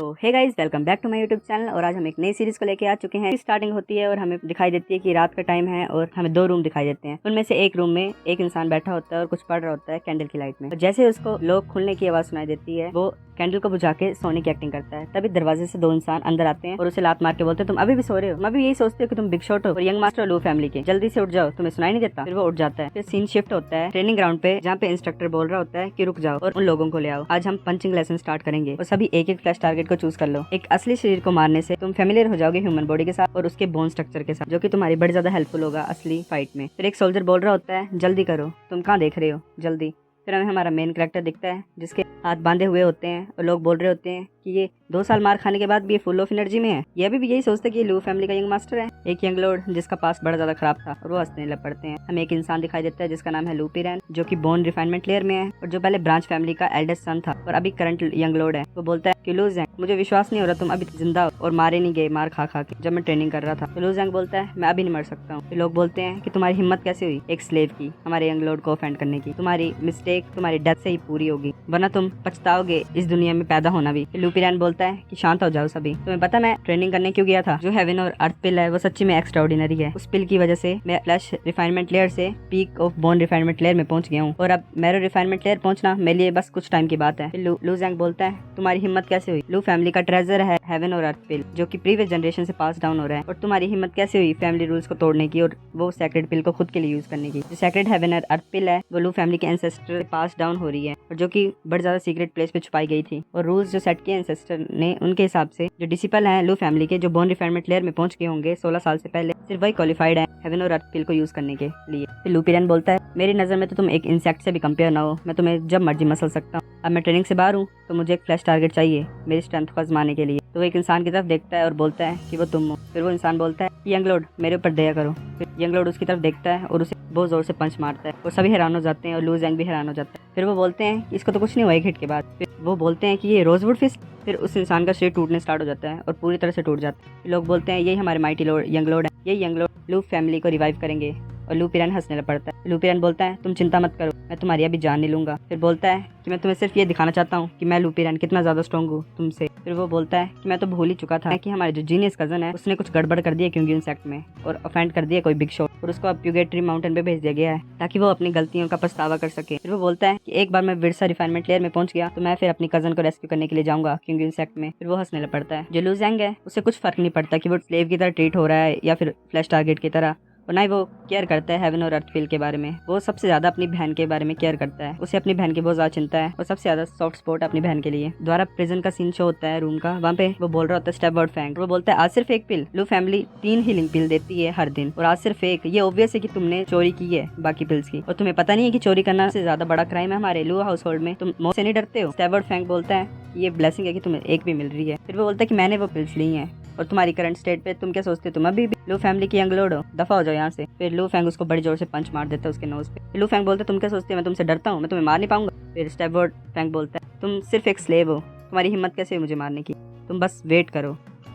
तो hey guys, welcome back to my YouTube channel. और आज हम एक नई सीरीज को लेके आ चुके हैं। स्टार्टिंग होती है और हमें दिखाई देती है कि रात का टाइम है और हमें दो रूम दिखाई देते हैं। उनमें से एक रूम में एक इंसान बैठा होता है और कुछ पढ़ रहा होता है कैंडल की लाइट में। और जैसे उसको लॉक खुलने की आवाज सुनाई देती है, वो कैंडल को बुझा के सोने की एक्टिंग करता है। तभी दरवाजे से दो इंसान अंदर आते हैं और उसे लात मार के बोलते हैं, तुम अभी भी सो रहे हो? तुम अभी यही सोचते हो कि तुम बिग शॉट हो और यंग मास्टर लू फैमिली के, जल्दी से उठ जाओ, तुम्हें सुनाई नहीं देता? फिर वो उठ जाता है। फिर सीन शिफ्ट होता है ट्रेनिंग ग्राउंड पे, जहाँ पे इंस्ट्रक्टर बोल रहा होता है कि रुक जाओ और उन लोगों को ले आओ, आज हम पंचिंग लेसन स्टार्ट करेंगे और सभी एक एक फ्लैश टारगेट को चूज कर लो। एक असली शरीर को मारने से तुम फेमिलियर हो जाओगे ह्यूमन बॉडी के साथ और उसके बोन स्ट्रक्चर के साथ, जो कि तुम्हारी बड़ी ज्यादा हेल्पफुल होगा असली फाइट में। फिर एक सोल्जर बोल रहा होता है, जल्दी करो, तुम कहाँ देख रहे हो, जल्दी। फिर हमें हमारा मेन कैरेक्टर दिखता है जिसके हाथ बांधे हुए होते हैं और लोग बोल रहे होते हैं कि ये 2 साल मार खाने के बाद भी ये फुल ऑफ एनर्जी में है। ये अभी भी यही सोचते हैं कि ये लू फैमिली का यंग मास्टर है, एक यंग लॉर्ड जिसका पास बड़ा ज्यादा खराब था, और वो हंसने लग पड़ते हैं। हमें एक इंसान दिखाई देता है जिसका नाम है लू पिरैन, जो कि बोन रिफाइनमेंट लेयर में है और जो पहले ब्रांच फैमिली का एल्डेस्ट सन था और अभी करंट यंग लॉर्ड है। वो बोलता है कि लू ज़ैंग, मुझे विश्वास नहीं हो रहा तुम अभी जिंदा हो और मारे नहीं गए मार खा खा के जब मैं ट्रेनिंग कर रहा था। तो लू ज़ैंग बोलता है, मैं अभी नहीं मर सकता हूँ। लोग बोलते हैं कि तुम्हारी हिम्मत कैसे हुई एक स्लेव की हमारे यंग लॉर्ड को ऑफेंड करने की? तुम्हारी मिस्टेक तुम्हारी डेथ से ही पूरी होगी, वरना तुम पछताओगे इस दुनिया में पैदा होना भी। लू पिरैन बोलता है कि शांत हो जाओ सभी, तुम्हें पता मैं ट्रेनिंग करने क्यों गया था? जो हेवन और अर्थ पिल है वो सच्ची में एक्स्ट्राऑर्डिनरी है। उस पिल की वजह से मैं फ्लैश रिफाइनमेंट लेयर से peak of bone refinement layer में पहुंच गया हूँ और अब मैरो रिफाइनमेंट लेयर पहुंचना मेरे लिए बस कुछ टाइम की बात है। लू ज़ैंग बोलता है, तुम्हारी हिम्मत कैसे हुई? लू फैमिली का ट्रेजर है हेवन और अर्थ पिल, जो कि प्रीवियस जनरेशन से पास डाउन हो रहा है, और तुम्हारी हिम्मत कैसे हुई फैमिली रूल्स को तोड़ने की और वो सेक्रेड पिल को खुद के लिए यूज करने की? जो सेक्रेड हेवन और अर्थ पिल है वो लू फैमिली के एंसेस्टर से पास डाउन हो रही है और जो कि बड़ी ज्यादा सीक्रेट प्लेस पे छुपाई गई थी। और रूल्स जो सेट किए एंसेस्टर ने, उनके हिसाब से जो डिसिपल हैं लू फैमिली के, जो बोन रिफाइनमेंट लेयर में पहुंच गए होंगे 16 साल से पहले, सिर्फ वही क्वालिफाइड है हेवन और अर्थ पिल को यूज करने के लिए। फिर लू पिरैन बोलता है, मेरी नजर में तो तुम एक इंसेक्ट से भी कंपेयर ना हो, मैं तुम्हें जब मर्जी मसल सकता हूँ। अब मैं ट्रेनिंग से बाहर हूँ तो मुझे एक फ्लैश टारगेट चाहिए मेरी स्ट्रेंथ को आजमाने के लिए। तो वो एक इंसान की तरफ देखता है और बोलता है कि वो तुम हो। फिर वो इंसान बोलता है कि यंग लॉर्ड मेरे ऊपर दया करो। फिर यंग लॉर्ड उसकी तरफ देखता है और उसे बहुत जोर से पंच मारता है और सभी हैरान हो जाते हैं और लू ज़ैंग भी हैरान हो जाता है। फिर वो बोलते हैं कि इसको तो कुछ नहीं हुआ एक हिट के बाद। फिर वो बोलते हैं कि ये रोजवुड फिस्ट। फिर उस इंसान का शरीर टूटने स्टार्ट हो जाता है और पूरी तरह से टूट जाता है। लोग बोलते हैं यही हमारे माइटी लॉर्ड यंग लॉर्ड है, यही यंग लॉर्ड लू फैमिली को रिवाइव करेंगे। और लू पिरैन हंसने लग पड़ता है। लू पिरैन बोलता है, तुम चिंता मत करो, मैं तुम्हारी अभी जान नहीं लूंगा। फिर बोलता है कि मैं तुम्हें सिर्फ ये दिखाना चाहता हूँ कि मैं लू पिरैन कितना ज्यादा स्ट्रॉन्ग हूँ तुमसे। फिर वो बोलता है कि मैं तो भूल ही चुका था कि हमारे जो जीनियस कजन है उसने कुछ गड़बड़ कर दिया क्योंकि इंसेक्ट में और ऑफेंड कर दिया कोई बिग शॉट, और उसको अब प्यूगेट्री माउंटेन पे भेज दिया गया है ताकि वो अपनी गलतियों का पछतावा कर सके। फिर वो बोलता है कि एक बार मैं विरसा रिफाइनमेंट लेयर में पहुंच गया तो मैं फिर अपनी कजन को रेस्क्यू करने के लिए जाऊंगा क्योंकि इंसेक्ट में। फिर वो हंसने लग पड़ता है। जो लू ज़ैंग है उसे कुछ फर्क नहीं पड़ता कि वो स्लेव की तरह ट्रीट हो रहा है या फिर फ्लैश टारगेट की तरह, और ना ही वो केयर करता है हेवन और अर्थ पिल के बारे में। वो सबसे ज्यादा अपनी बहन के बारे में केयर करता है, उसे अपनी बहन की बहुत ज्यादा चिंता है और सबसे ज्यादा सॉफ्ट स्पॉट अपनी बहन के लिए। द्वारा प्रिजन का सीन शो होता है रूम का, वहाँ पे वो बोल रहा होता है स्टेप वर्ड फैंग। वो बोलता है आज सिर्फ एक पिल, लू फैमिली 3 हीलिंग पिल देती है हर दिन और आज सिर्फ एक। ये ऑब्वियस है कि तुमने चोरी की है बाकी पिल्स की, और तुम्हें पता नहीं है कि चोरी करना से ज्यादा बड़ा क्राइम है हमारे लू हाउस होल्ड में। तुम मौत से नहीं डरते हो? स्टेप वर्ड फैंग बोलता है ये ब्लेसिंग है कि तुम्हें एक भी मिल रही है। फिर वो बोलता है कि मैंने वो पिल्स ली हैं और तुम्हारी करंट स्टेट पे तुम क्या सोचते हो, तुम अभी भी लू फैमिली की यंग लॉर्ड हो, दफा हो जाओ यहाँ से। फिर लू फैंग उसको बड़ी जोर से पंच मार देता है उसके नोज पे। लू फैंग बोलता है तुम क्या सोचते हो मैं तुमसे डरता हूँ, मैं तुम्हें मार नहीं पाऊंगा? फिर स्टेप वर्ड फैंग बोलता है तुम सिर्फ एक स्लेव हो, तुम्हारी हिम्मत कैसे है मुझे मारने की, तुम बस वेट करो।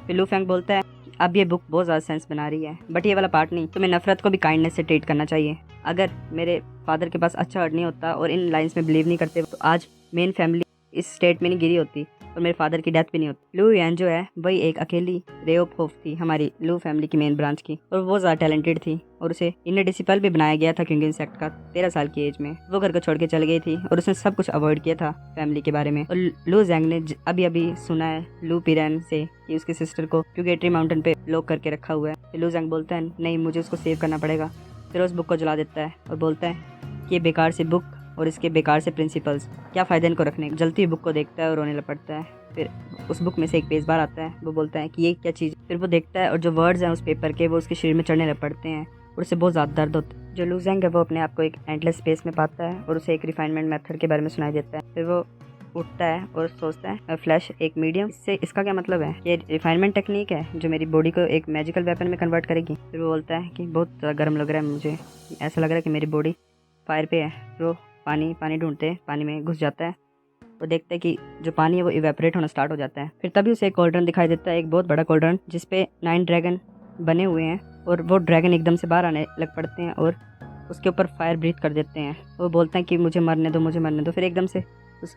फिर लू फैंग बोलता है अब ये बुक बहुत ज्यादा सेंस बना रही है, बट ये वाला पार्ट नहीं, तुम्हें नफरत को भी काइंडनेस से ट्रीट करना चाहिए। अगर मेरे फादर के पास अच्छा हर्ट नहीं होता और इन लाइन्स में बिलीव नहीं करते तो आज मेन फैमिली इस स्टेट में नहीं गिरी होती और मेरे फादर की डेथ भी नहीं होती। लू यान जो है वही एक अकेली रे ऑफ होप थी हमारी लू फैमिली की मेन ब्रांच की, और वो ज्यादा टैलेंटेड थी और उसे इनर डिसिपल भी बनाया गया था क्योंकि इंसेक्ट का 13 साल की एज में वो घर को छोड़ के चल गई थी और उसने सब कुछ अवॉइड किया था फैमिली के बारे में। और लू ज़ैंग ने अभी अभी सुना है लू पिरैन से कि उसकी सिस्टर को प्यूगेट्री माउंटेन पे लॉक करके रखा हुआ है। फिर लू ज़ैंग बोलता है नहीं, मुझे उसको सेव करना पड़ेगा। फिर उस बुक को जला देता है और बोलता है कि ये बेकार सी बुक और इसके बेकार से प्रिंसिपल्स, क्या फ़ायदा इनको रखने। जलती हुई बुक को देखता है और रोने लग पड़ता है। फिर उस बुक में से एक पेज बाहर आता है, वो बोलता है कि ये क्या चीज़। फिर वो देखता है और जो वर्ड्स हैं उस पेपर के वो उसके शरीर में चढ़ने लग पड़ते हैं और उसे बहुत ज़्यादा दर्द होता है। जो लू ज़ैंग है वो अपने आप को एक एंडलेस स्पेस में पाता है और उसे एक रिफाइनमेंट मेथड के बारे में सुनाई देता है। फिर वो उठता है और सोचता है फ्लैश एक मीडियम, इससे इसका क्या मतलब है? ये रिफाइनमेंट टेक्निक है जो मेरी बॉडी को एक मैजिकल वेपन में कन्वर्ट करेगी। फिर वो बोलता है कि बहुत गर्म लग रहा है मुझे, ऐसा लग रहा है कि मेरी बॉडी फायर पे है। वो पानी ढूंढते पानी में घुस जाता है, वो देखता है कि जो पानी है वो इवेपोरेट होना स्टार्ट हो जाता है। फिर तभी उसे एक कॉल्ड्रन दिखाई देता है, एक बहुत बड़ा कॉल्ड्रन जिसपे 9 ड्रैगन बने हुए हैं और वो ड्रैगन एकदम से बाहर आने लग पड़ते हैं और उसके ऊपर फायर ब्रीथ कर देते हैं। वो बोलते हैं कि मुझे मरने दो, मुझे मरने दो। फिर एकदम से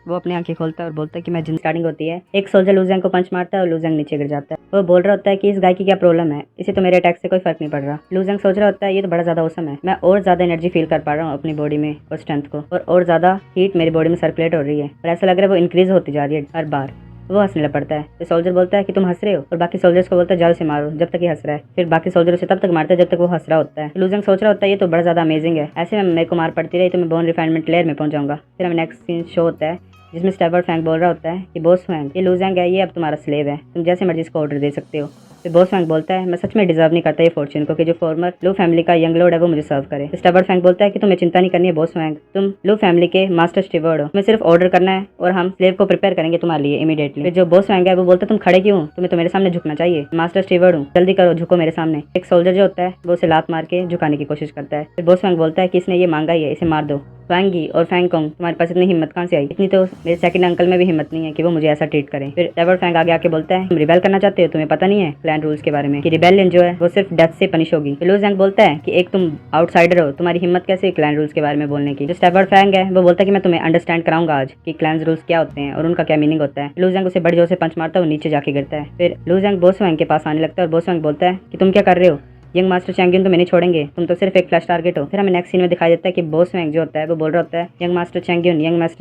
वो अपनी आंखें खोलता है और बोलता है कि मैं जिंदा। स्टार्टिंग होती है, एक सोल्जर लू जैंग को पंच मारता है और लू जैंग नीचे गिर जाता है। वो बोल रहा होता है कि इस गाय की क्या प्रॉब्लम है, इसे तो मेरे अटैक से कोई फर्क नहीं पड़ रहा। लू जैंग सोच रहा होता है ये तो बड़ा ज्यादा औसम है, मैं और ज्यादा एनर्जी फील कर पा रहा हूँ अपनी बॉडी में और स्ट्रेंथ को, और ज्यादा हीट मेरी बॉडी में सर्कुलेट हो रही है और ऐसा लग रहा है वो इंक्रीज होती जा रही है हर बार। वो हंसने लग पड़ता है। तो सोल्जर बोलता है कि तुम हंस रहे हो, और बाकी सोल्जर्स को बोलता है जाओ इसे मारो जब तक ये हंस रहा है। फिर बाकी सोल्जर उसे तब तक मारते हैं जब तक वो हंस रहा होता है। लू जैंग सोच रहा होता है ये तो बड़ा ज्यादा अमेजिंग है, ऐसे में मेरे को मार पड़ती रही तो मैं बोन रिफाइनमेंट लेयर में पहुंच जाऊंगा। फिर हमें नेक्स्ट सीन शो होता है जिसमें स्टेबर्ड फैंग बोल रहा होता है कि बॉस फैंग ये लू जैंग है, ये अब तुम्हारा स्लेव है, तुम जैसे मर्जी इसको ऑर्डर दे सकते हो। फिर बॉस फैंग बोलता है मैं सच में डिजर्व नहीं करता ये फॉर्च्यून को कि जो फॉर्मर लू फैमिली का यंग लॉर्ड है वो मुझे सर्व करे। स्टेबर्ड फैंग बोलता है कि तुम्हें चिंता नहीं करनी है बॉस फैंग, तुम लू फैमिली के मास्टर स्टीवर्ड हो, तुम्हें सिर्फ ऑर्डर करना है और हम स्लेव को प्रिपेयर करेंगे तुम्हारे लिए इमीडिएटली। फिर जो बॉस फैंग है वो बोलता है तुम खड़े क्यों, तुम्हें तो मेरे सामने झुकना चाहिए, मास्टर स्टीवर्ड हूँ, जल्दी करो झुको मेरे सामने। एक सोल्जर जो होता है वो उसे लात मार के झुकाने की कोशिश करता है। फिर बॉस फैंग बोलता है कि इसने ये मांगा ही है, इसे मार दो। फैंगी और फैंगकोंग तुम्हारे पास इतनी हिम्मत कहाँ से आई, इतनी तो मेरे सेकंड अंकल में भी हिम्मत नहीं है कि वो मुझे ऐसा ट्रीट करें। फिर स्टेबर्ड फैंग आगे आके बोलता है तुम रिबेल करना चाहते हो, तुम्हें पता नहीं है क्लैन रूल्स के बारे में कि रिबेलियन जो है वो सिर्फ डेथ से पनिश होगी। लू जैंग बोलता है कि एक तुम आउटसाइडर हो, तुम्हारी हिम्मत कैसे क्लैन रूल्स के बारे में बोलने की। जो स्टेबर्ड फैंग है वो बोलता है कि मैं तुम्हें अंडरस्टैंड कराऊंगा आज कि क्लैन रूल्स क्या होते हैं और उनका क्या मीनिंग होता है। लू जैंग उसे बड़ी जोर से पंच मारता है और नीचे जाके गिरता है। फिर लू जैंग बॉस फैंग के पास आने लगता है और बॉस फैंग बोलता है कि तुम क्या कर रहे हो, यंग मास्टर चैंगियन तो मैंने छोड़ेंगे, तुम तो सिर्फ एक फ्लैश टारगेट हो। फिर हमें नेक्स्ट सीन में दिखाई देता है कि बॉस फैंग जो होता है वो बोल रहा होता है यंग मास्टर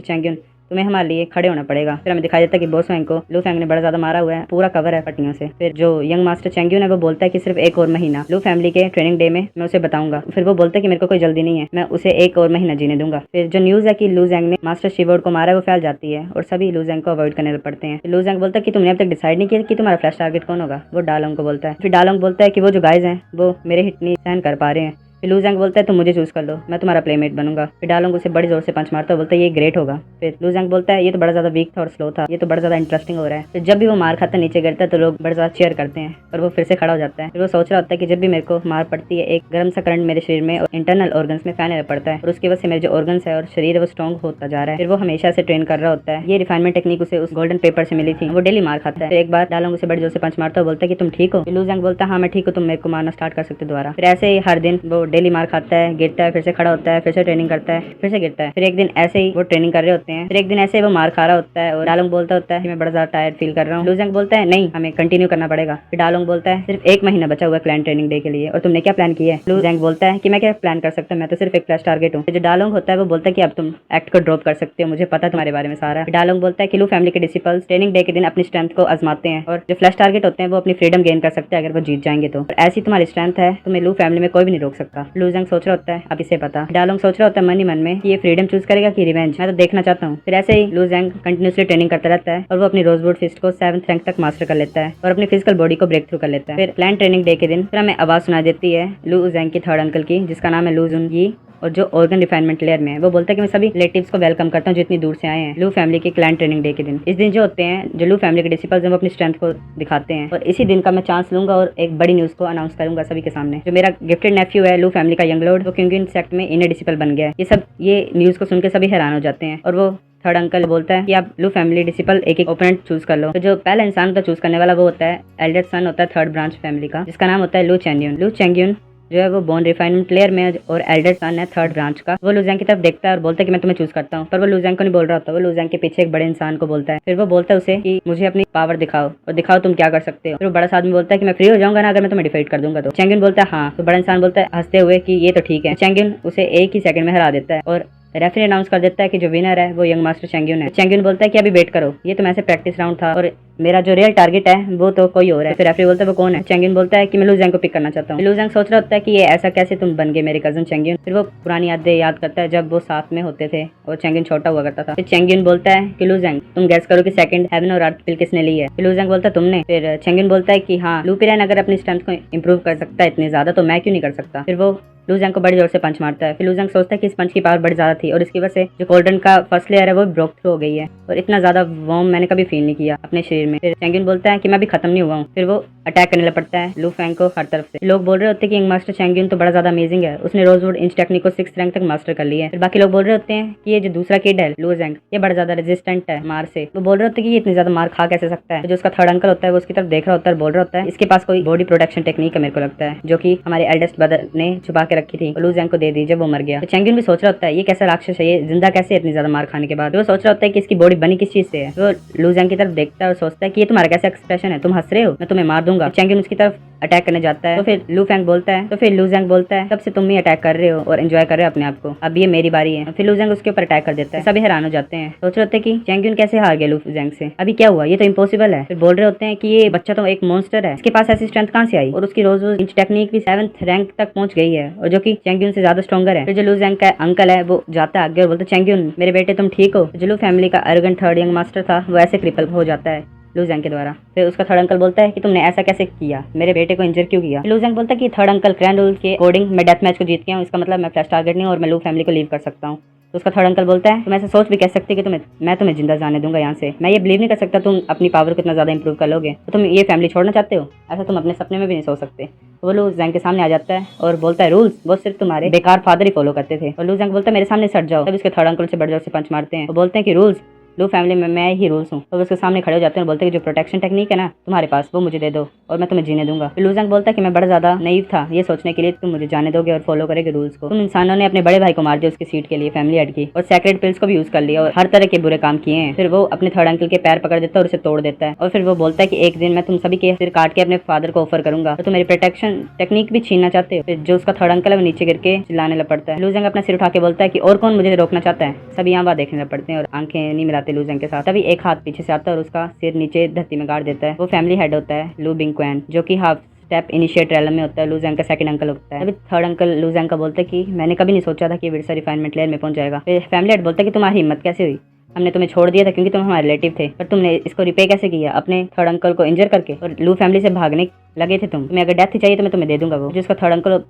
चैंगियन तुम्हें हमारे लिए खड़े होना पड़ेगा। फिर हमें दिखाई देता है कि बॉस फैंग को लू फैंग ने बड़ा ज्यादा मारा हुआ है, पूरा कवर है पट्टियों से। फिर जो यंग मास्टर चैंगियन है वो बोलता है कि सिर्फ एक और महीना लू फैमिली के ट्रेनिंग डे में मैं उसे बताऊंगा। फिर वो बोलता है कि मेरे को कोई जल्दी नहीं है, मैं उसे एक और महीना जीने दूंगा। फिर जो न्यूज है कि लू जैंग ने मास्टर शिवर्ड को मारा है वो फैल जाती है और सभी लू जैंग को अवॉइड करने लग पड़ते हैं। लू जैंग बोलता है कि तुमने अब तक डिसाइड नहीं किया कि तुम्हारा फ्लैश टारगेट कौन होगा। वो डालोंग को बोलता है। फिर डालोंग बोलता है कि वो जो गाइज हैं वो मेरे हिट नहीं सहन कर पा रहे हैं। फिर लू जैंग बोलता है तुम मुझे चूज कर लो, मैं तुम्हारा प्लेमेट बनूंगा। फिर डालोंग उसे बड़ी जोर से पंच मारता है, बोलता है ये ग्रेट होगा। फिर लू जैंग बोलता है ये तो बड़ा ज्यादा वीक था और स्लो था, ये तो बड़ा ज्यादा इंटरेस्टिंग हो रहा है। फिर जब भी वो मार खाता है नीचे गिरता है तो लोग बड़ा ज्यादा चेयर करते हैं और वो फिर से खड़ा हो जाता है। फिर वो सोच रहा होता है कि जब भी मेरे को मार पड़ती है एक गर्म सा करंट मेरे शरीर में और इंटरनल ऑर्गन्स में फैलने पड़ता है और उसकी वजह से मेरे जो ऑर्गन्स है और शरीर है वो स्ट्रॉन्ग होता जा रहा है। फिर वो हमेशा से ट्रेन कर रहा होता है, ये रिफाइनमेंट टेक्निक उसे उस गोल्डन पेपर से मिली थी, वो डेली मार खाता है। फिर एक बार डालोंग उसे बड़ी जोर से पंच मारता है, बोलता है कि तुम ठीक हो। लू जैंग बोलता है हाँ मैं ठीक हूँ, तुम मेरे को मारना स्टार्ट कर सकते दोबारा। फिर ऐसे ही हर दिन वो डेली मार खाता है, गिरता है, फिर से खड़ा होता है, फिर से ट्रेनिंग करता है, फिर से गिरता है। फिर एक दिन ऐसे ही वो ट्रेनिंग कर रहे होते हैं, फिर एक दिन ऐसे ही वो मार खा रहा होता है और डालोंग बोलता होता है कि मैं बड़ा ज्यादा टायर्ड फील कर रहा हूँ। लू जैंग बोलता है नहीं हमें कंटिन्यू करना पड़ेगा। फिर डालोंग बोलता है सिर्फ एक महीना बचा हुआ है क्लैन ट्रेनिंग डे के लिए और तुमने क्या प्लान किया है। लू जैंग बोलता है कि मैं क्या प्लान कर सकता हूँ, मैं तो सिर्फ एक फ्लैश टारगेट हूँ। जो डालोंग होता है वो बोलता है कि अब तुम एक्ट को ड्रॉप कर सकते हो, मुझे पता है तुम्हारे बारे में सारा। डालोंग बोलता है कि लू फैमिली के डिसिपल्स ट्रेनिंग डे के दिन अपनी स्ट्रेंथ को आजमाते हैं और जो फ्लैश टारगेट होते हैं वो अपनी फ्रीडम गेन कर सकते हैं अगर वो जीत जाएंगे तो। ऐसी तुम्हारी स्ट्रेंथ है, तुम्हें लू फैमिली में कोई भी नहीं रोक सकता। लू जैंग सोच रहा होता है अब इसे पता। डालोंग सोच रहा होता है मन ही मन में कि ये फ्रीडम चूज करेगा कि रिवेंज, मैं तो देखना चाहता हूँ। फिर ऐसे ही लू जैंग कंटिन्यूसली ट्रेनिंग करता रहता है और वो अपनी रोजवुड फिस्ट को 7th रैंक तक मास्टर कर लेता है और अपनी फिजिकल बॉडी को ब्रेक थ्रू कर लेता है। फिर प्लान ट्रेनिंग डे के दिन फिर हमें आवाज सुनाई देती है लू जैंग की थर्ड अंकल की, जिसका नाम है लू जुन यी और जो ऑर्गन रिफाइनमेंट लेयर में है। वो बोलता है कि मैं सभी रिलेटिव्स को वेलकम करता हूँ जो इतनी दूर से आए हैं लू फैमिली के क्लैन ट्रेनिंग डे के दिन। इस दिन जो होते हैं जो लू फैमिली के डिसिपल्स हैं वो अपनी स्ट्रेंथ को दिखाते हैं और इसी दिन का मैं चांस लूंगा और एक बड़ी न्यूज को अनाउंस करूंगा सभी के सामने। जो मेरा गिफ्टेड नेफ्यू है लू फैमिली का यंग लॉर्ड वो क्योंकि सेक्ट में इनर डिसिपल बन गया है। ये न्यूज को सुनकर सभी हैरान हो जाते हैं और वो थर्ड अंकल बोलता है कि आप लू फैमिली डिसिपल एक एक ओपोनेंट चूज कर लो। तो जो पहला इंसान का चूज करने वाला वो होता है एल्डर सन होता है थर्ड ब्रांच फैमिली का, जिसका नाम होता है लू चैंगियन। लू चैंगियन जो है वो बोन रिफाइनमेंट लेयर में और एल्डर सन है थर्ड ब्रांच का। वो लू जैंग की तरफ देखता है और बोलता है कि मैं तुम्हें चूज करता हूँ, पर वो लू जैंग को नहीं बोल रहा होता, वो लू जैंग के पीछे एक बड़े इंसान को बोलता है। फिर वो बोलता है उसे कि मुझे अपनी पावर दिखाओ और दिखाओ तुम क्या कर सकते हो। फिर वो बड़ा आदमी बोलता है कि मैं फ्री हो जाऊंगा ना अगर मैं तुम्हें डिफीट कर दूंगा तो। चैंगियन बोलता है हाँ। तो बड़ा इंसान बोलता है हंसते हुए कि ये तो ठीक है। चैंगियन उसे एक ही सेकंड में हरा देता है और रेफरी अनाउंस कर देता है कि जो विनर है वो यंग मास्टर चैंगियन है। चैंगियन बोलता है कि अभी वेट करो, ये तो मैं ऐसे प्रैक्टिस राउंड था और मेरा जो रियल टारगेट है वो तो कोई और है। फिर रेफरी बोलता है वो कौन है। चैंगियन बोलता है कि मैं लू जैंग को पिक करना चाहता हूँ। लू जैंग सोच रहा होता है कि ये ऐसा कैसे तुम बन गए मेरे कजन चैंगियन। फिर वो पुरानी यादें याद करता है जब वो साथ में होते थे और चैंगियन छोटा हुआ करता था। फिर चैंगियन बोलता है कि लू जैंग तुम गैस करो कि सेकंड हेवन और अर्थ पिल किसने ली है। फिर लू जैंग बोलता है तुमने। फिर चैंगियन बोलता है कि हाँ, लू पिरान अगर अपनी स्ट्रेंथ को इंप्रूव कर सकता है इतने ज्यादा तो मैं क्यों नहीं कर सकता। फिर वो लू जैंग को बड़ी जोर से पंच मारता है। फिर लू जैंग सोचता है कि इस पंच की पावर बड़ी ज्यादा थी और इसकी वजह से जो कोल्डन का फर्स्ट लेयर है वो ब्रोक थ्रू हो गई है और इतना ज्यादा वार्म मैंने कभी फील नहीं किया अपने शरीर में। फिर चैंगियन बोलता है कि मैं भी खत्म नहीं हुआ हूँ। फिर वो अटैक करने लग पड़ता है लू फैंग को हर तरफ से। लोग बोल रहे होते हैं कि यंग मास्टर चैंगियन तो बड़ा ज्यादा अमेजिंग है, उसने रोजवुड इंच टेक्निक को 6th रैंक तक मास्टर कर लिया है। फिर बाकी लोग बोल रहे होते हैं कि ये जो दूसरा किड है लू जेंग, ये बड़ा ज्यादा रेजिस्टेंट है मार से। वो बोल रहे होते हैं कि ये इतनी ज्यादा मार खा कैसे सकता है। जो उसका थर्ड अंकल होता है वो उसकी तरफ देख रहा होता है, बोल रहा होता है इसके पास कोई बॉडी प्रोटेक्शन टेक्निक है मेरे को लगता है, जो कि हमारे एल्डेस्ट ब्रदर ने छुपा के रखी थी, लू जेंग को दे दी जब वो मर गया। तो चैंगियन भी सोच रहा होता है ये कैसा राक्षस है, ये जिंदा कैसे इतनी ज्यादा मार खाने के बाद। वो सोच रहा होता है कि इसकी बॉडी बनी किस चीज से है। वो लू जेंग की तरफ देखता है और सोचता है कि ये तुम्हारा कैसा एक्सप्रेशन है, तुम हंस रहे हो, मैं तुम्हें मार दूंगा। चैंगियन उसकी तरफ अटैक करने जाता है तो फिर लू जेंग बोलता है तब से तुम ही अटैक कर रहे हो और एंजॉय कर रहे हो अपने आप को, अब ये मेरी बारी है। फिर लू जेंग उसके ऊपर अटैक कर देता है। सभी हैरान हो जाते हैं, सोच रहे होते हैं कि चैंगियन कैसे हार गया लू जेंग से, अभी क्या हुआ, ये तो इम्पॉसिबल है। फिर बोल रहे होते हैं कि ये बच्चा तो एक मॉन्स्टर है, इसके पास ऐसी स्ट्रेंथ कहां से आई, और उसकी रोज इंच टेक्निक भी 7th रैंक तक पहुंच गई है, और जो कि चैंगियन से ज्यादा स्ट्रॉन्गर है। फिर जो लू जेंग का अंकल है वो जाता है आगे और बोलता है चैंगियन मेरे बेटे तुम ठीक हो। जो लू फैमिली का एरोगेंट थर्ड यंग मास्टर था वो ऐसे क्रिपल हो जाता है लू जेंग के द्वारा। फिर उसका थर्ड अंकल बोलता है कि तुमने ऐसा कैसे किया, मेरे बेटे को इंजर क्यों किया। लू जेंग बोलता है कि थर्ड अंकल ग्रैंड रूल के अकॉर्डिंग मैं डेथ मैच को जीत गया हूँ, इसका मतलब मैं फ्लैश टारगेट नहीं हूँ और मैं लू फैमिली को लीव कर सकता हूँ। तो उसका थर्ड अंकल बोलता है तुम ऐसा सोच भी कह सकते कि मैं तुम्हें जिंदा जाने दूंगा यहाँ से, मैं ये बिलीव नहीं कर सकता तुम अपनी पावर को इतना ज्यादा इंप्रूव कर लोगे, तो तुम ये फैमिली छोड़ना चाहते हो, ऐसा तुम अपने सपने में भी नहीं सोच सकते। तो वो लू जेंग के सामने आ जाता है और बोलता है रूल्स वो सिर्फ तुम्हारे बेकार फादर ही फॉलो करते थे। और लू जेंग बोलता है मेरे सामने सट जाओ। तब उसके थर्ड अंकल से बढ़ जाओ से पंच मारते हैं। वो बोलते हैं कि रूल्स लू फैमिली में मैं ही रूल्स हूँ। तो उसके सामने खड़े हो जाते हैं और बोलते हैं कि जो प्रोटेक्शन टेक्निक है ना तुम्हारे पास वो मुझे दे दो और मैं तुम्हें जीने दूंगा। लू जेंग बोलता है कि मैं बड़ा ज्यादा नईव था ये सोचने के लिए तुम मुझे जाने दोगे और फॉलो करोगे रूल्स को, तुम इंसानों ने अपने बड़े भाई को मार दिया उसकी सीट के लिए फैमिली हेड की, और सेक्रेट पिल्स को भी यूज कर लिया और हर तरह के बुरे काम किए हैं। फिर वो अपने थर्ड अंकल के पैर पकड़ देता है और उसे तोड़ देता है, और फिर वो बोलता है कि एक दिन मैं तुम सभी के सिर काट के अपने फादर को ऑफर करूंगा, तो तुम मेरी प्रोटेक्शन टेक्निक भी छीनना चाहते हो। फिर जो उसका थर्ड अंकल है वो नीचे गिर के चिल्लाने लग पड़ता है। लू जेंग अपना सिर उठा के बोलता है कि और कौन मुझे रोकना चाहता है। सभी यहाँ बात देखने लग पड़ते हैं और आंखें नहीं मिलाते लू जेंग के साथ। तभी एक हाथ पीछे से आता है और उसका सिर नीचे धरती में गाड़ देता है। वो फैमिली हेड होता है लू बिंगक्वेन, जो कि हाफ स्टेप इनिशिएट रैलम में होता है, लू जेंग का सेकंड अंकल होता है। अभी थर्ड अंकल लू जेंग का बोलता है कि मैंने कभी नहीं सोचा था कि विरसा रिफाइनमेंट लेयर में पहुंच जाएगा। फिर फैमिली हेड बोलता है कि तुम्हारी हिम्मत कैसे हुई, हमने तुम्हें छोड़ दिया था क्योंकि तुम हमारे रिलेटिव थे, पर तुमने इसको रिपे कैसे किया अपने थर्ड अंकल को इंजर करके, और लू फैमिली से भागने लगे थे तुम्हें अगर डेथ चाहिए तो मैं तुम्हें दे दूंगा। वो जो उसका थर्ड अंकल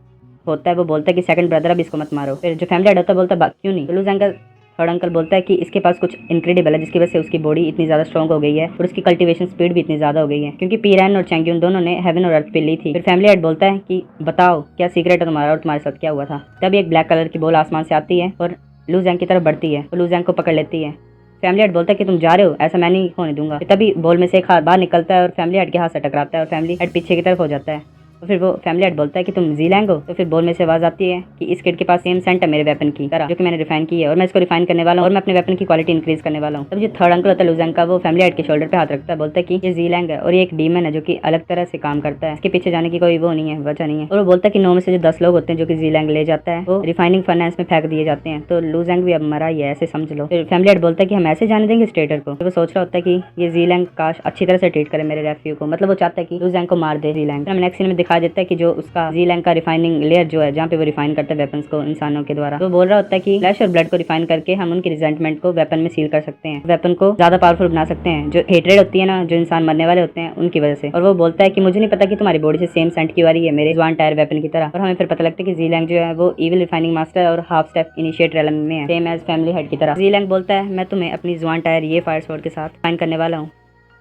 होता है वो बोलता है कि सेकंड ब्रदर अब इसको मत मारो। फिर जो फैमिली हेड होता है बोलता है क्यों नहीं। तो लू जेंग का थर्ड अंकल बोलता है कि इसके पास कुछ इनक्रेडिबल है जिसकी वजह से उसकी बॉडी इतनी ज्यादा स्ट्रॉन्ग हो गई है और उसकी कल्टीवेशन स्पीड भी इतनी ज्यादा हो गई है, क्योंकि पीरैन और चैंगियन दोनों ने हेवन और अर्थ पे ली थी। फिर फैमिली हेड बोलता है कि बताओ क्या सीक्रेट है तुम्हारा और तुम्हारे साथ क्या हुआ था। तभी एक ब्लैक कलर की बॉल आसमान से आती है और लू जेंग की तरफ बढ़ती है, तो लू जेंग को पकड़ लेती है। फैमिली हेड बोलता है कि तुम जा रहे हो, ऐसा मैं नहीं होने दूंगा। तभी बॉल में से एक हाथ बाहर निकलता है और फैमिली हेड के हाथ से टकराता है और फैमिली हेड पीछे की तरफ हो जाता है। तो फिर वो फैमिली हेड बोलता है कि तुम जीलैंग हो। तो फिर बॉल में से आवाज आती है कि इस किड के पास सेम सेंट है मेरे वेपन की तरह, जो कि मैंने रिफाइन की है और मैं इसको रिफाइन करने वाला हूँ और मैं अपने वेपन की क्वालिटी इंक्रीज करने वाला हूँ। तब जो थर्ड अंकल होता है लू जेंग का वो फैमिली हेड के शोल्डर पे हाथ रखता है, बोलता है कि ये जीलैंग है और ये एक डीमन है जो कि अलग तरह से काम करता है, इसके पीछे जाने की कोई वो नहीं है, वजह नहीं है। और वो बोलता है कि 9 में से जो 10 लोग होते हैं जो कि जीलैंग ले जाता है वो रिफाइनिंग फर्नेस में फेंक दिए जाते हैं, तो लू जेंग भी अब मरा ही है ऐसे समझ लो। फिर फैमिली हेड बोलता है कि हम ऐसे जाने देंगे स्ट्रेटर को। वो सोच रहा होता है कि ये जीलैंग काश अच्छी तरह से ट्रीट करे मेरे रेफ्यू को, मतलब वो चाहता है कि लू जेंग को मार दे जीलैंग। हम नेक्स्ट सीन में दिखा देता है कि जो उसका जीलैंग का रिफाइनिंग लेयर जो है जहाँ पे वो रिफाइन करता है वेपन्स को इंसानों के द्वारा, वो बोल रहा होता है कि फ्लैश और ब्लड को रिफाइन करके हम उनकी रिजेंटमेंट को वेपन में सील कर सकते हैं, वेपन को ज्यादा पावरफुल बना सकते हैं, जो हेट्रेड होती है ना जो इंसान मरने वाले होते हैं उनकी वजह से। और वो बोलता है कि मुझे नहीं पता कि तुम्हारी बॉडी से सेम सेंट क्यों आ रही है मेरे ज्वान टायर वेपन की तरह। और हमें फिर पता लगता है कि जीलैंग जो है वो इविल रिफाइनिंग मास्टर और हाफ स्टेप इनिशिएट रेलम में है, सेम एज फैमिली हेड की तरह। जीलैंग बोलता है मैं तुम्हें अपनी ज्वान टायर ये फायर स्वॉर्ड के साथ रिफाइन करने वाला हूँ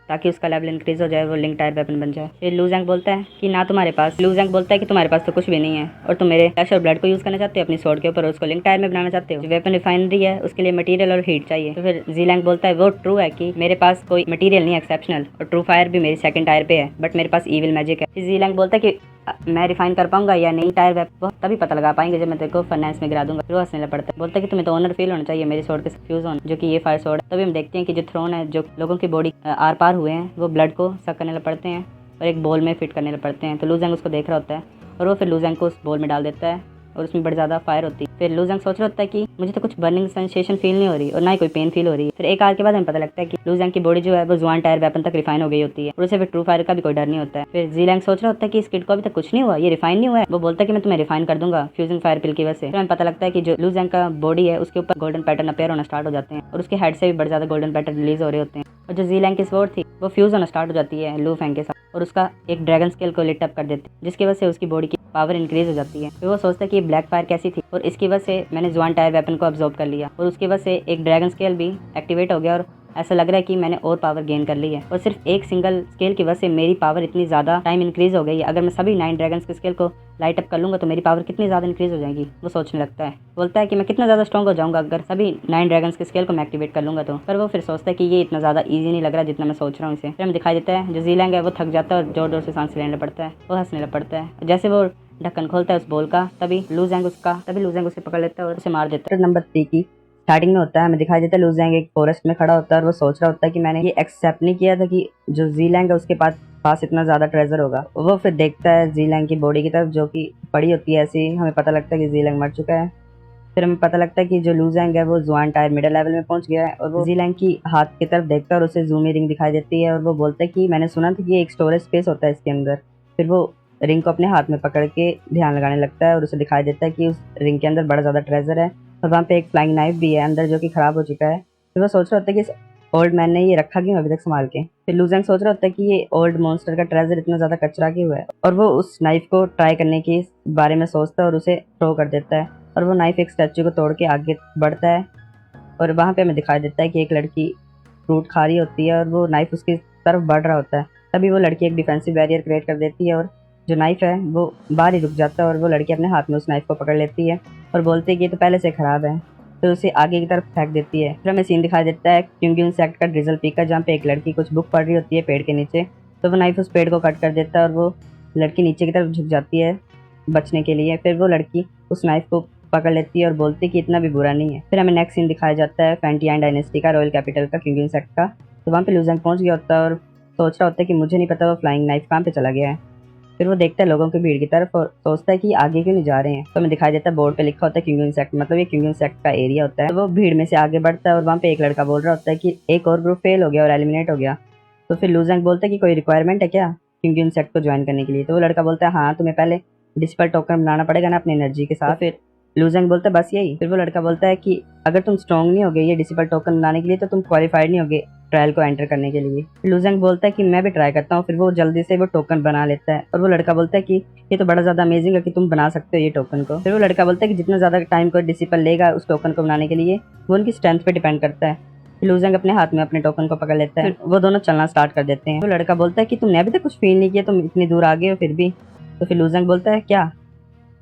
ताकि उसका लेवल इंक्रीज हो जाए, वो लिंक टायर वेपन बन जाए। फिर लू जेंग बोलता है कि ना तुम्हारे पास, लू जेंग बोलता है कि तुम्हारे पास तो कुछ भी नहीं है और तुम मेरे फ्लैश और ब्लड को यूज करना चाहते हो अपनी स्वॉर्ड के ऊपर और उसको लिंक टायर में बनाना चाहते हो। जो वेपन रिफाइनरी है उसके लिए मटेरियल और हीट चाहिए। तो फिर जीलैंग बोलता है वो ट्रू है कि मेरे पास कोई मटेरियल नहीं है एक्सेप्शनल, और ट्रू फायर भी मेरी सेकंड टायर पे है, बट मेरे पास ईविल मैजिक है। फिर जीलैंग बोलता है कि मैं रिफाइन कर पाऊंगा या नहीं टायर वेपन तभी पता लगा पाएंगे जब मैं तेरे को फर्नेस में गिरा दूंगा। फिर वो हंसने लग पड़ता है, बोलता है कि तुम्हें तो ऑनर फील होना चाहिए मेरे स्वॉर्ड के फ्यूज होने, जो कि ये फायर स्वॉर्ड। तभी हम देखते हैं कि जो थ्रोन है जो लोगों की बॉडी आर पार हुए हैं वो ब्लड को सक करने लग पड़ते हैं और एक बॉल में फिट करने लग पड़ते हैं। तो लू जेंग उसको देख रहा होता है और वो फिर लू जेंग को उस बॉल में डाल देता है और उसमें बड़ी ज़्यादा फायर होती है। फिर लू जेंग सोच रहा होता है कि मुझे तो कुछ बर्निंग सेंसेशन फील नहीं हो रही और ना ही कोई पेन फील हो रही है। फिर एक आवर के बाद हमें पता लगता है कि लू जेंग की बॉडी जो है वो ज्वान टायर वेपन तक रिफाइन हो गई होती है और उसे फिर ट्रू फायर का भी कोई डर नहीं होता है। फिर जीलैंग सोच रहा होता है कि इस किड को अभी तक कुछ नहीं हुआ, ये रिफाइन नहीं हुआ है। वो बोलता है कि मैं तुम्हें रिफाइन कर दूंगा फ्यूजन फायर पिल की वजह से। फिर हमें पता लगता है कि जो लू जेंग का बॉडी है उसके ऊपर गोल्डन पैटर्न अपेयर होना स्टार्ट हो जाते हैं और उसके हेड से भी बड़े ज्यादा गोल्डन पैटर्न रिलीज हो रहे होते हैं। और जो जीलैंग की स्वॉर्ड थी वो फ्यूज होना स्टार्ट हो जाती है लू फैंग के साथ और उसका एक ड्रैगन स्केल को लिट अप कर देती है, जिसकी वजह से उसकी बॉडी की पावर इंक्रीज हो जाती है। फिर वो सोचता है कि ब्लैक फायर कैसी थी और इसकी वजह से मैंने ज्वान टायर वेपन को अब्जॉर्ब कर लिया और उसकी वजह से एक ड्रैगन स्केल भी एक्टिवेट हो गया और ऐसा लग रहा है कि मैंने और पावर गेन कर ली है और सिर्फ एक सिंगल स्केल की वजह से मेरी पावर इतनी ज़्यादा टाइम इंक्रीज हो गई है। अगर मैं सभी 9 ड्रैगन्स के स्केल को लाइट अप कर लूँगा तो मेरी पावर कितनी ज़्यादा इंक्रीज हो जाएगी। वो सोचने लगता है, बोलता है कि मैं कितना ज़्यादा स्ट्रॉन्ग हो जाऊँगा अगर सभी 9 ड्रैगन्स के स्केल को मैं एक्टिवेट कर लूँगा तो। पर वो फिर सोचता है कि ये इतना ज़्यादा ईजी नहीं लग रहा जितना मैं सोच रहा हूँ इसे। फिर हमें दिखाई देता है जो ज़ीलैंग है वो थक जाता है और जोर जोर से सांस लेने पड़ता है। वो हंसने लग पड़ता है। जैसे वो ढक्कन खोलता है उस बोल का, तभी लूज़ैंग उसे पकड़ लेता है और उसे मार देता है। नंबर 3 की स्टार्टिंग में होता है, हमें दिखाई देता है लूज़ैंग एक फॉरेस्ट में खड़ा होता है और वो सोच रहा होता है कि मैंने ये एक्सेप्ट नहीं किया था कि जो ज़ीलैंग है उसके पास इतना ज़्यादा ट्रेजर होगा। वो फिर देखता है ज़ीलैंग की बॉडी की तरफ जो कि पड़ी होती है ऐसी। हमें पता लगता है कि ज़ीलैंग मर चुका है। फिर हमें पता लगता है कि जो लूज़ैंग है वो जुआन टायर मिडिल लेवल में पहुंच गया है और वो ज़ीलैंग की हाथ की तरफ देखता है और उसे ज़ूमी रिंग दिखाई देती है और वो बोलता है कि मैंने सुना था कि एक स्टोरेज स्पेस होता है इसके अंदर। फिर वो रिंग को अपने हाथ में पकड़ के ध्यान लगाने लगता है और उसे दिखाई देता है कि उस रिंग के अंदर बड़ा ज़्यादा ट्रेजर है और वहाँ पे एक फ्लाइंग नाइफ भी है अंदर जो कि ख़राब हो चुका है। फिर वो सोच रहा होता है कि इस ओल्ड मैन ने ये रखा क्यों अभी तक संभाल के। फिर लूज़ैंग सोच रहा होता है कि ये ओल्ड मॉन्स्टर का ट्रेजर इतना ज़्यादा कचरा क्यों है और वो उस नाइफ को ट्राई करने के बारे में सोचता है और उसे थ्रो कर देता है और वो नाइफ एक स्टैचू को तोड़ के आगे बढ़ता है और वहाँ पे हमें दिखाई देता है कि एक लड़की फ्रूट खा रही होती है और वो नाइफ उसकी तरफ बढ़ रहा होता है। तभी वो लड़की एक डिफेंसिव बैरियर क्रिएट कर देती है और जो नाइफ है वो बाहर ही रुक जाता है और वो लड़की अपने हाथ में उस नाइफ को पकड़ लेती है और बोलती है कि ये तो पहले से ख़राब है, तो उसे आगे की तरफ फेंक देती है। फिर हमें सीन दिखाई देता है क्योंकि सेक्ट का ड्रिजल पीक का, जहाँ पे एक लड़की कुछ बुक पढ़ रही होती है पेड़ के नीचे। तो वो नाइफ उस पेड़ को कट कर देता है और वो लड़की नीचे की तरफ झुक जाती है बचने के लिए। फिर वो लड़की उस नाइफ को पकड़ लेती है और बोलती है कि इतना भी बुरा नहीं है। फिर हमें नेक्स्ट सीन दिखाया जाता है फैंटियान डायनेस्टी का, रॉयल कैपिटल का, क्योंकि सेक्ट का। तो वहाँ पे लूज़ैंग पहुँच गया होता है और सोच रहा होता है कि मुझे नहीं पता वो फ्लाइंग नाइफ कहाँ पे चला गया है। फिर वो देखता है लोगों की भीड़ की तरफ और सोचता है कि आगे क्यों नहीं जा रहे हैं। तो हमें दिखाई देता है बोर्ड पे लिखा होता है क्यूंगन सेक्ट, मतलब ये क्यूंगन सेक्ट का एरिया होता है। तो वो भीड़ में से आगे बढ़ता है और वहाँ पे एक लड़का बोल रहा होता है कि एक और ग्रुप फेल हो गया और एलिमिनेट हो गया। तो फिर लूज़ैंग बोलता है कि कोई रिक्वायरमेंट है क्या क्यूंगन सेक्ट को ज्वाइन करने के लिए। तो वो लड़का बोलता है हाँ, तुम्हें पहले डिस्पल टोकन बनाना पड़ेगा ना अपनी एनर्जी के साथ। फिर लूज़ैंग बोलता है बस यही। फिर वो लड़का बोलता है कि अगर तुम स्ट्रॉन्ग नहीं होगे ये डिसिपल टोकन बनाने के लिए तो तुम क्वालिफाइड नहीं होगे ट्रायल को एंटर करने के लिए। लूज़ैंग बोलता है कि मैं भी ट्राई करता हूँ। फिर वो जल्दी से वो टोकन बना लेता है और वो लड़का बोलता है कि ये तो बड़ा ज़्यादा अमेजिंग है कि तुम बना सकते हो ये टोकन को। फिर वो लड़का बोलता है कि जितना ज़्यादा टाइम को डिसिपल लेगा उस टोकन को बनाने के लिए वो उनकी स्ट्रेंथ पे डिपेंड करता है। लूज़ैंग अपने हाथ में अपने टोकन को पकड़ लेता है। वो दोनों चलना स्टार्ट कर देते हैं। वो लड़का बोलता है कि तुमने अभी तक कुछ फील नहीं किया, तुम इतनी दूर आ गए हो फिर भी। तो फिर लूज़ैंग बोलता है क्या।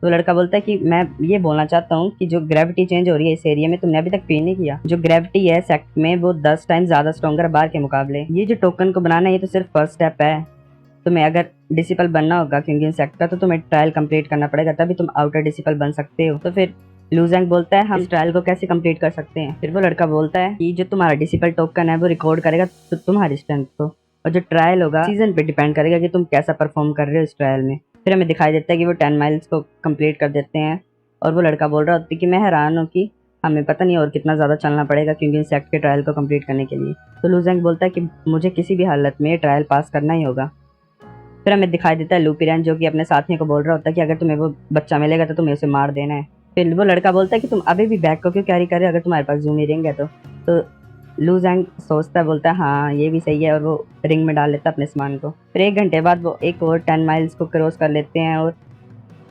तो लड़का बोलता है कि मैं ये बोलना चाहता हूँ कि जो ग्रेविटी चेंज हो रही है इस एरिया में तुमने अभी तक फील नहीं किया। जो ग्रेविटी है सेक्ट में वो 10 टाइम ज्यादा स्ट्रॉन्गर बाहर के मुकाबले। ये जो टोकन को बनाना है ये तो सिर्फ फर्स्ट स्टेप है। तुम्हें अगर डिसिपल बनना होगा क्योंकि सेक्ट का तो तुम्हें ट्रायल कंप्लीट करना पड़ेगा, तभी तुम आउटर डिसिपल बन सकते हो। तो फिर लूज़ैंग बोलता है हम इस ट्रायल को कैसे कंप्लीट कर सकते हैं। फिर वो लड़का बोलता है कि जो तुम्हारा डिसिपल टोकन है वो रिकॉर्ड करेगा तो तुम्हारी स्ट्रेंथ को, और जो ट्रायल होगा सीजन पे डिपेंड करेगा कि तुम कैसा परफॉर्म कर रहे हो इस ट्रायल में। फिर हमें दिखाई देता है कि वो 10 माइल्स को कंप्लीट कर देते हैं और वो लड़का बोल रहा होता है कि मैं हैरान हूँ कि हमें पता नहीं और कितना ज़्यादा चलना पड़ेगा क्योंकि सेक्ट के ट्रायल को कंप्लीट करने के लिए। तो लूज़ैंग बोलता है कि मुझे किसी भी हालत में ये ट्रायल पास करना ही होगा। फिर हमें दिखाई देता है लूपिरन जो कि अपने साथियों को बोल रहा होता है कि अगर तुम्हें वो बच्चा मिलेगा तो तुम्हें उसे मार देना है। फिर वो लड़का बोलता है कि तुम अभी भी बैग को क्यों कैरी कर रहे हो अगर तुम्हारे पास ज़ूमी रिंग है तो लूज़ैंग सोचता है, बोलता है हाँ ये भी सही है और वो रिंग में डाल लेता है अपने सामान को। फिर 1 घंटे बाद वो एक और 10 माइल्स को क्रॉस कर लेते हैं और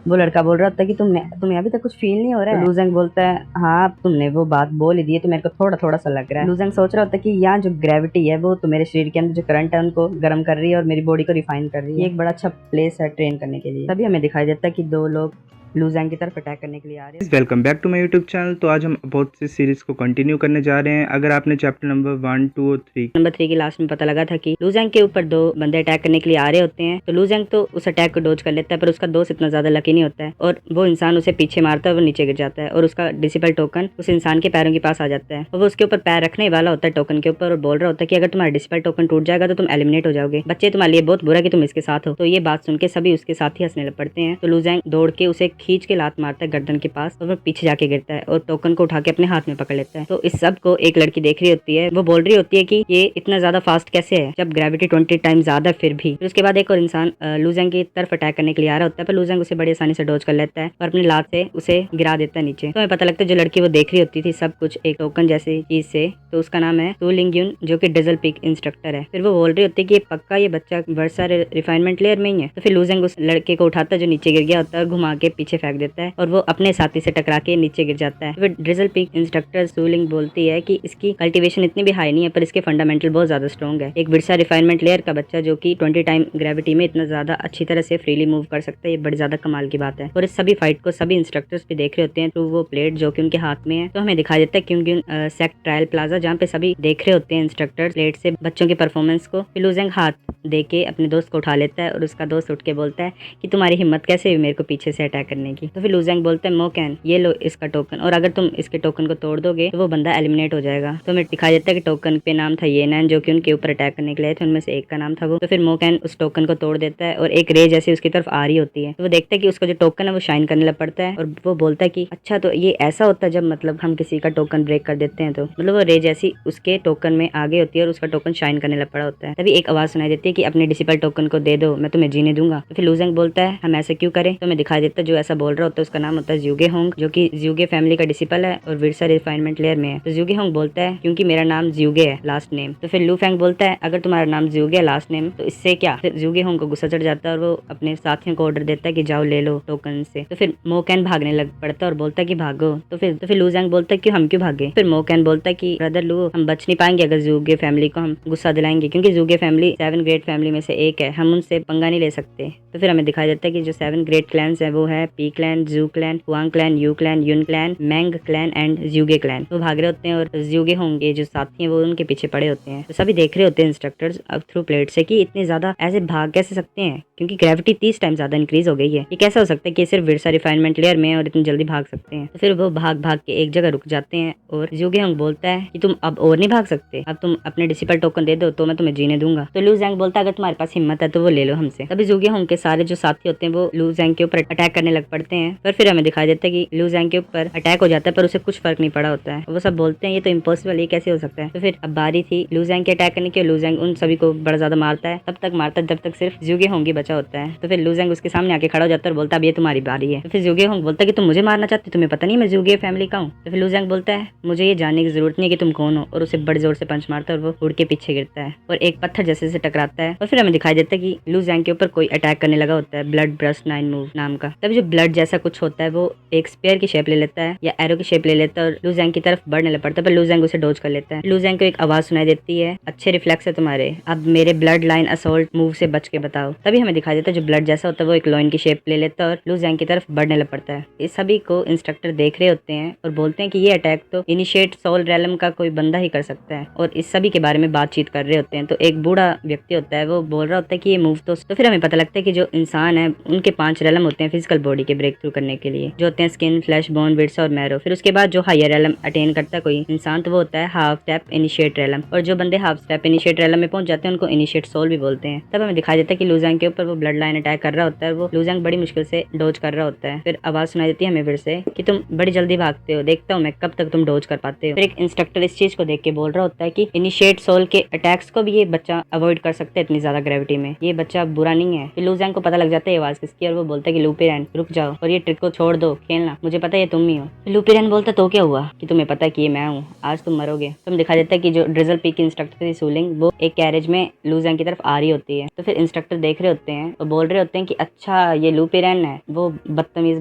वो लड़का बोल रहा होता है कि तुम्हें अभी तक कुछ फील नहीं हो रहा है। तो लूज़ैंग बोलता है हाँ तुमने वो बात बोल ही दी है तो मेरे को थोड़ा थोड़ा सा लग रहा है। लूज़ैंग सोच रहा होता है कि यहाँ जो ग्रेविटी है वो तो मेरे शरीर के अंदर जो करंट है उनको गर्म कर रही है और मेरी बॉडी को रिफाइन कर रही है। ये एक बड़ा अच्छा प्लेस है ट्रेन करने के लिए। तभी हमें दिखाई देता है कि 2 लोग लूज़ैंग की तरफ अटैक करने के लिए आ रहे हैं। Welcome back to my YouTube channel. तो आज हम बहुत सी सीरीज को कंटिन्यू करने जा रहे हैं। अगर आपने चैप्टर नंबर 1, 2 और 3 नंबर 3 के लास्ट में पता लगा था कि लूज़ैंग के ऊपर 2 बंदे अटैक करने के लिए आ रहे होते हैं। तो लूज़ैंग तो उस अटैक को डोज कर लेता है पर उसका दोस्त इतना ज्यादा लकी नहीं होता है और वो इंसान उसे पीछे मारता है, वो नीचे गिर जाता है और उसका डिसिपल टोकन उस इंसान के पैरों के पास आ जाता है और वो उसके ऊपर पैर रखने वाला होता है टोकन के ऊपर और बोल रहा होता है कि अगर तुम्हारा डिसिपल टोकन टूट जाएगा तो तुम एलिमिनेट हो जाओगे, बच्चे तुम्हारे लिए बहुत बुरा कि तुम इसके साथ हो। तो ये बात सुन के सभी उसके साथ ही हंसने लग पड़ते हैं। तो लूज़ैंग दौड़ के उसे खींच के लात मारता है गर्दन के पास और वो पीछे जाके गिरता है और टोकन को उठा के अपने हाथ में पकड़ लेता है। तो इस सब को एक लड़की देख रही होती है, वो बोल रही होती है कि ये इतना ज्यादा फास्ट कैसे है जब ग्रेविटी 20 टाइम ज्यादा फिर भी। फिर उसके बाद एक और इंसान लूज़ैंग की तरफ अटैक करने के लिए आ रहा होता है पर लूज़ैंग उसे बड़ी आसानी से डोज कर लेता है और अपनी लात से उसे गिरा देता है नीचे। तो हमें पता लगता है जो लड़की वो देख रही होती थी सब कुछ एक टोकन जैसी चीज से, तो उसका नाम है सू लिंगयुन जो कि डिजल पीक इंस्ट्रक्टर है। फिर वो बोल रही होती है कि ये पक्का ये बच्चा वर्षा रिफाइनमेंट लेयर में ही है। तो फिर लूज़ैंग उस लड़के को उठाता है जो नीचे गिर गया होता है और घुमा के पीछे पीछे फेंक देता है और वो अपने साथी से टकरा के नीचे गिर जाता है। फिर ड्रिजल पीक इंस्ट्रक्टर सूलिंग बोलती है कि इसकी कल्टीवेशन इतनी भी हाई नहीं है पर इसके फंडामेंटल बहुत ज्यादा स्ट्रॉन्ग है। एक बिरसा रिफाइनमेंट लेयर का बच्चा जो कि 20 टाइम ग्रेविटी में इतना ज्यादा अच्छी तरह से फ्रीली मूव कर सकता है, ये बड़ी ज्यादा कमाल की बात है। और इस सभी फाइट को सभी इंस्ट्रक्टर्स भी देख रहे होते हैं थ्रू वो प्लेट जो कि उनके हाथ में है। तो हमें दिखाई देता है क्योंकि सेक्ट ट्रायल प्लाजा जहाँ पे सभी देख रहे होते हैं इंस्ट्रक्टर्स प्लेट से बच्चों की परफॉर्मेंस को। लू जेंग हाथ दे के अपने दोस्त को उठा लेता है और उसका दोस्त उठ के बोलता है कि तुम्हारी हिम्मत कैसे हुई मेरे को पीछे से अटैक करने की। तो फिर लू जेंग बोलता है मोकैन ये लो इसका टोकन, और अगर तुम इसके टोकन को तोड़ दोगे तो वो बंदा एलिमिनेट हो जाएगा। तो हमें दिखाई देता है कि टोकन पे नाम था ये नैन जो कि उनके ऊपर अटैक करने के लिए थे, उनमें से एक का नाम था वो। तो फिर मोकैन उस टोकन को तोड़ देता है और एक रे जैसी उसकी तरफ आ रही होती है। तो वो देखता है कि उसका जो टोकन है वो शाइन करने लग पड़ता है और वो बोलता है कि अच्छा तो ये ऐसा होता है जब मतलब हम किसी का टोकन ब्रेक कर देते हैं। तो मतलब वो रे जैसी उसके टोकन में आगे होती है और उसका टोकन शाइन करने लग पड़ा होता है। तभी एक आवाज सुनाई देती है कि अपने डिसिपल टोकन को दे दो, मैं तुम्हें जीने दूंगा। तो फिर लू जेंग बोलता है हम ऐसे क्यों करें। तो हमें दिखाई देता है जो ऐसा बोल रहा होता है उसका नाम होता है ज्यूगे होंग जो कि ज्यूगे फैमिली का डिसिपल है और विरसा रिफाइनमेंट लेयर में है। तो ज्यूगे होंग बोलता है क्योंकि मेरा नाम ज्यूगे है लास्ट नेम। तो फिर लू फेंग बोलता है अगर तुम्हारा नाम ज्यूगे है लास्ट नेम तो इससे क्या। फिर ज्यूगे होंग को गुस्सा चढ़ जाता है और वो अपने साथियों को ऑर्डर देता है कि जाओ ले लो टोकन से। तो फिर मोकैन भागने लग पड़ता है और बोलता है कि भागो। तो फिर लू जेंग बोलता है कि हम क्यों भागे। फिर मोकैन बोलता है कि ब्रदर लू हम बच नहीं पाएंगे अगर ज्यूगे फैमिली को हम गुस्सा दिलाएंगे, क्योंकि ज्यूगे फैमिली 7 ग्रेट फैमिली में से एक है, हम उनसे पंगा नहीं ले सकते। तो फिर हमें दिखाई देता है कि जो 7 ग्रेट क्लैंस है वो है Pi clan, Zhu clan, Huang clan, Yu clan, Yun clan, Meng clan and Zhuge clan. वो भाग रहे होते हैं और ज्यूगे होंगे जो साथी हैं वो उनके पीछे पड़े होते हैं। तो सभी देख रहे होते हैं इंस्ट्रक्टर्स अब थ्रू प्लेट से कि इतने ज्यादा ऐसे भाग कैसे सकते हैं, क्योंकि ग्रेविटी 30 टाइम ज्यादा इंक्रीज हो गई है। ये कैसा हो सकता है कि सिर्फ विरसा रिफाइनमेंट लेयर में और इतनी जल्दी भाग सकते हैं। तो फिर वो भाग भाग के एक जगह रुक जाते हैं और ज्यूगे होंग बोलता है कि तुम अब और नहीं भाग सकते, अब तुम अपने डिसिपल टोकन दे दो तो मैं तुम्हें जीने दूंगा। तो लू जेंग बोलता है अगर तुम्हारे पास हिम्मत है तो वो ले लो हमसे। तभी ज्यूगे होंग के सारे जो साथी होते हैं वो लू जेंग के ऊपर अटैक करने लग पड़ते हैं। पर फिर हमें दिखाई देता है कि लू जेंग के ऊपर अटैक हो जाता है पर उसे कुछ फर्क नहीं पड़ा होता है। वो सब बोलते हैं ये तो इम्पॉसिबल, ये कैसे हो सकता है। तो फिर अब बारी थी लू जेंग के अटैक करने की। लू जेंग उन सभी को बड़ा ज्यादा मारता है, तब तक मारता है जब तक सिर्फ ज्यूगे होंग ही बचा होता है। तो फिर लू जेंग उसके सामने आके खड़ा हो जाता है और बोलता है अब ये तुम्हारी बारी है। तो फिर ज्यूगे होंग बोलता है कि तुम मुझे मारना चाहते, तुम्हें पता नहीं मैं ज्यूगे फैमिली का हूँ। तो फिर लू जेंग बोलता है मुझे ये जानने की जरूरत नहीं है कि तुम कौन हो, और उसे बड़े जोर से पंच मारता है और वो उड़ के पीछे गिरता है और एक पत्थर जैसे से टकराता है। और फिर हमें दिखाई देता है कि लू जेंग के ऊपर कोई अटैक करने लगा होता है ब्लड ब्रस्ट 9 मूव नाम का। तब जो ब्लड जैसा कुछ होता है वो एक स्पेयर की शेप ले लेता है या एरो की शेप ले लेता है और लू जेंग की तरफ बढ़ने लग पड़ता है, पर लू जेंग उसे डोज कर लेता है। लू जेंग को एक आवाज सुनाई देती है अच्छे रिफ्लेक्स है तुम्हारे, अब मेरे ब्लड लाइन असोल्ट मूव से बच के बताओ। तभी हमें दिखाई देता है जो ब्लड जैसा होता है वो एक लॉइन की शेप ले लेता है और लू जेंग की तरफ बढ़ने लग पड़ता है। इस सभी को इंस्ट्रक्टर देख रहे होते हैं और बोलते हैं कि ये अटैक तो इनिशिएट सोल रेलम का कोई बंदा ही कर सकता है, और इस सभी के बारे में बातचीत कर रहे होते हैं। तो एक बूढ़ा व्यक्ति होता है वो बोल रहा होता है कि ये मूव तो फिर हमें पता लगता है कि जो इंसान है उनके 5 रेलम होते हैं फिजिकल बॉडी के ब्रेक थ्रू करने के लिए, जो होते हैं स्किन, फ्लैश, बोन, विर्सा और मैरो। फिर उसके बाद जो हायर रेलम अटेन करता है कोई इंसान तो वो होता है हाफ स्टेप इनिशिएट रेलम, और जो बंदे हाफ स्टेप इनिशिएट रेलम में पहुंच जाते हैं उनको इनिशिएट सोल भी बोलते हैं। तब हमें दिखाई देता है कि लू जेंग के ऊपर वो ब्लड लाइन अटैक कर रहा होता है, वो लू जेंग बड़ी मुश्किल से डोज कर रहा होता है। फिर आवाज सुनाई देती है हमें फिर से कि तुम बड़ी जल्दी भागते हो, देखता हूँ मैं कब तक तुम डोज कर पाते हो। फिर एक इंस्ट्रक्टर इस चीज को देख के बोल रहा होता है कि इनिशिएट सोल के अटैक्स को भी ये बच्चा अवॉइड कर सकता है इतनी ज्यादा ग्रेविटी में, ये बच्चा बुरा नहीं है। फिर लू जेंग को पता लग जाता है आवाज किसकी, और वो बोलता है कि लूपिरैन रुक जाओ और ये ट्रिक को छोड़ दो खेलना, मुझे पता है ये तुम ही हो। लूपिरैन बोलता तो क्या हुआ कि तुम्हें पता है कि ये मैं हूँ, आज तुम मरोगे। तुम दिखा देता है कि जो ड्रिजल पीक की इंस्ट्रक्टर थी सूलिंग वो एक कैरेज में लू जेंग की तरफ आ रही होती है। तो फिर इंस्ट्रक्टर देख रहे होते हैं और बोल रहे होते हैं कि अच्छा ये लूपिरैन है, वो बदतमीज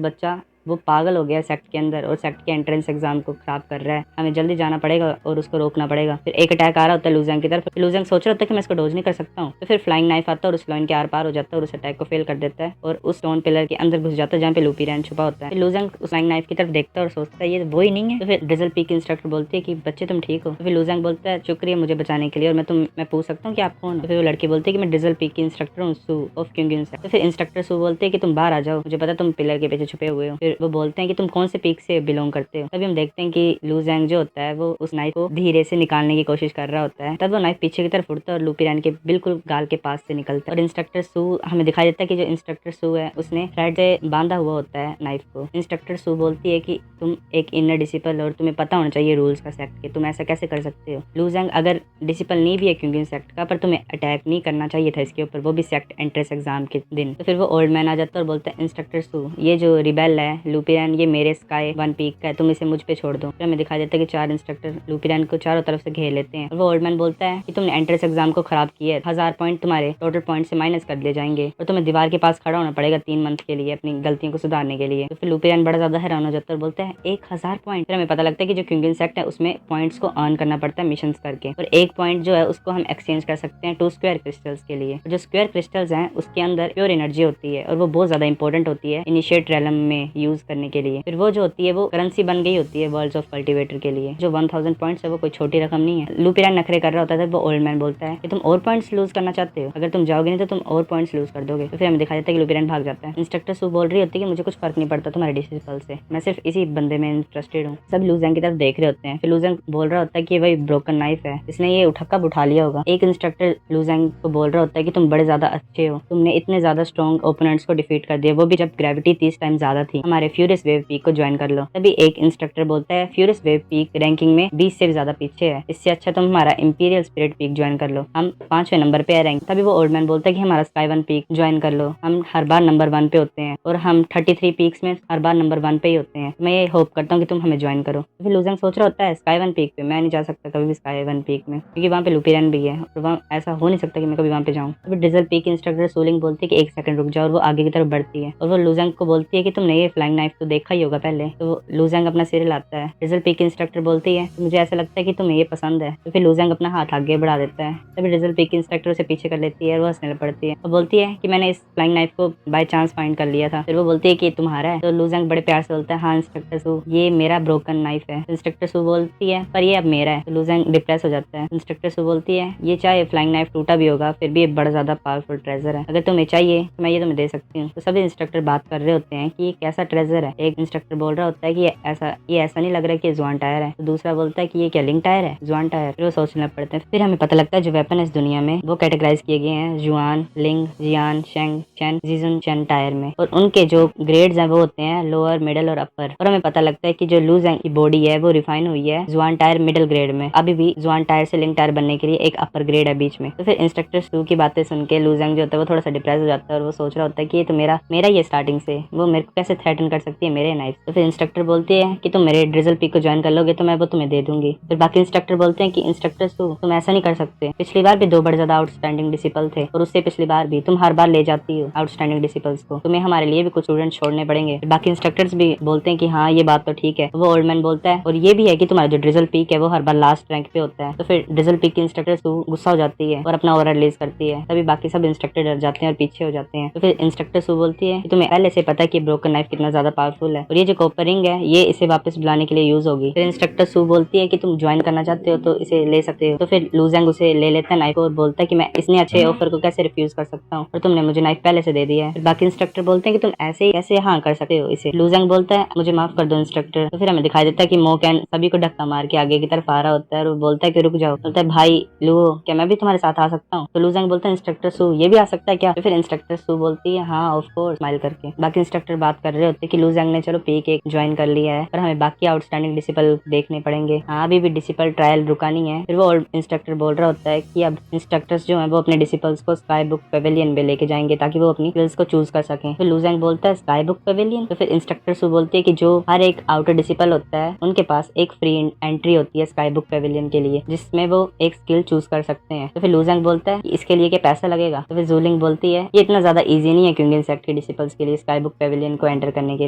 बच्चा वो पागल हो गया सेक्ट के अंदर और सेक्ट के एंट्रेंस एग्जाम को खराब कर रहा है, हमें जल्दी जाना पड़ेगा और उसको रोकना पड़ेगा। फिर एक अटैक आ रहा होता है लू जेंग की तरफ। लू जेंग सोच रहा होता है कि मैं इसको डोज नहीं कर सकता हूँ, तो फिर फ्लाइंग नाइफ आता है और उस लाइन के आर पार हो जाता है और उस अटैक को फेल कर देता है और उस स्टोन पिलर के अंदर घुस जाता है जहाँ पे लूपिरैन छुपा होता है। लू जेंग उस फ्लाइंग नाइफ की तरफ देखता है और सोचता है ये वो ही नहीं है। तो फिर ड्रिजल पीक इंस्ट्रक्टर बोलती है कि बच्चे तुम ठीक हो। तो फिर लू जेंग बोलता है शुक्रिया मुझे बचाने के लिए, और मैं पूछ सकता हूँ कि आप कौन हो। तो फिर वो लड़की बोलती है कि मैं ड्रिजल पीक की इंस्ट्रक्टर हूँ सू ऑफ क्योंगिन से। तो फिर इंस्ट्रक्टर सू बोलते हैं कि तुम बाहर आ जाओ, मुझे पता तुम पिलर के पीछे छुपे हुए हो। फिर वो बोलते हैं कि तुम कौन से पीक से बिलोंग करते हो। तभी हम देखते हैं कि लू जेंग जो होता है वो उस नाइफ को धीरे से निकालने की कोशिश कर रहा होता है। तब वो नाइफ पीछे की तरफ उड़ता है और लूपिरैन के बिल्कुल गाल के पास से निकलता है। और इंस्ट्रक्टर सू हमें दिखाई देता है कि जो इंस्ट्रक्टर सू है उसने थ्रेड से बांधा हुआ होता है नाइफ को। इंस्ट्रक्टर सू बोलती है कि तुम एक इनर डिसिपल और तुम्हें पता होना चाहिए रूल्स का सेक्ट के, तुम ऐसा कैसे कर सकते हो। लू जेंग अगर डिसिपल नहीं भी है क्योंकि सेक्ट का, पर तुम्हें अटैक नहीं करना चाहिए था इसके ऊपर, वो भी सेक्ट एंट्रेंस एग्जाम के दिन। तो फिर वो ओल्ड मैन आ जाता है और बोलता है इंस्ट्रक्टर सू ये जो रिबेल है लुपिरन ये मेरे स्काई 1 पीक का है, तुम इसे मुझ पे छोड़ दो। फिर हमें दिखाई देता है कि 4 इंस्ट्रक्टर लुपिरन को चारों तरफ से घेर लेते हैं और वो ओल्ड मैन बोलता है कि तुमने एंट्रेंस एग्जाम को खराब किया है, 1000 पॉइंट तुम्हारे टोटल पॉइंट से माइनस कर दिए जाएंगे और तुम्हें दीवार के पास खड़ा होना पड़ेगा 3 मंथ के लिए अपनी गलतियों को सुधारने के लिए। तो फिर लुपिरन बड़ा ज्यादा हैरान हो जाता है और बोलता है 1000 पॉइंट। फिर हमें पता लगता है कि जो क्विंग इंसेक्ट है उसमें पॉइंट्स को अर्न करना पड़ता है मिशंस करके, और 1 पॉइंट जो है उसको हम एक्सचेंज कर सकते हैं 2 स्क्वायर क्रिस्टल्स के लिए। जो स्क्वायर क्रिस्टल्स हैं उसके अंदर प्योर एनर्जी होती है और वो बहुत ज्यादा इंपॉर्टेंट होती है इनिशिएट रेलम में यूज करने के लिए। फिर वो जो होती है वो करेंसी बन गई होती है वर्ल्ड्स ऑफ कल्टीवेटर के लिए। जो 1000 पॉइंट्स है वो कोई छोटी रकम नहीं है। लुपिरन नखरे कर रहा होता है, वो ओल्ड मैन बोलता है कि तुम और पॉइंट्स लूज करना चाहते हो, अगर तुम जाओगे नहीं तो तुम और पॉइंट्स लूज कर दोगे। तो फिर हमें दिखाई देता है कि लुपिरन भाग जाता है। इंस्ट्रक्टर सू बोल रही होती है कि मुझे कुछ फर्क नहीं पड़ता तुम्हारे डिसिपल से, मैं सिर्फ इसी बंदे में इंटरेस्टेड हूँ। सब लूजंग की तरफ देख रहे होते हैं। फिर लूजंग बोल रहा होता है कि वही ब्रोकन नाइफ है, इसने ये कब उठा लिया होगा। एक इंस्ट्रक्टर लूजंग को बोल रहा होता है कि तुम बड़े ज्यादा अच्छे हो, तुमने इतने ज्यादा स्ट्रॉन्ग ओपोनेंट्स को डिफीट कर दिया, वो भी जब ग्रेविटी 30 टाइम ज्यादा थी। हमारे फ्यूरियस वेव पीक को ज्वाइन कर लो। तभी एक इंस्ट्रक्टर बोलता है फ्यूरियस वेव पीक रैंकिंग में 20 से भी ज्यादा पीछे है, इससे अच्छा तुम हमारा इंपीरियल स्पिरिट पीक ज्वाइन कर लो, हम 5वें नंबर पे है रैंक। तभी वो ओल्ड मैन बोलता है कि हमारा स्काई 1 पीक ज्वाइन कर लो, हम हर बार नंबर 1 पे होते हैं और हम 33 पीक्स में हर बार नंबर 1 पे ही होते हैं। मैं ये होप करता हूँ कि तुम हमें ज्वाइन करो। तो फिर लूजंग सोच रहा होता है स्काई 1 पीक पे मैं नहीं जा सकता कभी भी स्काई 1 पीक में, क्योंकि वहाँ पे लुपिरन भी है और वहाँ ऐसा हो नहीं सकता कि मैं कभी वहाँ पे जाऊँ। तो फिर डिजल पीक इंस्ट्रक्टर सूलिंग बोलती है कि 1 सेकंड रुक जाओ और वो आगे की तरफ बढ़ती है और वो लूजंग को बोलती है कि तुमने ये फ्लाइंग नाइफ तो देखा ही होगा पहले। तो लूजंग अपना सिर हिलाता है। डिजल पीक इंस्ट्रक्टर बोलती है मुझे ऐसा लगता है कि तुम्हें ये पसंद है। तो फिर लूजंग अपना हाथ आगे बढ़ा देता है। तभी डिजल पीक इंस्ट्रक्टर उसे पीछे कर लेती है और वो हंसने पड़ती है और बोलती है कि मैंने इस फ्लाइंग नाइफ को बाय चांस फाइंड कर लिया था। फिर वो बोलती है कि तुम्हारा है। तो लूजंग बड़े प्यार से बोलता है हाँ इंस्ट्रक्टर सू ये मेरा ब्रोकन नाइफ है। इंस्ट्रक्टर सू बोलती है पर ये अब मेरा है। तो लूजंग डिप्रेस हो जाता है। इंस्ट्रक्टर सू बोलती है ये चाहे फ्लाइंग नाइफ टूटा भी होगा फिर भी ये बड़ा ज्यादा पावरफुल ट्रेजर है, अगर तुम्हें चाहिए तो मैं ये तुम्हें दे सकती हूँ। तो सभी इंस्ट्रक्टर बात कर रहे होते हैं कि ये कैसा ट्रेजर है। एक इंस्ट्रक्टर बोल रहा होता है कि ये ऐसा नहीं लग रहा है कि जुआन टायर है। तो दूसरा बोलता है कि ये क्या लिंक टायर है, जुआन टायर। फिर वो सोचना पड़ते हैं। फिर हमें पता लगता है जो वेपन इस दुनिया में वो कैटेगराइज किए गए हैं जुआन, लिंग, जियान, शेंग, चेन, जीजुन, चेन टायर में, और उनके जो ग्रेड्स हैं वो होते हैं लोअर, मिडल और अपर। और हमें पता लगता है कि जो लूजंग की बॉडी है वो रिफाइन हुई है जुआन टायर मिडिल ग्रेड में। अभी भी जुआन टायर से लिंक टायर बनने के लिए एक अपर ग्रेड है बीच में। तो फिर इंस्ट्रक्टर सू की बातें सुन के लूजंग जो होता है वो थोड़ा सा डिप्रेस हो जाता है और वो सोच रहा होता है कि ये तो मेरा ही है स्टार्टिंग से, वो मेरे को कैसे थ्रेटन कर सकती है मेरे नाइफ। तो फिर इंस्ट्रक्टर बोलती है कि तुम मेरे ड्रिजल पीक को ज्वाइन कर लोगे तो मैं वो तुम्हें दे दूंगी। फिर बाकी इंस्ट्रक्टर बोलते हैं कि इंस्ट्रक्टर सू तुम ऐसा नहीं कर सकते, पिछली बार भी 2 बड़े ज्यादा आउटस्टैंडिंग डिसिपल थे और उससे पिछली बार भी तुम हर बार ले जाती हो आउटस्टैंडिंग डिसिपल्स को, तुम्हें हमारे लिए भी कुछ स्टूडेंट छोड़ने पड़ेंगे। बाकी इंस्ट्रक्टर्स भी बोलते हैं कि हाँ ये बात तो ठीक है। वो ओल्ड मैन बोलता है और ये भी है कि तुम्हारा जो ड्रिजल पीक है वो हर बार लास्ट रैंक पे होता है। तो फिर ड्रिजल पीक की इंस्ट्रक्टर सू गुस्सा हो जाती है और अपना ऑरा रिलीज करती है। तभी बाकी सब इंस्ट्रक्टर डर जाते हैं और पीछे हो जाते हैं। तो फिर इंस्ट्रक्टर सू बोलती है कि तुम्हें पहले से पता है कि ब्रोकन नाइफ कितना ज्यादा पावरफुल है और ये जो कॉपर रिंग है ये इसे वापस बुलाने के लिए यूज होगी। फिर इंस्ट्रक्टर सू बोलती है कि तुम ज्वाइन करना चाहते हो तो इसे ले सकते हो। तो फिर लूजंग उसे ले लेता है नाइफ और बोलता है कि मैं इतने अच्छे ऑफर को कैसे रिफ्यूज कर सकता हूँ और तुमने मुझे नाइफ पहले से दे दिया है। फिर बाकी इंस्ट्रक्टर बोलते हैं कि तुम ऐसे ही कैसे हाँ कर सकते हो इसे। लूजंग बोलता है मुझे माफ कर दो इंस्ट्रक्टर। तो फिर हमें दिखाई देता है कि मोकैन सभी को धक्का मार के आगे की तरफ आ रहा होता है और वो बोलता है कि रुक जाओ। बोलता है भाई लूओ क्या मैं भी तुम्हारे साथ आ सकता हूँ। तो लूजंग बोलता है इंस्ट्रक्टर सू ये भी आ सकता है क्या। तो फिर इंस्ट्रक्टर सू बोलती है हाँ ऑफ कोर्स स्माइल करके। बाकी इंस्ट्रक्टर बात कर रहे होते हैं कि लूजंग ने चलो पीक एक ज्वाइन कर लिया है पर हमें बाकी आउटस्टैंडिंग डिसिपल देखने पड़ेंगे। हाँ अभी भी डिसिपल ट्रायल रुका नहीं है। फिर वो इंस्ट्रक्टर बोल रहा होता है कि अब इंस्ट्रक्टर्स जो है वो अपने डिसिपल्स को स्काई बुक पेविलियन में लेके जाएंगे ताकि वो अपनी स्किल्स को चूज कर सकें। फिर लूजंग बोलता है स्काई बुक पेविलियन। तो फिर इंस्ट्रक्टर सू बोलती है कि जो हर एक आउटर डिसिपल होता है उनके पास एक फ्री एंट्री होती है स्काई बुक पेविलियन के लिए जिसमें वो एक स्किल चूज कर सकते हैं। तो फिर लूजंग बोलता है कि इसके लिए क्या पैसा लगेगा। तो फिर जूलिंग बोलती है ये इतना ज्यादा इजी नहीं है क्योंकि इंसेक्ट के डिसिपल्स के लिए स्काई बुक पेविलियन को एंटर करने के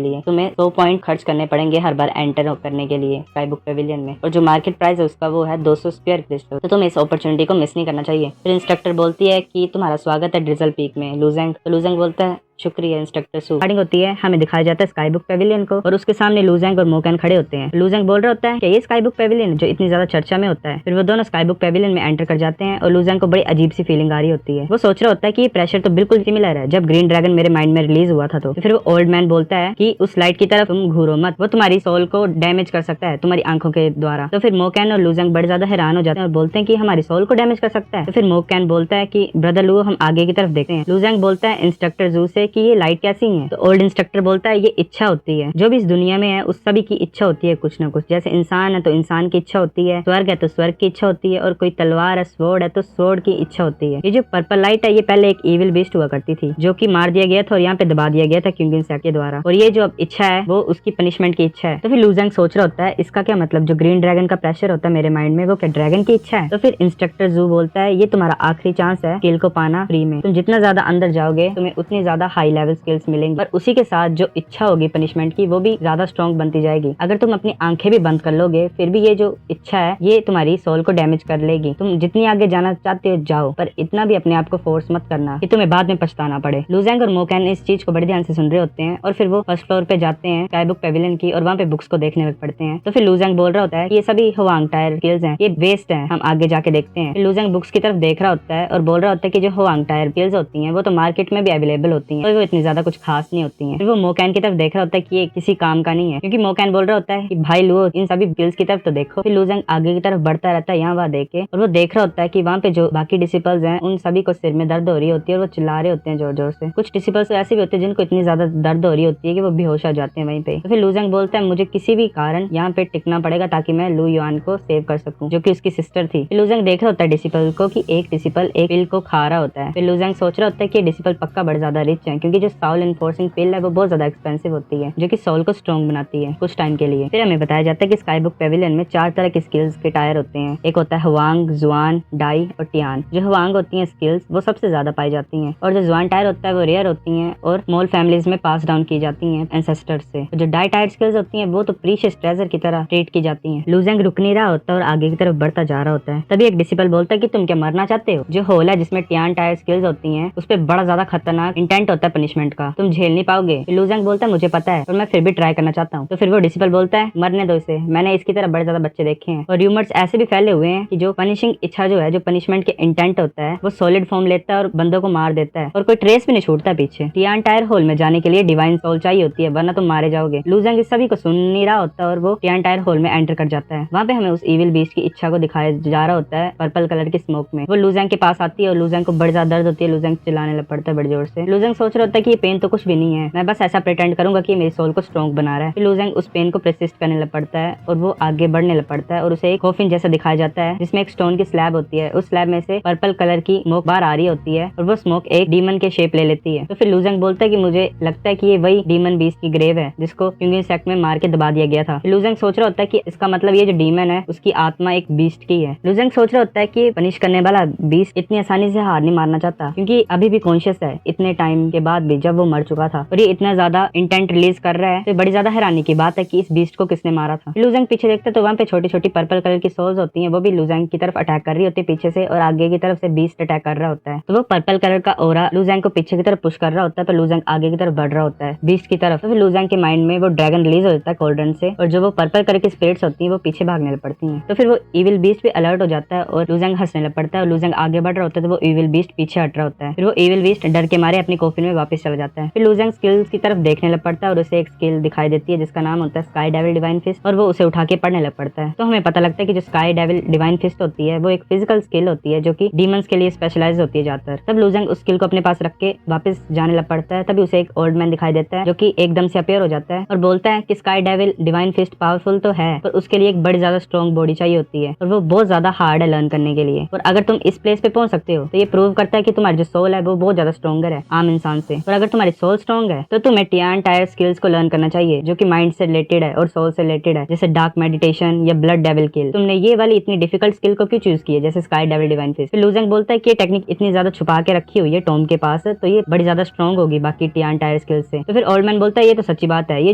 लिए तुम्हें 100 पॉइंट खर्च करने पड़ेंगे हर बार एंटर करने के लिए स्काई बुक पेविलियन में, और जो मार्केट प्राइस है उसका वो है 200 स्क्वायर क्रिस्टल। तो तुम्हें इस अपॉर्चुनिटी को मिस नहीं करना चाहिए। फिर इंस्ट्रक्टर बोलती है कि तुम्हारा स्वागत है ड्रिजल पीक में लूजंग। तो लूजंग बोलता है शुक्रिया इंस्ट्रक्टर सू। स्टार्टिंग होती है हमें दिखाया जाता है स्काई बुक पेविलियन को और उसके सामने लूजंग और मोकैन खड़े होते हैं। लूजंग बोल रहा होता है कि ये स्काई बुक पेविलियन जो इतनी ज्यादा चर्चा में होता है। फिर वो दोनों स्काई बुक पेविलियन में एंटर कर जाते हैं और लूजंग को बड़ी अजीब सी फीलिंग आ रही होती है। वो सोच रहा होता है कि ये प्रेशर तो बिल्कुल सिमिलर है जब ग्रीन ड्रैगन मेरे माइंड में रिलीज हुआ था। तो फिर वो ओल्ड मैन बोलता है कि उस लाइट की तरफ तुम घूरो मत, वो तुम्हारी सोल को डैमेज कर सकता है तुम्हारी आंखों के द्वारा। तो फिर मोकैन और लूजंग बड़े ज्यादा हैरान हो जाते हैं और बोलते हैं कि हमारी सोल को डैमेज कर सकता है। तो फिर मोकैन बोलता है कि ब्रदर लू हम आगे की तरफ देखते हैं। लूजंग बोलता है इंस्ट्रक्टर जू से से कि ये लाइट कैसी है, तो ओल्ड इंस्ट्रक्टर बोलता है ये इच्छा होती है, जो भी इस दुनिया में है उस सभी की इच्छा होती है कुछ ना कुछ। जैसे इंसान है तो इंसान की इच्छा होती है, स्वर्ग है तो स्वर्ग की इच्छा होती है, और कोई तलवार है स्वॉर्ड है तो स्वॉर्ड की इच्छा होती है। ये जो पर्पल लाइट है ये पहले एक इविल बीस्ट हुआ करती थी जो कि मार दिया गया था और यहाँ पे दबा दिया गया था क्यूंगिन सैक के द्वारा, और ये जो अब इच्छा है वो उसकी पनिशमेंट की इच्छा है। तो फिर लूजेंग सोच रहा होता है इसका क्या मतलब, जो ग्रीन ड्रैगन का प्रेशर होता है मेरे माइंड में वो क्या ड्रैगन की इच्छा है। तो फिर इंस्ट्रक्टर जू बोलता है ये तुम्हारा आखिरी चांस है स्किल को पाना फ्री में, तुम जितना ज्यादा अंदर जाओगे तुम्हें उतनी ज्यादा हाई लेवल स्किल्स मिलेंगी, पर उसी के साथ जो इच्छा होगी पनिशमेंट की वो भी ज्यादा स्ट्रॉन्ग बनती जाएगी। अगर तुम अपनी आंखें भी बंद कर लोगे फिर भी ये जो इच्छा है ये तुम्हारी सोल को डैमेज कर लेगी। तुम जितनी आगे जाना चाहते हो जाओ, पर इतना भी अपने आप को फोर्स मत करना कि तुम्हें बाद में पछताना पड़े। लूजेंग और मोकैन इस चीज को बड़े ध्यान से सुन रहे होते हैं और फिर वो फर्स्ट फ्लोर पे जाते हैं स्काई बुक पेविलियन की, और वहाँ पे बुक्स को देखने लग पड़ते हैं। तो फिर लूजेंग बोल रहा होता है कि ये सभी हुआंग टायर स्किल्स हैं, ये वेस्ट हैं, हम आगे जाके देखते हैं। फिर लूजेंग बुक्स की तरफ देख रहा होता है और बोल रहा होता है कि जो हुआंग टायर स्किल्स होती हैं वो तो मार्केट में भी अवेलेबल होती हैं, तो वो इतनी ज्यादा कुछ खास नहीं होती हैं। फिर वो मोकैन की तरफ देख रहा होता है कि ये किसी काम का नहीं है, क्योंकि मोकैन बोल रहा होता है कि भाई लुओ इन सभी स्किल्स की तरफ तो देखो। फिर लूजेंग आगे की तरफ बढ़ता रहता है यहाँ वहाँ देख के, और वो देख रहा होता है कि वहाँ पे जो बाकी डिसिपल्स हैं उन सभी को सिर में दर्द हो रही होती है और वो चिल्ला रहे होते हैं जोर जोर से। कुछ डिसिपल्स ऐसे भी होते हैं जिनको इतनी ज्यादा दर्द हो रही होती है कि वो बेहोश हो जाते हैं वहीं पे। तो फिर लूजेंग बोलता है मुझे किसी भी कारण यहाँ पे टिकना पड़ेगा ताकि मैं लू युआन को सेव कर सकूं, जो कि उसकी सिस्टर थी। फिर लूजेंग देख रहा होता है डिसिपल को कि एक डिसिपल एक पिल को खा रहा होता है। फिर लूजेंग सोच रहा होता है कि डिसिपल पक्का बड़ा ज्यादा रिच है, क्योंकि जो सोल एनफोर्सिंग पिल है वो बहुत ज्यादा एक्सपेंसिव होती है जो कि सोल को स्ट्रॉन्ग बनाती है कुछ टाइम के लिए। फिर हमें बताया जाता है कि स्काई बुक पेविलियन में 4 तरह के स्किल्स के टायर होते हैं। एक होता है हुआंग, जुआन, डाई और टियान। जो हुआंग होती हैं स्किल्स वो सबसे ज्यादा पाई जाती हैं, और जो जुआन टायर होता है वो रेयर होती हैं और मोल फैमिलीज में पास डाउन की जाती हैं एंसेस्टर्स से। जो डाई टायर स्किल्स होती हैं वो तो प्रीशियस ट्रेजर की तरह ट्रीट की जाती हैं। लूजेंग रुक नहीं रहा होता और आगे की तरफ बढ़ता जा रहा होता है। तभी एक डिसिपल बोलता है कि तुम क्या मरना चाहते हो। जो होल है जिसमें टियान टायर स्किल्स होती हैं उस पर बड़ा ज्यादा खतरनाक इंटेंट होता है पनिशमेंट का, तुम झेल नहीं पाओगे। लूजेंग बोलता है मुझे पता है और मैं फिर भी ट्राई करना चाहता हूँ। तो फिर वो डिसिपल बोलता है मरने दो इसे, मैंने इसकी तरह बड़े ज्यादा बच्चे देखे हैं, और र्यूमर्स ऐसे भी फैले हुए हैं कि जो पनिशिंग इच्छा जो है, जो पनिशमेंट के इंटेंट होता है वो सॉलिड फॉर्म लेता है और बंदों को मार देता है और कोई ट्रेस भी नहीं छूटता पीछे। टियान टायर होल में जाने के लिए डिवाइन सोल चाहिए होती है, वरना तुम मारे जाओगे। लूजेंग इस सभी को सुन नहीं रहा होता और वो टियान टायर होल में एंटर कर जाता है। वहाँ पे हमें उस इविल बीस्ट की इच्छा को दिखाया जा रहा होता है पर्पल कलर की स्मोक में। वो लूजेंग के पास आती है और लूजेंग को बड़ी ज्यादा दर्द होती है। लूजेंग चिल्लाने लग पड़ता है बड़ी जोर से। लूजेंग सोच रहा होता है कि ये पेन तो कुछ भी नहीं है, मैं बस ऐसा प्रिटेंड करूंगा कि मेरी सोल को स्ट्रॉन्ग बना रहा है। फिर लूजेंग उस पेन को प्रेसिस्ट करने लग पड़ता है और वो आगे बढ़ने लग पड़ता है, और उसे एक कॉफिन जैसा दिखाया जाता है जिसमें एक स्टोन की स्लैब होती है। उस स्लैब में से पर्पल कलर की स्मोक बाहर आ रही होती है और वो स्मोक एक डीमन के शेप ले लेती है। तो फिर लूजेंग बोलता है कि मुझे लगता है कि ये वही डीमन बीस्ट की ग्रेव है जिसको क्यूंगिन सेक्ट में मार के दबा दिया गया था। लूजेंग सोच रहा होता है कि इसका मतलब ये जो डीमन है उसकी आत्मा एक बीस्ट की है। लूजेंग सोच रहा होता है कि पनिश करने वाला बीस्ट इतनी आसानी से हार नहीं मारना चाहता, क्योंकि अभी भी कॉन्शियस है इतने टाइम के बाद भी जब वो मर चुका था, और ये इतना ज्यादा इंटेंट रिलीज कर रहा है। तो बड़ी ज्यादा हैरानी की बात है कि इस बीस्ट को किसने मारा था। लूजेंग पीछे देखते तो वहाँ पे छोटी छोटी पर्पल कलर की सोल्स होती हैं, वो भी लूजेंग की तरफ अटैक कर रही होती है पीछे से, और आगे की तरफ से बीस्ट अटैक कर रहा होता है। तो वो पर्पल कलर का ओरा लूजेंग को पीछे की तरफ पुश कर रहा होता है, पर लूजेंग आगे की तरफ बढ़ रहा होता है बीस्ट की तरफ। तो फिर लूजेंग के माइंड में वो ड्रैगन रिलीज हो जाता है कोल्डन से, और जो वो पर्पल कलर की स्पिरिट्स होती हैं वो पीछे भागने लग पड़ती हैं। तो फिर वो इविल बीस्ट भी अलर्ट हो जाता है और लूजेंग हंसने लग पड़ता है, और लूजेंग आगे बढ़ रहा होता है तो वो इविल बीस्ट पीछे हट रहा होता है। फिर वो इविल बीस्ट डर के मारे अपनी कॉफिन में वापस चला जाता है। फिर लूजेंग स्किल्स की तरफ देखने लग पड़ता है और उसे एक स्किल दिखाई देती है जिसका नाम होता है स्काई डेविल डिवाइन फिस्ट, और वो उसे उठा के पढ़ने लग पड़ता है। तो हमें पता लगता है कि जो स्काई डेविल डिवाइन फिस्ट होती है वो एक फिजिकल स्किल होती है जो कि डीमंस के लिए स्पेशलाइज होती है ज्यादातर। तब लूजेंग उस स्किल को अपने पास रख के वापस जाने लग पड़ता है। तभी उसे एक ओल्ड मैन दिखाई देता है जो कि एकदम से अपीयर हो जाता है और बोलता है कि sky devil divine fist powerful तो है, पर उसके लिए एक बड़ी ज्यादा स्ट्रॉन्ग बॉडी चाहिए होती है, और वो बहुत ज्यादा हार्ड है लर्न करने के लिए। और अगर तुम इस प्लेस पे पहुंच सकते हो तो ये प्रूव करता है कि तुम्हारी जो सोल है वो बहुत ज्यादा स्ट्रॉन्गर है आम इंसान से। और अगर तुम्हारी सोल स्ट्रॉन्ग है तो तुम्हें टियान टायर स्किल्स को लर्न करना चाहिए जो कि माइंड से रिलेटेड है और सोल से रिलेटेड है, जैसे डार्क मेडिटेशन या ब्लड डेविल किल। तुमने ये वाली इतनी डिफिकल्ट स्किल को क्यों चूज की है, जैसे स्काई डेविल डिवाइन फिस्ट। फिर लूजेंग बोलता है कि ये टेक्निक इतनी ज्यादा छुपा के रखी हुई है टॉम के पास, तो ये बड़ी ज्यादा स्ट्रॉन्ग होगी बाकी टियान टायर स्किल से। तो फिर ओल्ड मैन बोलता है ये तो सच्ची बात है, ये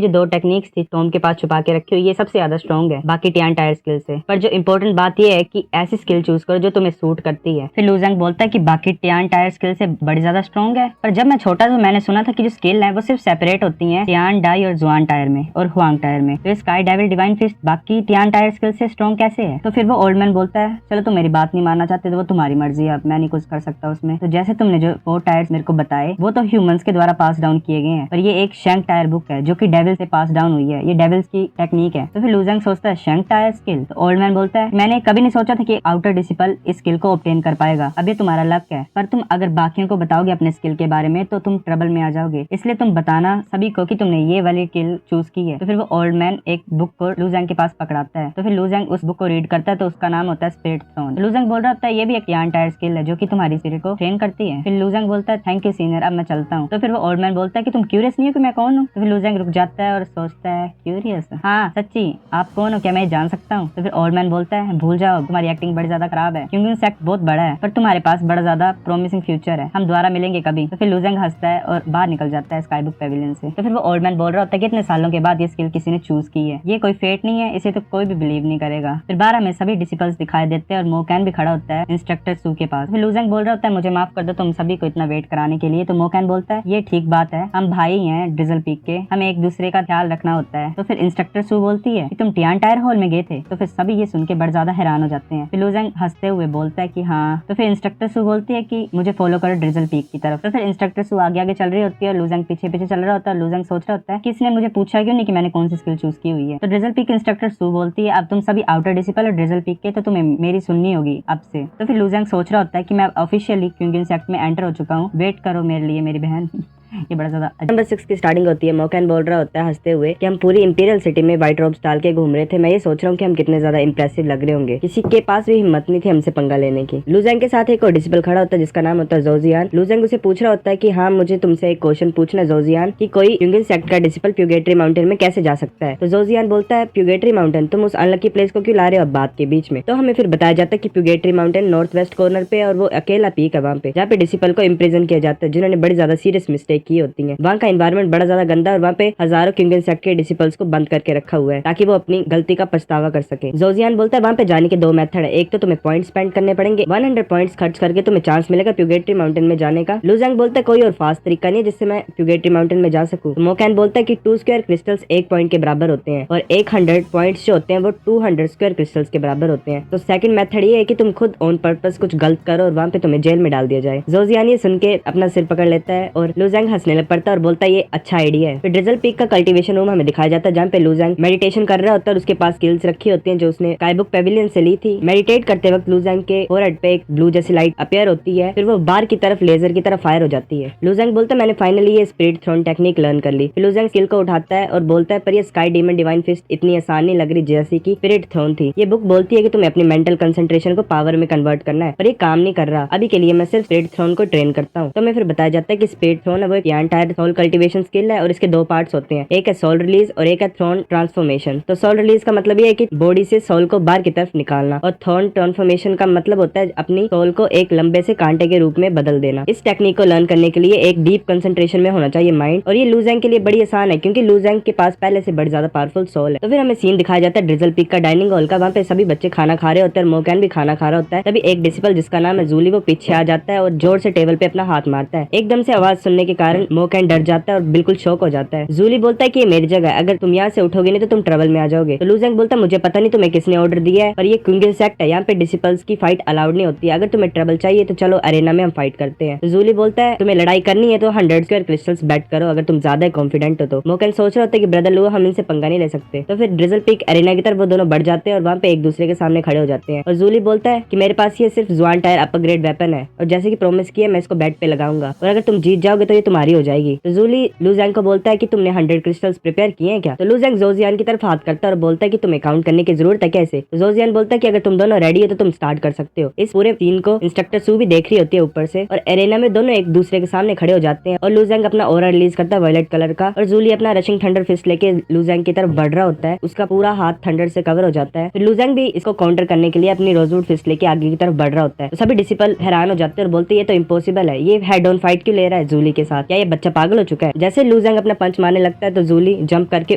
जो 2 टेक्निक्स थी टॉम के पास छुपा के रखी हुई ये सबसे ज्यादा स्ट्रॉन्ग है बाकी टियान टायर स्किल से। पर जो इंपॉर्टेंट बात ये है कि ऐसी स्किल चूज करो जो तुम्हें सूट करती है। फिर लूजेंग बोलता है कि बाकी टियान टायर स्किल से बड़ी ज्यादा स्ट्रॉन्ग है, पर जब मैं छोटा था मैंने सुना था कि जो स्किल है वो सिर्फ सेपरेट होती है टियान डाई और जुआन टायर में और हुआंग टायर में। तो स्काई डेविल डिवाइन फिस्ट बाकी टियान टायर स्किल से स्ट्रॉन्ग कैसे है। तो फिर वो ओल्ड मैन बोलता है चलो तुम मेरी बात नहीं मानना चाहते तो वो तुम्हारी मर्जी है, अब मैं नहीं कुछ कर सकता उसमें। तो जैसे तुमने जो 4 टायर्स मेरे को बताए वो तो ह्यूमंस के द्वारा पास डाउन किए गए हैं, पर ये एक शंक टायर बुक है जो कि डेविल से पास डाउन हुई है, ये डेविल्स की टेक्निक है। तो फिर लूजेंग सोचता है शंक टायर स्किल। तो ओल्ड मैन बोलता है मैंने कभी नहीं सोचा था कि आउटर डिसिपल इस स्किल को ऑब्टेन कर पाएगा, अब ये तुम्हारा लक है, पर तुम अगर बाकियों को बताओगे अपने स्किल के बारे में तो तुम ट्रबल में आ जाओगे, इसलिए तुम बताना सभी को कि तुमने ये वाली किल चूज की है। तो फिर वो ओल्ड मैन एक बुक को लू ज़ैंग के पास पकड़ाता है। तो फिर लू ज़ैंग उस बुक को रीड करता है, तो उसका नाम होता है स्पिरिट थ्रोन। लू ज़ैंग बोल रहा होता है ये भी एक यान टायर स्किल है जो कि तुम्हारी स्पिरिट को ट्रेन करती है। फिर लू ज़ैंग बोलता है थैंक यू सीनियर, अब मैं चलता हूँ। तो फिर वो ओल्ड मैन बोलता है कि तुम क्यूरियस नहीं हो कि मैं कौन हूँ? तो फिर लू ज़ैंग रुक जाता है और सोचता है क्यूरियस, हाँ सच्ची आप कौन हो, क्या मैं जान सकता हूँ? तो फिर ओल्ड मैन बोलता है भूल जाओ, तुम्हारी एक्टिंग बड़ी ज्यादा खराब है क्योंकि सेक्ट बहुत बड़ा है पर तुम्हारे पास बड़ा ज्यादा प्रॉमिसिंग फ्यूचर है, हम दोबारा मिलेंगे कभी। तो फिर लू ज़ैंग हंसता है और बाहर निकल जाता है स्काई बुक पेविलियन से। तो फिर वो ओल्ड मैन बोल रहा होता है कि इतने सालों के बाद ये स्किल किसी ने चूज की है, ये कोई फेट नहीं है, इसे तो कोई भी बिलीव नहीं करेगा। फिर 12 में सभी डिसिपल्स दिखाई देते हैं और मोकैन भी खड़ा होता है इंस्ट्रक्टर सू के पास। फिर लू ज़ैंग बोल रहा होता है मुझे माफ कर दो तुम सभी को इतना वेट कराने के लिए। तो मोकैन बोलता है ये ठीक बात है, हम भाई हैं ड्रिजल पीक के, हमें एक दूसरे का ख्याल रखना होता है। तो फिर इंस्ट्रक्टर सू बोलती है कि तुम टियान टायर हॉल में गए थे? तो फिर सभी ये सुन के बड़े ज्यादा हैरान हो जाते हैं। फिर लू ज़ैंग हंसते हुए बोलता है कि हाँ। तो फिर इंस्ट्रक्टर सू बोलती है कि मुझे फॉलो करो ड्रिजल पीक की तरफ। तो फिर इंस्ट्रक्टर सू आगे आगे चल रही होती है और लू ज़ैंग पीछे पीछे चल रहा होता है। लू ज़ैंग सोच रहा होता है कि इसने मुझे पूछा क्यों नहीं कि मैंने कौन सी स्किल चूज की हुई है। तो ड्रिजल पीक इंस्ट्रक्टर सू बोलती है अब तुम सभी आउटर डिसिपल और ड्रिजल पीक के, तो तुम्हें मेरी सुननी होगी अब से। तो फिर लू ज़ैंग सोच रहा होता है कि मैं ऑफिशियली क्विंगन सेक्ट में एंटर हो चुका हूँ, वेट करो मेरे लिए मेरी बहन। ये बड़ा ज्यादा। नंबर 6 की स्टार्टिंग होती है। मोकैन बोल रहा होता है हंसते हुए कि हम पूरी इंपीरियल सिटी में व्हाइट रोब्स डाल के घूम रहे थे, मैं ये सोच रहा हूँ कि हम कितने ज्यादा इंप्रेसिव लग रहे होंगे, किसी के पास भी हिम्मत नहीं थी हमसे पंगा लेने की। लू ज़ैंग के साथ एक और डिसिपल खड़ा होता है जिसका नाम होता है जोजियान। लू ज़ैंग उसे पूछ रहा होता है कि हाँ मुझे तुमसे एक क्वेश्चन पूछना है जोजियान कि कोई क्विंगन सेक्ट का डिसिपल प्यूगेटरी माउंटेन में कैसे जा सकता है? तो जोजियान बोलता है प्यूगेटरी माउंटेन, तुम उस अनलकी प्लेस को क्यों ला रहे हो अब बात के बीच में? तो हमें फिर बताया जाता है कि प्यूगेटरी माउंटेन नॉर्थ वेस्ट कॉर्नर पे और वो अकेला पीक है वहाँ पे जहाँ पे डिसिपल को इम्प्रिजन किया जाता है जिन्होंने बड़ी ज्यादा सीरियस मिस्टेक की होती है। वहाँ का एनवायरमेंट बड़ा ज्यादा गंदा और वहाँ पे हजारों क्विंगन सेक्ट के डिसिपल्स को बंद करके रखा हुआ है ताकि वो अपनी गलती का पछतावा कर सके। जोजियान बोलता है वहाँ पे जाने के दो मेथड है, एक तो तुम्हें पॉइंट स्पेंड करने पड़ेंगे, 100 पॉइंट्स खर्च करके तुम्हें चांस मिलेगा प्यूगेटरी माउंटेन में जाने का। लू ज़ैंग बोलता है कोई और फास्ट तरीका नहीं है जिससे मैं प्यूगेटरी माउंटेन में जा सकूं। मोकैन बोलता है कि 2 स्क्वायर क्रिस्टल्स 1 पॉइंट के बराबर होते हैं और 100 पॉइंट्स जो होते हैं वो 200 स्क्वायर क्रिस्टल्स के बराबर होते हैं। तो सेकंड मेथड ये है कि तुम खुद ऑन पर्पस कुछ गलत करो और वहाँ पे तुम्हें जेल में डाल दिया जाए। जोजियान ये सुन के अपना सिर पकड़ लेता है और लू ज़ैंग हंसने लग पड़ता है और बोलता है ये अच्छा आइडिया है। फिर ड्रिजल पीक का कल्टीवेशन रूम हमें दिखाया जाता है जहाँ पे लू ज़ैंग मेडिटेशन कर रहा होता है और उसके पास स्किल्स रखी होती हैं जो उसने स्काई बुक पेविलियन से ली थी। मेडिटेट करते वक्त लू ज़ैंग के फोरहेड पे एक ब्लू जैसी लाइट अपीयर होती है, फिर वो बार की तरफ लेजर की तरफ फायर हो जाती है। लू ज़ैंग बोलता है मैंने फाइनली ये स्पिरिट थ्रोन टेक्निक लर्न कर ली। फिर लू ज़ैंग स्किल को उठाता है और बोलता है पर ये स्काई डीमन डिवाइन फिस्ट इतनी आसान नहीं लग रही जैसी की स्पिरिट थ्रोन थी। ये बुक बोलती है कि तुम्हें अपनी मेंटल कंसंट्रेशन को पावर में कन्वर्ट करना है पर ये काम नहीं कर रहा, अभी के लिए मैं सिर्फ स्पिरिट थ्रोन को ट्रेन करता हूँ। तो हमें फिर बताया जाता है कि स्पिरिट थ्रोन है वो एक यान टायर सोल कल्टीवेशन स्किल है और इसके दो पार्ट्स होते हैं, एक है सोल रिलीज और एक है थ्रोन ट्रांसफॉर्मेशन। तो सोल रिलीज का मतलब ये है कि बॉडी से सोल को बाहर की तरफ निकालना और थ्रोन ट्रांसफॉर्मेशन का मतलब होता है अपनी सोल को एक लंबे से कांटे के रूप में बदल देना। इस टेक्निक को लर्न करने के लिए एक डीप कंसंट्रेशन में होना चाहिए माइंड, और ये लू ज़ैंग के लिए बड़ी आसान है क्योंकि लू ज़ैंग के पास पहले से बड़ी ज्यादा पावरफुल सोल है। तो फिर हमें सीन दिखाया जाता है ड्रिजल पीक का डाइनिंग हॉल का, वहाँ पे सभी बच्चे खाना खा रहे होते हैं और मोकैन भी खाना खा रहा होता है। तभी एक डिसिपल जिसका नाम है जूली वो पीछे आ जाता है और जोर से टेबल पे अपना हाथ मारता है। एकदम से आवाज सुनने के कारण मोकैन डर जाता है और बिल्कुल शॉक हो जाता है। जूली बोलता है कि ये मेरी जगह है, अगर तुम यहाँ से उठोगे नहीं तो तुम ट्रबल में आ जाओगे। तो लू ज़ैंग बोलता है मुझे पता नहीं तुम्हें किसने ऑर्डर दिया है पर ये क्विंगन सेक्ट है, यहाँ पे डिसिपल्स की फाइट अलाउड नहीं होती है, अगर तुम्हें ट्रबल चाहिए तो चलो अरेना में हम फाइट करते हैं। तो जूली बोलता है तुम्हें लड़ाई करनी है तो 100 स्क्वायर क्रिस्टल्स बेट करो अगर तुम ज्यादा कॉन्फिडेंट हो तो। मोकैन सोच रहा होता है कि ब्रदर लू हम इनसे पंगा नहीं ले सकते। तो फिर ड्रिजल पीक अरेना की तरफ वो दोनों बढ़ जाते हैं और वहाँ पे एक दूसरे के सामने खड़े हो जाते हैं और जूली बोलता है कि मेरे पास ये सिर्फ ज़्वान टायर अपर ग्रेड वेपन है और जैसे कि प्रॉमिस किया मैं इसको बेड पे लगाऊंगा और अगर तुम जीत जाओगे तो ये तुम्हारी हो जाएगी। तो जूली लू ज़ैंग को बोलता है कि तुमने 100 क्रिस्टल्स प्रिपेयर किए हैं क्या? तो लू ज़ैंग जोजियान की तरफ हाथ करता है और बोलता है कि तुम्हें काउंट करने की जरूरत है कैसे? तो जोजियान बोलता है कि अगर तुम दोनों रेडी हो तो तुम स्टार्ट कर सकते हो। इस पूरे सीन को इंस्ट्रक्टर सू भी देख रही होती है ऊपर से और एरेना में दोनों एक दूसरे के सामने खड़े हो जाते हैं और लू ज़ैंग अपना ऑरा रिलीज करता है वायलेट कलर का और जूली अपना रशिंग थंडर फिस्ट लेके लू ज़ैंग की तरफ बढ़ रहा होता है, उसका पूरा हाथ थंडर से कवर हो जाता है। फिर लू ज़ैंग भी इसको काउंटर करने के लिए अपनी रोजवुड फिस्ट लेके आगे की तरफ बढ़ रहा होता है। तो सभी डिसिपल हैरान हो जाते हैं और बोलते हैं ये तो इम्पॉसिबल है, ये हेड ऑन फाइट क्यों ले रहा है जूली के साथ, क्या ये बच्चा पागल हो चुका है? जैसे लू ज़ैंग अपना पंच मारने लगता है तो जूली जंप करके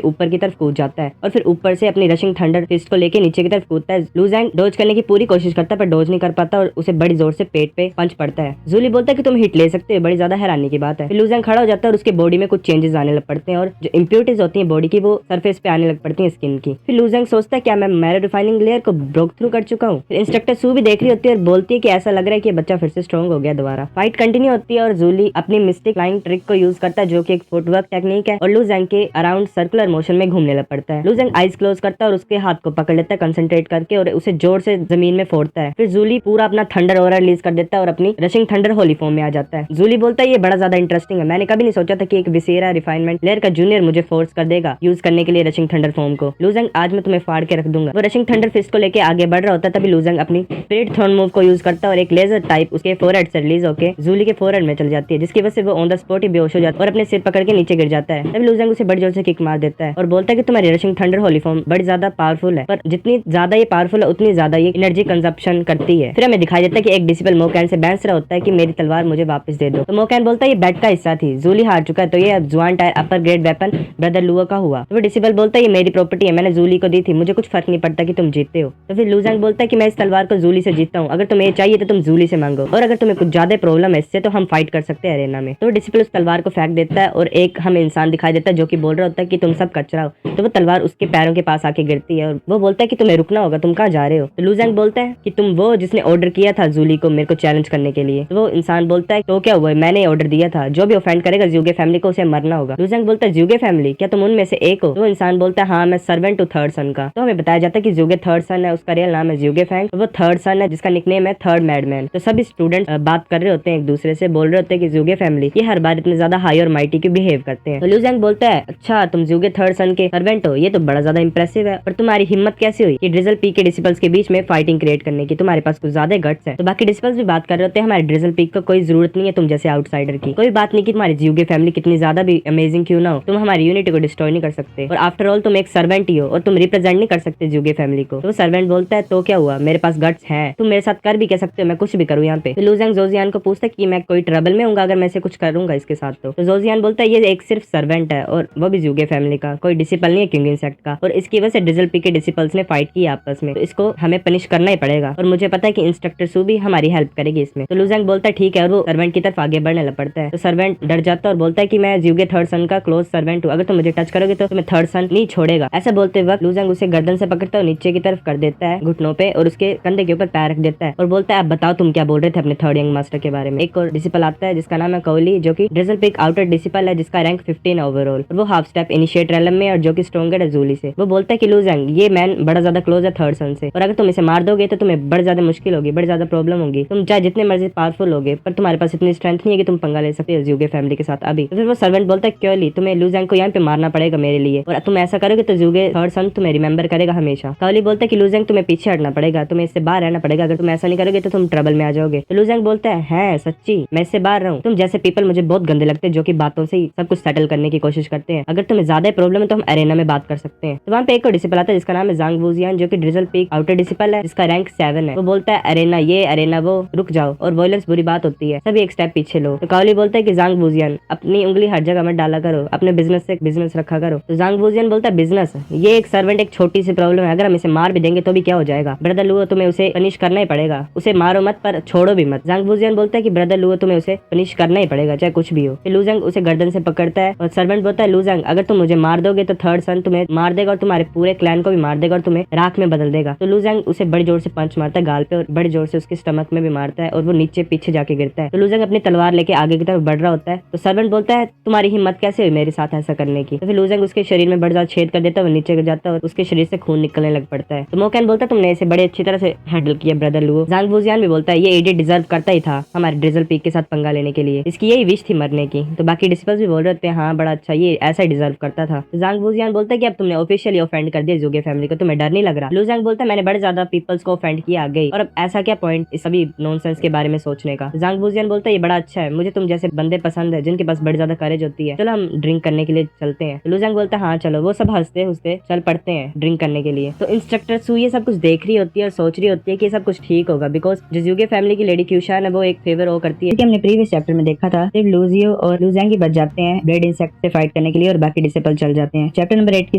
ऊपर की तरफ कूद जाता है और फिर ऊपर से अपनी रशिंग थंडर फिस्ट को लेके नीचे की तरफ कूदता है। लू ज़ैंग डोज करने की पूरी कोशिश करता है पर डोज नहीं कर पाता और उसे बड़ी जोर से पेट पे पंच पड़ता है। जूली बोलता है कि तुम हिट ले सकते हो, बड़ी ज्यादा हैरानी की बात है। फिर लू ज़ैंग खड़ा हो जाता है और उसके बॉडी में कुछ चेंजेस आने लग पड़ते हैं और जो इम्प्योरिटीज होती हैं बॉडी की वो सरफेस पे आने लग पड़ती हैं स्किन की। फिर लू ज़ैंग सोचता है क्या मैं मैरो रिफाइनिंग लेयर को ब्रोक थ्रू कर चुका हूँ? फिर इंस्ट्रक्टर सू भी देख रही होती है और बोलती है कि ऐसा लग रहा है कि बच्चा फिर से स्ट्रॉन्ग हो गया दोबारा। फाइट कंटिन्यू होती है और जूली अपनी मिस्टिक फ्लाइंग ट्रिक को यूज करता है जो कि एक फुटवर्क टेक्निक है और लू जैंग के अराउंड सर्कुलर मोशन में घूमने लग पड़ता है। लू जैंग आइज क्लोज करता है और उसके हाथ को पकड़ लेता है कंसंट्रेट करके और उसे जोर से जमीन में फोड़ता है। फिर जूली पूरा अपना थंडर ऑरा रिलीज कर देता है और अपनी रशिंग थंडर होली फॉर्म में आ जाता है। जूली बोलता है ये बड़ा ज्यादा इंटरेस्टिंग है, मैंने कभी नहीं सोचा था कि एक विसेरा रिफाइनमेंट लेयर का जूनियर मुझे फोर्स कर देगा यूज करने के लिए रशिंग थंडर फॉर्म को। लू जैंग आज मैं तुम्हें फाड़ के रख दूंगा। वो रशिंग थंडर फिस्ट को लेके आगे बढ़ रहा होता है, तभी लू जैंग अपनी स्पिरिट थ्रोन मूव को यूज करता है और एक लेजर टाइप उसके फोरहेड से रिलीज होकर जूली के फोरहेड में चल जाती है, जिसकी वजह से वो ऑन द स्पॉट ही बेहोश हो जाता है और अपने सिर पकड़ के नीचे गिर जाता है। तभी लू जैंग उसे बड़ी जोर से किक मार देता है और बोलता है कि तुम्हारी रशिंग थंडर होली फॉर्म बड़ी ज्यादा पावरफुल है, पर जितनी ज्यादा ये पावरफुल है उतनी ज्यादा ये एनर्जी कंजप्शन करती है। फिर हमें दिखाई देता है कि एक डिसिपल मोकैन से बहस रहा होता है कि मेरी तलवार मुझे वापस दे दो। तो मोकैन बोलता है ये बैट का हिस्सा थी, जूली हार चुका है तो ये अब जुआन टायर अपर ग्रेड वेपन ब्रदर लुओ का हुआ। तो वो डिसिपल बोलता है ये मेरी प्रॉपर्टी है, मैंने जूली को दी थी, मुझे कुछ फर्क नहीं पड़ता कि तुम जीतते हो। तो फिर लू जैंग बोलता है कि मैं इस तलवार को जूली से जीतता हूँ, अगर तुम्हें चाहिए तो तुम जूली से मांगो और अगर तुम्हें कुछ ज्यादा प्रॉब्लम है इससे तो हम फाइट कर सकते हैं अरेना में। तो डिसिपल उस तलवार को फेंक देता है और एक हमें इंसान दिखाई देता है जो कि बोल रहा होता है कि तुम सब कचरा हो। तो वो तलवार उसके पैरों के पास आके गिरती है और वो बोलता है कि तुम्हें रुकना होगा, तुम कहाँ जा रहे हो। तो लू जैंग बोलता है कि तुम वो जिसने ऑर्डर किया था जूली को मेरे को चैलेंज करने के लिए। तो वो इंसान बोलता है तो क्या हुआ, मैंने ऑर्डर दिया था, जो भी ऑफेंड करेगा ज्यूगे फैमिली को उसे मरना होगा। लू जैंग बोलता है ज्यूगे फैमिली, क्या तुम उनमें से एक हो। तो वो इंसान बोलता है हाँ मैं सर्वेंट हूँ थर्ड सन का। तो हमें बताया जाता है कि ज्यूगे थर्ड सन है, उसका रियल नाम है ज्यूगे फैंग, तो वो थर्ड सन है जिसका निकनेम है थर्ड मैडमैन। तो सभी स्टूडेंट बात कर रहे होते हैं एक दूसरे से, बोल रहे होते हैं कि ज्यूगे फैमिली ये हर बार इतने ज्यादा हाई और माइटी की बिहेव करते हैं। तो लू जैंग बोलता है अच्छा तुम ज्यूगे थर्ड सन के सर्वेंट हो, ये तो बड़ा ज्यादा इंप्रेसिव है, पर तुम्हारी हिम्मत कैसे हुई कि ड्रिजल पीक के डिसिपल्स के बीच में फाइटिंग क्रिएट करने की, तुम्हारे पास कुछ ज्यादा गट्स है। तो बाकी डिसिपल्स भी बात कर रहे होते हैं हमारे ड्रिजल पीक को कोई जरूरत नहीं है तुम जैसे आउटसाइडर की, कोई बात नहीं कि तुम्हारी ज्यूगे फैमिली कितनी ज्यादा भी अमेजिंग क्यों ना हो, तुम हमारी यूनिटी को डिस्ट्रॉय नहीं कर सकते और आफ्टर ऑल तुम एक सर्वेंट ही हो और तुम रिप्रेजेंट नहीं कर सकते ज्यूगे फैमिली को। तो सर्वेंट बोलता है तो क्या हुआ, मेरे पास गट्स है, तुम मेरे साथ कर भी कह सकते हो, मैं कुछ भी करूँ यहाँ पे। तो लू जैंग जोजियान को पूछता है कि मैं कोई ट्रबल में हूँ अगर मैं इसे कुछ करूंगा इसके साथ। तो जोजियान बोलता है ये एक सिर्फ सर्वेंट है और वो भी ज्यूगे फैमिली का, कोई डिसिपल नहीं है किंग इंसेक्ट का, और इसकी वजह से ड्रिजल पी के डिसिपल्स ने फाइट की आपस में, तो इसको हमें पनिश करना ही पड़ेगा और मुझे पता है कि इंस्ट्रक्टर सू भी हमारी हेल्प करेगी इसमें। तो लू जैंग बोलता है ठीक है और वो सर्वेंट की तरफ आगे बढ़ने लग पड़ता है। तो सर्वेंट डर जाता है और बोलता है कि मैं ज्यूगे थर्ड सन का क्लोज सर्वेंट हूँ, अगर तुम मुझे टच करोगे तो तुम्हें थर्ड सन नहीं छोड़ेगा। ऐसा बोलते वक्त लू जैंग उसे गर्दन से पकड़ता है और नीचे की तरफ कर देता है घुटनों पे और उसके कंधे के ऊपर पैर रख देता है और बोलता है अब बताओ तुम क्या बोल रहे थे अपने थर्ड यंग मास्टर के बारे में। एक और डिसिपल आता है जिसका नाम है कोली, जो कि ड्रिजल पीक आउटर डिसिपल है जिसका रैंक 15 ओवरऑल, और वो हाफ स्टेप इनिशिएट रैलम में और जो कि स्ट्रॉन्गर है जूली से। वो बोलता है कि लू जैंग ये मैन बड़ा ज्यादा क्लोज है थर्ड सन से और अगर तुम इसे मार दोगे तो तुम्हें बड़ी ज्यादा मुश्किल होगी, बड़ी ज्यादा प्रॉब्लम होगी, तुम चाहे जितने मर्जी पावरफुल होगे पर तुम्हारे पास इतनी स्ट्रेंथ नहीं है कि तुम पंगा ले सकते हो ज्यूगे फैमिली के साथ अभी। तो फिर वो सर्वेंट बोलता है क्योंली तुम्हें लू जैंग को यहाँ पे मारना पड़ेगा मेरे लिए, और तुम ऐसा करोगे तो ज्यूगे थर्ड सन तुम्हें रिमेंबर करेगा हमेशा। कोली बोलता है कि लू जैंग तुम्हें पीछे हटना पड़ेगा, तुम्हें इससे बाहर रहना पड़ेगा, अगर तुम ऐसा नहीं करोगे तो तुम ट्रबल में आ जाओगे। तो लू जैंग बोलता है सच्ची मैं इससे बाहर रहूं, तुम जैसे पीपल मुझे बहुत गंदे लगते हैं जो कि बातों से ही सब कुछ सेटल करने की कोशिश करते हैं, अगर तुम्हें ज्यादा प्रॉब्लम है तो हम अरेना में बात कर सकते हैं। तो वहाँ पे एक और डिसिपल आता है जिसका नाम है जांग वूजियान, जो कि ड्रिजल पीक आउटर डिसिपल है जिसका रैंक 7 है। वो बोलता है अरेना ये अरेना वो, रुक जाओ और वॉयलेंस बुरी बात होती है, सभी एक स्टेप पीछे लो। तो कोली बोलता है कि जांग वूजियान अपनी उंगली हर जगह मत डाला करो, अपने बिजनेस से बिजनेस रखा करो। तो जांग वूजियान बोलता है बिजनेस, ये एक सर्वेंट एक छोटी सी प्रॉब्लम है, अगर हम इसे मार भी देंगे तो भी क्या हो जाएगा, ब्रदर लुओ तुम्हें उसे पनिश करना ही पड़ेगा, उसे मारो मत पर छोड़ो भी मत। जांग वूजियान बोलता है कि ब्रदर लुओ तुम्हें उसे पनिश करना ही पड़ेगा चाहे कुछ भी हो। फिर लू जैंग उसे गर्दन से पकड़ता है और सर्वेंट बोलता है लू जैंग अगर तुम मुझे मार दोगे तो थर्ड सन तुम्हें मार देगा और तुम्हारे पूरे क्लैन को भी मार देगा और तुम्हें राख में बदल देगा। तो लू जैंग उसे बड़ी जोर से पंच मारता है गाल पे और बड़ी जोर से उसके स्टमक में भी मारता है और वो नीचे पीछे जाके गिरता है। तो लू जैंग अपनी तलवार लेके आगे की तरफ बढ़ रहा होता है। तो सर्वेंट बोलता है तुम्हारी हिम्मत कैसे हुई मेरे साथ ऐसा करने की। तो फिर लू जैंग उसके शरीर में बड़ा ज्यादा छेद कर देता है, वो नीचे गिर जाता है और उसके शरीर से खून निकलने लग पड़ता है। तो मोकैन बोलता है तुमने इसे बड़े अच्छी तरह से हैंडल किया ब्रदर लुओ। जांग वूजियान भी बोलता है ये इडियट डिजर्व करता ही था हमारे ड्रिजल पीक के साथ पंगा लेने के लिए, इसकी यही विश थी मरने की। तो बाकी डिसिपल्स भी बोल रहे होते हैं हाँ बड़ा अच्छा ये ऐसा ही डिजर्व करता था। तो जांग वूजियान बोलता है कि अब तुमने ऑफिशियली ऑफेंड कर दिया ज्यूगे फैमिली को, तुम्हें डर नहीं लग रहा। लू जैंग बोलता है मैंने बड़े ज्यादा पीपल्स को ऑफेंड किया आगे और अब ऐसा क्या पॉइंट इस सभी नॉनसेंस के बारे में सोचने का। जांग वूजियान बोलता है ये बड़ा अच्छा है, मुझे तुम जैसे बंदे पसंद है जिनके पास बड़ी ज्यादा करेज होती है, चलो हम ड्रिंक करने के लिए चलते हैं। लू जैंग बोलता है हाँ चलो। वो सब हंसते हंसते चल पड़ते हैं ड्रिंक करने के लिए। तो इंस्ट्रक्टर सू ये सब कुछ देख रही होती है और सोच रही होती है कि सब कुछ ठीक होगा, बिकॉज जो ज्यूगे फैमिली की लेडी क्यूशान है वो एक फेवर वो करती है, क्योंकि हमने प्रीवियस चैप्टर में देखा था सिर्फ लूजियो और लू जैंग ही बच जाते हैं ब्लेड इंसेक्ट से फाइट करने के लिए और बाकी डिसिपल चल जाते हैं। चैप्टर नंबर 8 की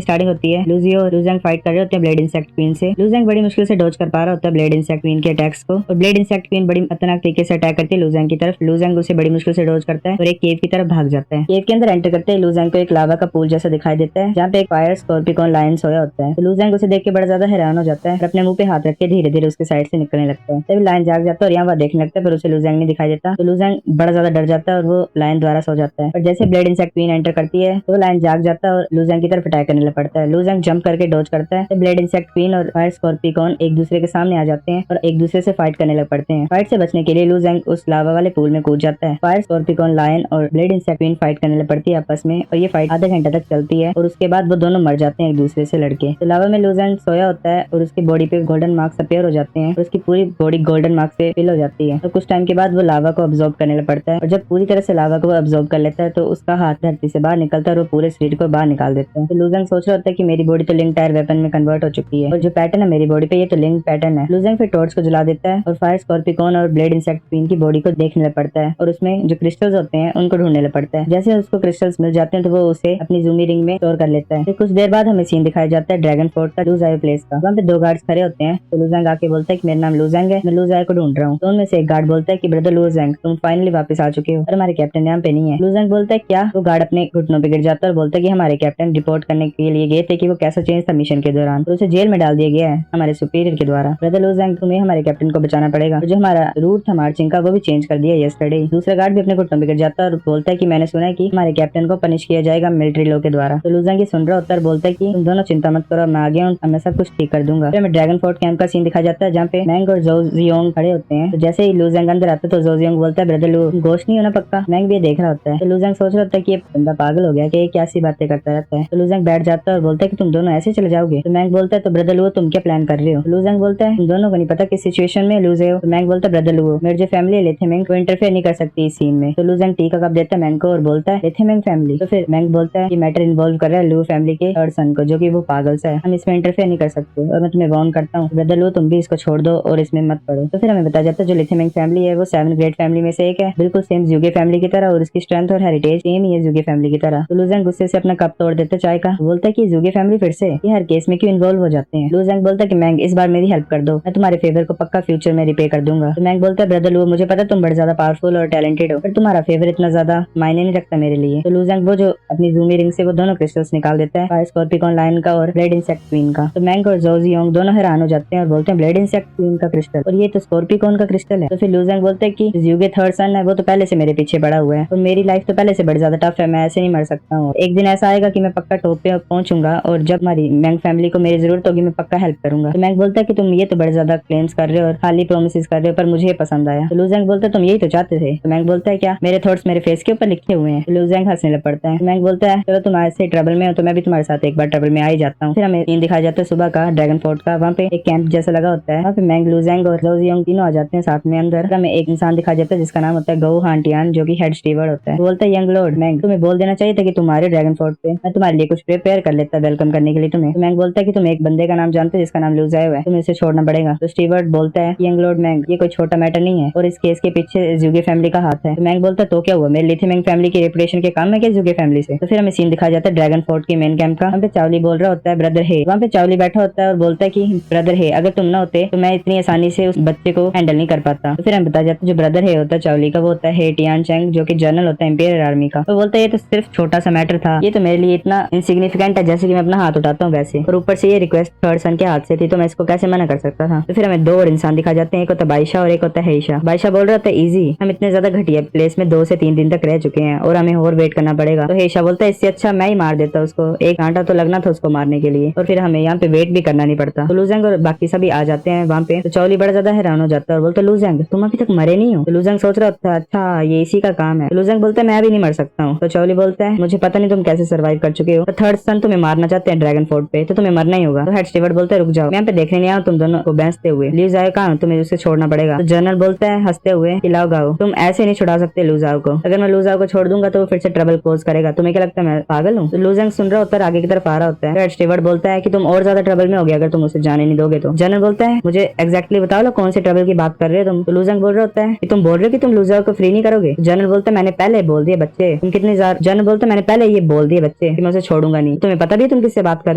स्टार्टिंग होती है, लूजियो और लू जैंग फाइट कर रहे होते हैं ब्लेड इंसेक्ट क्वीन से। लू जैंग बड़ी मुश्किल से डॉज कर पा रहा होता है ब्लेड इंसेक्ट क्वीन के अटैक्स को और ब्लेड इंसेक्ट क्वीन बड़ी खतरनाक तरीके से अटैक करती है लू जैंग की तरफ। लू जैंग उसे बड़ी मुश्किल से डॉज करता है और एक केव की तरफ भाग जाता है। केव के अंदर एंटर करते ही लू जैंग को एक लावा का पूल जैसा दिखाई देता है जहाँ पे एक फायर स्कॉर्पिकॉन लायन सोया होता है। तो लू जैंग उसे देख के बड़ा ज्यादा हैरान हो जाता है और अपने मुंह पे हाथ रख के धीरे धीरे उसके साइड से निकलने लगता है। तभी लायन जाग जाता है और यहाँ वह देखने लगता है, पर उसे लू जैंग नहीं दिखाई देता। तो लू जैंग बड़ा ज्यादा डर जाता है और वो लायन द्वारा सो जाता है। और जैसे ब्लेड इंसेक्ट क्वीन एंटर करती है तो लायन जाग जाता है और लू ज़ैंग की तरफ अटैक करने लग पड़ता है। लू ज़ैंग जंप करके डॉज करता है तो ब्लेड इंसेक्ट क्वीन और फायर स्कॉर्पिकॉन एक दूसरे के सामने आ जाते हैं और एक दूसरे से फाइट करने लग पड़ते हैं। फाइट से बचने के लिए लू ज़ैंग उस लावा वाले पूल में कूद जाता है। फायर स्कॉर्पिकॉन, लायन और ब्लेड इंसेक्ट क्वीन फाइट करने लग पड़ती है आपस में और ये फाइट आधे घंटे तक चलती है और उसके बाद वो दोनों मर जाते हैं एक दूसरे से लड़के। तो लावा में लू ज़ैंग सोया होता है और उसकी बॉडी पे गोल्डन मार्क्स अपीयर हो जाते हैं और उसकी पूरी बॉडी गोल्डन मार्क्स से फिल हो जाती है। तो कुछ टाइम के बाद वो लावा को अब्सॉर्ब करने लग पड़ता है और जब पूरी तरह से लावा को अब्सॉर्ब कर लेता है तो उसका हाथ धरती से बाहर निकलता है और वो पूरे शरीर को बाहर निकाल देता है। तो लू ज़ैंग सोच रहा होता है कि मेरी बॉडी तो लिंक टायर वेपन में कन्वर्ट हो चुकी है और जो पैटर्न है मेरी बॉडी पे ये तो लिंक पैटर्न है। लू ज़ैंग फिर टॉर्च को जला देता है और फायर स्कॉर्पिकॉन और ब्लेड इंसेक्ट क्वीन की बॉडी को देखने लग पड़ता है और उसमें जो क्रिस्टल्स होते हैं उनको ढूंढने लग पड़ता है। जैसे उसको क्रिस्टल्स मिल जाते हैं तो वो उसे अपनी जूमी रिंग में स्टोर कर लेता है। फिर कुछ देर बाद हमें सीन दिखाया जाता है ड्रैगन फोर्ट का, लू ज़ाई प्लेस का। वहाँ पे दो गार्ड्स खड़े होते हैं तो लू ज़ैंग आके बोलता है कि मेरा नाम लू ज़ैंग है, मैं लू ज़ाई को ढूंढ रहा हूँ। तो उनमें से एक गार्ड बोलता है कि ब्रदर लू ज़ैंग, तुम फाइनली वापस आ चुके हो और हमारे कैप्टन यहाँ पे नहीं है। लू ज़ैंग बोलता है क्या? वो गार्ड अपने घुटनों पे गिर जाता है और बोलता है कि हमारे कैप्टन रिपोर्ट करने के लिए गए थे कि वो कैसा चेंज था मिशन के दौरान, तो उसे जेल में डाल दिया गया है हमारे सुपीरियर के द्वारा। ब्रदर लू ज़ैंग, तुम्हें हमारे कैप्टन को बचाना पड़ेगा। जो हमारा रूट था मार्चिंग का वो भी चेंज कर दिया यस्टरडे। दूसरा गार्ड भी अपने घुटनों पे गिर जाता है और बोलता है कि मैंने सुना है कि हमारे कैप्टन को पनिश किया जाएगा मिलिट्री लॉ के द्वारा। तो लू ज़ैंग ये सुन रहा होता है और बोलता है कि तुम दोनों चिंता मत करो, मैं आ गया हूँ, मैं सब कुछ ठीक कर दूंगा। फिर हमें ड्रैगन फोर्ट कैंप का सीन दिखाया जाता है जहाँ पे मैंग और ज़ो जियोंग खड़े होते हैं। तो जैसे ही लू ज़ैंग अंदर आता है तो ज़ो जियोंग बोलता है ब्रदर लू, गोश्त नहीं होना पक्का। मैंग भी देख रहा होता है तो लू ज़ैंग सोच रहा होता है कि ये बंदा पागल हो गया कि ये क्या सी बातें करता रहता है। तो लू ज़ैंग बैठ जाता है और बोलता है कि तुम दोनों ऐसे चले जाओगे। तो मैंग बोलता है तो ब्रदर लू तुम क्या प्लान कर रहे हो? लू ज़ैंग बोलता है तुम दोनों को नहीं पता किस सिचुएशन में लूज है। तो मैंग बोलता है ब्रदर लू, मेरी जो फैमिली है लेथेमिंग वो इंटरफेयर नहीं कर सकती इस सीन में। तो लू ज़ैंग टी का कप देता है मैंग को और बोलता है लेथेमिंग फैमिली। तो फिर मैंग बोलता है कि मैटर इन्वॉल्व कर रहा है लू फैमिली के थर्ड सन को, जो कि वो पागल सा है, हम इसमें इंटरफेयर नहीं कर सकते और मैं तुम्हें वार्न करता हूँ ब्रदर लू, तुम भी इसको छोड़ दो और इसमें मत पड़ो। तो फिर हमें बताया जाता है जो लेथेमिंग फैमिली है वो 7 ग्रेट फैमिली में से एक है, बिल्कुल सेम ज़्यूगे फैमिली की तरह और उसकी स्ट्रेंथ और हेरिटेज सेम ही है ज़्यूगे फैमिली की तरह। तो लू ज़ैंग गुस्से से अपना कप तोड़ देता है चाय का, बोलता है कि ज़्यूगे फैमिली फिर से ये हर केस में क्यों इन्वॉल्व हो जाते हैं। लू ज़ैंग बोलता है कि मैंग इस बार मेरी हेल्प कर दो, मैं तुम्हारे फेवर को पक्का फ्यूचर में रिपे कर दूंगा। तो मैंग बोलता है ब्रदर लू, मुझे पता तुम बड़े ज्यादा पावरफुल और टैलेंटेड हो पर तुम्हारा फेवर इतना ज्यादा मायने नहीं रखता मेरे लिए। तो लू ज़ैंग वो जो अपनी ज़ूमी रिंग से वो दोनों क्रिस्टल्स निकाल देता है, फायर स्कॉर्पिकॉन लायन का और ब्लेड इंसेक्ट क्वीन का। तो मैंग और ज़ो जियोंग दोनों हैरान हो जाते हैं और बोलते हैं ब्लेड इंसेक्ट क्वीन का क्रिस्टल और ये तो स्कॉर्पिकॉन का क्रिस्टल है। तो फिर लू ज़ैंग बोलते हैं कि ज़्यूगे थर्ड सन है वो तो पहले से मेरे पीछे पड़ा हुआ है और मेरी लाइफ तो पहले से बड़ी ज्यादा टफ है, मैं ऐसे नहीं मर सकता हूँ। एक दिन ऐसा आएगा कि मैं पक्का टॉप पे पहुंचूंगा और जब हमारी मैंग फैमिली को मेरी जरूरत होगी मैं पक्का हेल्प करूंगा। तो मैंग बोलता है कि तुम ये तो बड़े ज्यादा क्लेम्स कर रहे हो और खाली प्रोमिस कर रहे हो पर मुझे ये पसंद आया। तो लू ज़ैंग बोलता है तुम यही तो चाहते थे। तो मैंग बोलता है क्या मेरे थॉट्स मेरे फेस के ऊपर लिखे हुए हैं। तो लू ज़ैंग हंसने लग पड़ता है। मैंग बोलता है चलो तुम ऐसे ट्रबल में हो तो मैं भी तुम्हारे साथ एक बार ट्रबल में आ ही जाता हूँ। फिर हमें सीन दिखाया जाता है सुबह का ड्रैगन फोर्ट का, वहाँ पे एक कैंप जैसा लगा होता है, वहाँ पे मैंग, लू ज़ैंग और ज़ो जियोंग तीनों आ जाते हैं साथ में अंदर। हमें एक इंसान दिखाया जाता है जिसका नाम होता है गो हांटियान जो कि हेड स्टीवर्ड होता है। बोलता है यंग लॉर्ड मैंग, तुम्हें बोल देना चाहिए था कि तुम आ रहे हो ड्रैगन फोर्ट पे, मैं तुम्हारे लिए कुछ प्रिपेयर कर लेता वेलकम करने के लिए तुम्हें। तो मैंग बोलता है कि तुम एक बंदे का नाम जानते हो जिसका नाम लू ज़ाई है, तुम्हें इसे छोड़ना पड़ेगा। तो स्टीवर्ड बोलता है यंग लॉर्ड मैंग, ये कोई छोटा मैटर नहीं है और इस केस के पीछे ज़्यूगे फैमिली का हाथ है। तो मैंग बोलता है तो क्या हुआ, मेरे लेथेमिंग फैमिली की रेपुटेशन के काम है क्या ज़्यूगे फैमिली से। तो फिर हमें सीन दिखाया जाता है ड्रैगन फोर्ट के मेन कैंप का, वहाँ पे चावली बोल रहा होता है ब्रदर हे। वहाँ पे चावली बैठा होता है और बोलता है कि ब्रदर हे, अगर तुम ना होते तो मैं इतनी आसानी से उस बच्चे को हैंडल नहीं कर पाता। तो फिर हमें बताया जाता है जो ब्रदर हे होता है चावली का वो होता है हे टियान चैंग जो कि जनरल होता है इंपीरियल आर्मी का। तो बोलता है ये तो सिर्फ छोटा सा मैटर था, ये तो मेरे लिए इतना इनसिग्निफिकेंट है जैसे कि मैं अपना हाथ उठाता हूँ वैसे, और ऊपर से ये रिक्वेस्ट थर्ड सन के हाथ से थी तो मैं इसको कैसे मना कर सकता था। तो फिर हमें दो और इंसान दिखा जाते हैं, एक होता है बाइशा और एक होता है हेशा। बाइशा बोल रहा होता है इजी, हम इतने ज्यादा घटिया प्लेस में 2 से 3 दिन तक रह चुके हैं और हमें और वेट करना पड़ेगा। तो हेशा बोलता है इससे अच्छा मैं ही मार देता उसको, एक घंटा तो लगना था उसको मारने के लिए और फिर हमें यहाँ पे वेट भी करना नहीं पड़ता। तो लू ज़ैंग और बाकी सभी आ जाते हैं वहाँ पे। तो चावली बड़ा ज्यादा हैरान हो जाता है और बोलता है लू ज़ैंग तुम अभी तक मरे नहीं हो। तो लू ज़ैंग सोच रहा होता है अच्छा ये इसी का काम है। तो लू ज़ैंग बोलता है मैं भी नहीं मर सकता हूँ। तो चावली बोलता है मुझे पता नहीं तुम कैसे सर्वाइव कर चुके हो, तो थर्ड सन तुम्हें मारना चाहते हैं ड्रैगन फोर्ट पे तो तुम्हें मरना ही होगा। तो हेड स्टीवर्ड बोलता है रुक जाओ, मैं यहाँ पे देखने नहीं आया तुम दोनों को बेंचते हुए, लू ज़ाई कहाँ, तुम्हें उसे छोड़ना पड़ेगा। तो जनरल बोलता है हंसते हुए कि लाओ गाओ, तुम ऐसे नहीं छुड़ा सकते लू ज़ाई को, अगर मैं लू ज़ाई को छोड़ दूंगा तो वो फिर से ट्रबल कोज करेगा, तुम्हें क्या लगता है मैं पागल हूँ। तो लू ज़ैंग सुन रहा होता है आगे की तरफ आ रहा होता है। हेड स्टीवर्ड बोलता है कि तुम और ज्यादा ट्रबल में हो गया अगर तुम उसे जाने नहीं दोगे तो। जनरल बोलता है मुझे एग्जैक्टली बताओ लो कौन से ट्रबल की बात कर रहे हो तुम। तो लू ज़ैंग बोल रहा होता है कि तुम बोल रहे हो कि तुम लू ज़ाई को फ्री नहीं करोगे। जनरल बोलता है मैंने पहले बोल दिए बच्चे, तुम कितने जनरल बोलता है मैंने पहले ये बोल दिए बच्चे कि मैं उसे छोड़ूंगा नहीं, तुम्हें पता भी है तुम किससे बात कर